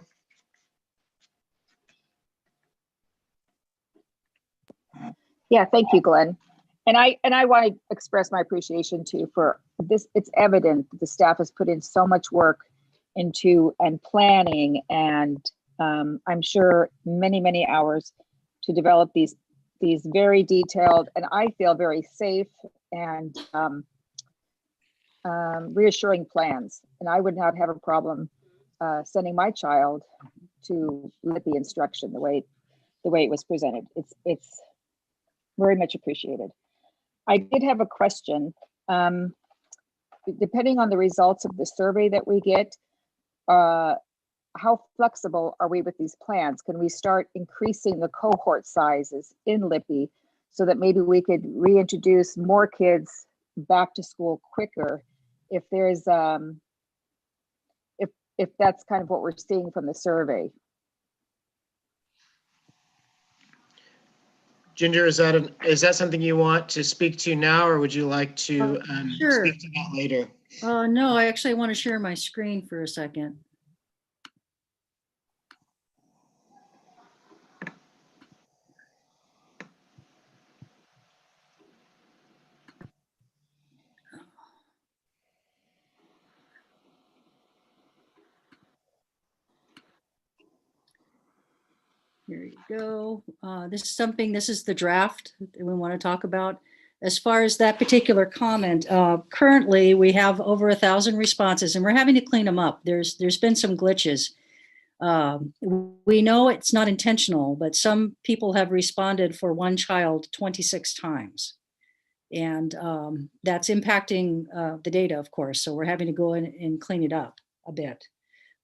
[SPEAKER 4] Yeah, thank you, Glenn. And I want to express my appreciation too for this. It's evident that the staff has put in so much work into and planning, and I'm sure many hours to develop these very detailed, and I feel very safe and reassuring plans. And I would not have a problem sending my child to LIPI instruction the way it was presented. It's very much appreciated. I did have a question. Depending on the results of the survey that we get, how flexible are we with these plans? Can we start increasing the cohort sizes in LIPI so that maybe we could reintroduce more kids back to school quicker if there's, if that's kind of what we're seeing from the survey.
[SPEAKER 1] Ginger, is that something you want to speak to now, or would you like to
[SPEAKER 5] Sure.
[SPEAKER 1] speak to that later?
[SPEAKER 5] No, I actually want to share my screen for a second. Here you go. This is the draft that we want to talk about. As far as that particular comment, currently we have over 1,000 responses and we're having to clean them up. There's been some glitches. We know it's not intentional, but some people have responded for one child 26 times. And that's impacting the data, of course. So we're having to go in and clean it up a bit.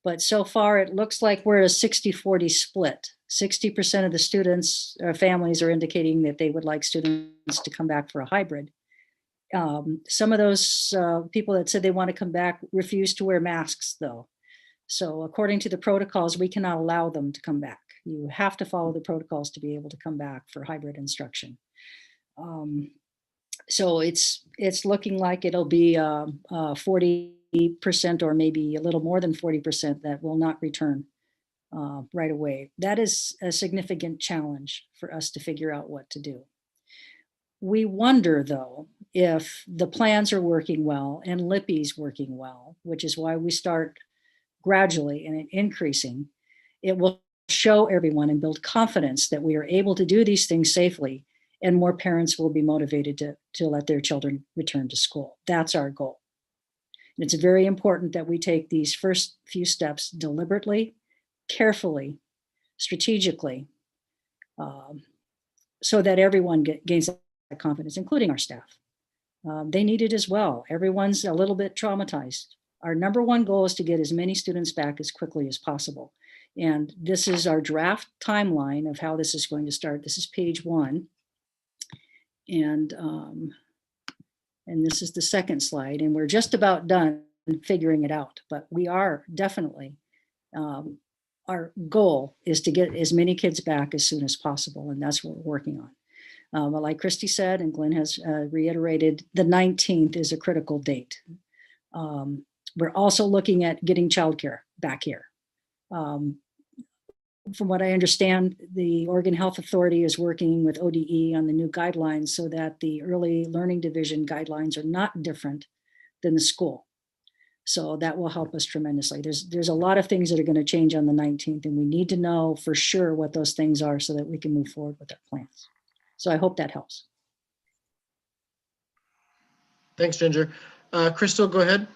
[SPEAKER 5] But so far, it looks like we're a 60-40 split. 60% of the students or families are indicating that they would like students to come back for a hybrid. Some of those people that said they want to come back refuse to wear masks, though. So according to the protocols, we cannot allow them to come back. You have to follow the protocols to be able to come back for hybrid instruction. So it's looking like it'll be 40% or maybe a little more than 40% that will not return right away. That is a significant challenge for us to figure out what to do. We wonder, though, if the plans are working well and LIPI is working well, which is why we start gradually and increasing. It will show everyone and build confidence that we are able to do these things safely, and more parents will be motivated to let their children return to school. That's our goal. And it's very important that we take these first few steps deliberately, carefully, strategically, so that everyone gains that confidence, including our staff. They need it as well. Everyone's a little bit traumatized. Our number one goal is to get as many students back as quickly as possible. And this is our draft timeline of how this is going to start. This is page 1. And this is the second slide. And we're just about done figuring it out. But we are definitely, our goal is to get as many kids back as soon as possible. And that's what we're working on. Well, like Christy said, and Glenn has reiterated, the 19th is a critical date. We're also looking at getting childcare back here. From what I understand, the Oregon Health Authority is working with ODE on the new guidelines so that the early learning division guidelines are not different than the school. So that will help us tremendously. There's a lot of things that are going to change on the 19th, and we need to know for sure what those things are so that we can move forward with our plans. So I hope that helps.
[SPEAKER 1] Thanks, Ginger. Crystal, go ahead.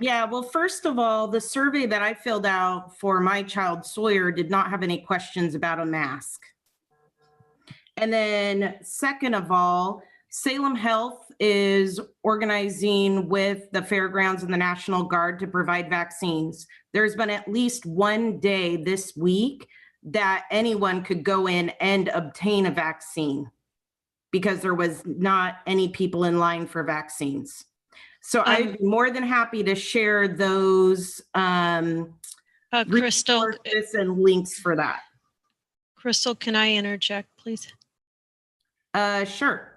[SPEAKER 7] Yeah, well, first of all, the survey that I filled out for my child Sawyer did not have any questions about a mask. And then second of all, Salem Health is organizing with the fairgrounds and the National Guard to provide vaccines. There's been at least one day this week that anyone could go in and obtain a vaccine because there was not any people in line for vaccines. So I'd be more than happy to share those
[SPEAKER 3] Crystal
[SPEAKER 7] and links for that.
[SPEAKER 3] Crystal, can I interject, please?
[SPEAKER 7] Sure.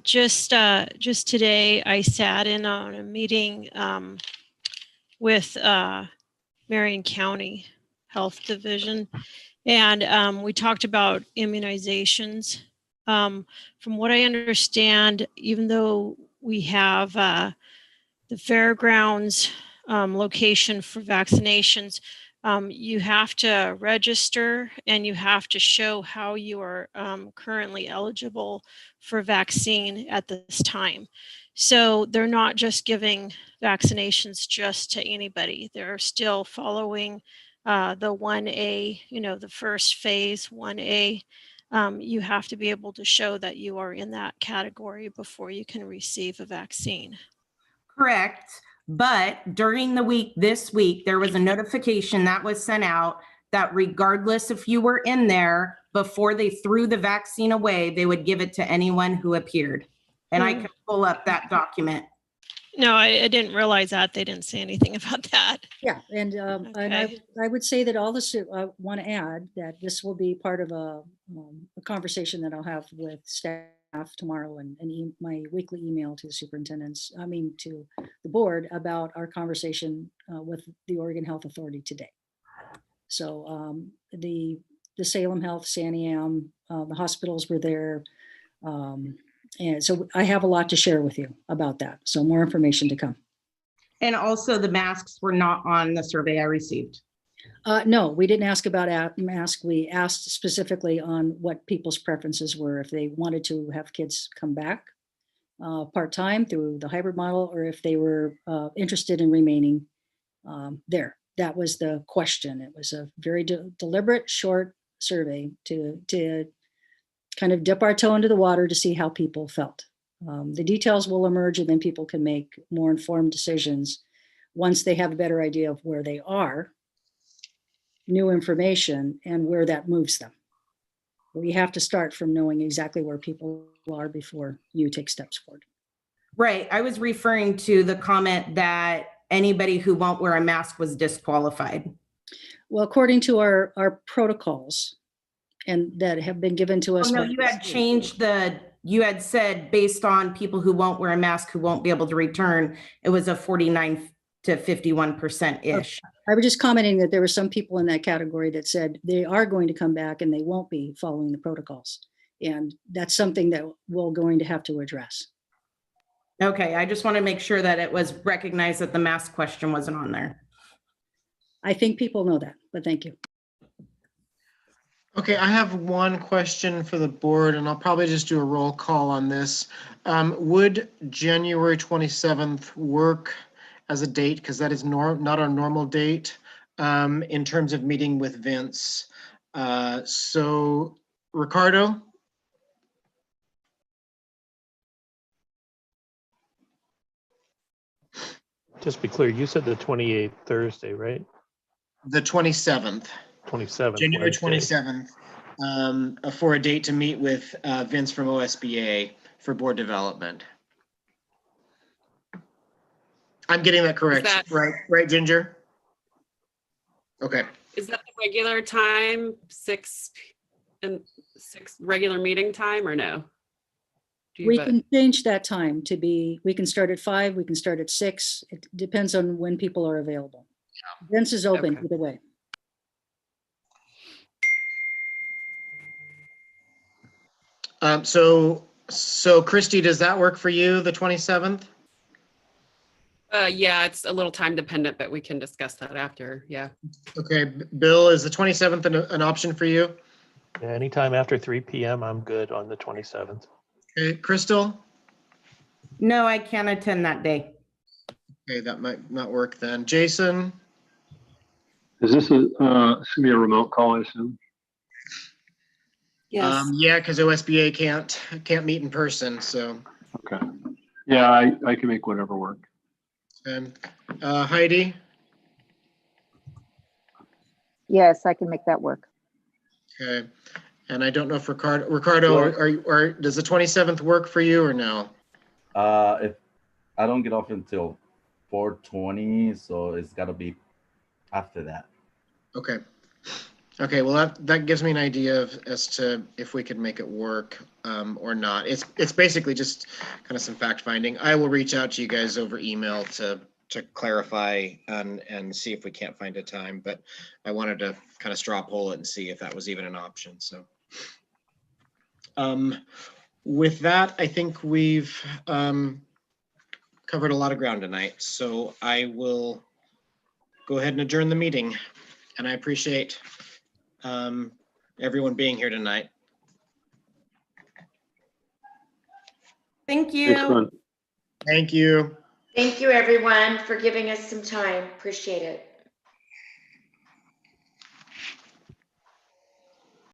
[SPEAKER 3] Just today, I sat in on a meeting with Marion County Health Division, and we talked about immunizations. From what I understand, even though we have the fairgrounds location for vaccinations, you have to register and you have to show how you are currently eligible for vaccine at this time. So they're not just giving vaccinations just to anybody. They're still following the 1A, the first phase 1A. You have to be able to show that you are in that category before you can receive a vaccine.
[SPEAKER 7] Correct. But during the week, this week, there was a notification that was sent out that regardless if you were in there, before they threw the vaccine away, they would give it to anyone who appeared. And I can pull up that document.
[SPEAKER 3] No, I didn't realize that. They didn't say anything about that.
[SPEAKER 5] Yeah, and
[SPEAKER 3] Okay.
[SPEAKER 5] I would say that all this, I want to add that this will be part of a conversation that I'll have with staff tomorrow and my weekly email to the superintendents, to the board about our conversation with the Oregon Health Authority today. So the Salem Health, SANIAM, the hospitals were there. And so I have a lot to share with you about that. So more information to come.
[SPEAKER 7] And also the masks were not on the survey I received.
[SPEAKER 5] No, we didn't ask about mask. We asked specifically on what people's preferences were, if they wanted to have kids come back part-time through the hybrid model, or if they were interested in remaining there. That was the question. It was a very deliberate, short survey to kind of dip our toe into the water to see how people felt. The details will emerge, and then people can make more informed decisions once they have a better idea of where they are, new information, and where that moves them. We have to start from knowing exactly where people are before you take steps forward.
[SPEAKER 7] Right. I was referring to the comment that anybody who won't wear a mask was disqualified.
[SPEAKER 5] Well, according to our protocols, and that have been given to us.
[SPEAKER 7] Oh, no, you had changed you had said based on people who won't wear a mask, who won't be able to return, it was a 49 to 51%-ish.
[SPEAKER 5] I was just commenting that there were some people in that category that said they are going to come back and they won't be following the protocols. And that's something that we're going to have to address.
[SPEAKER 7] Okay, I just want to make sure that it was recognized that the mask question wasn't on there.
[SPEAKER 5] I think people know that, but thank you.
[SPEAKER 1] Okay, I have one question for the board, and I'll probably just do a roll call on this. Would January 27th work as a date? Because that is not our normal date in terms of meeting with Vince. So, Ricardo?
[SPEAKER 6] Just to be clear, you said the 28th Thursday, right?
[SPEAKER 1] The 27th.
[SPEAKER 6] 27th.
[SPEAKER 1] January
[SPEAKER 6] Wednesday.
[SPEAKER 1] 27th, for a date to meet with Vince from OSBA for board development. I'm getting that correct, right, Ginger? Okay.
[SPEAKER 18] Is that the regular time, 6 regular meeting time, or no?
[SPEAKER 5] We can change that time to be, we can start at 5, we can start at 6. It depends on when people are available. Yeah. Vince is open either way.
[SPEAKER 1] So Christy, does that work for you, the 27th?
[SPEAKER 18] Yeah, it's a little time dependent, but we can discuss that after. Yeah.
[SPEAKER 1] Okay, Bill, is the 27th an option for you?
[SPEAKER 6] Yeah, anytime after 3 p.m., I'm good on the 27th.
[SPEAKER 1] Okay, Crystal?
[SPEAKER 7] No, I can't attend that day.
[SPEAKER 1] Okay, that might not work then. Jason?
[SPEAKER 17] Is this gonna be a remote call, I assume?
[SPEAKER 18] Yes.
[SPEAKER 1] Yeah, because OSBA can't meet in person, so.
[SPEAKER 17] Okay. Yeah, I can make whatever work.
[SPEAKER 1] Heidi?
[SPEAKER 4] Yes, I can make that work.
[SPEAKER 1] Okay, and I don't know if Ricardo, does the 27th work for you or no?
[SPEAKER 2] If I don't get off until 4:20, so it's got to be after that.
[SPEAKER 1] Okay. Okay, well that gives me an idea as to if we could make it work or not. It's basically just kind of some fact finding. I will reach out to you guys over email to clarify and see if we can't find a time, but I wanted to kind of straw poll it and see if that was even an option. So with that, I think we've covered a lot of ground tonight. So I will go ahead and adjourn the meeting, and I appreciate everyone being here tonight.
[SPEAKER 7] Thank you.
[SPEAKER 1] Thank you.
[SPEAKER 10] Thank you, everyone, for giving us some time. Appreciate it.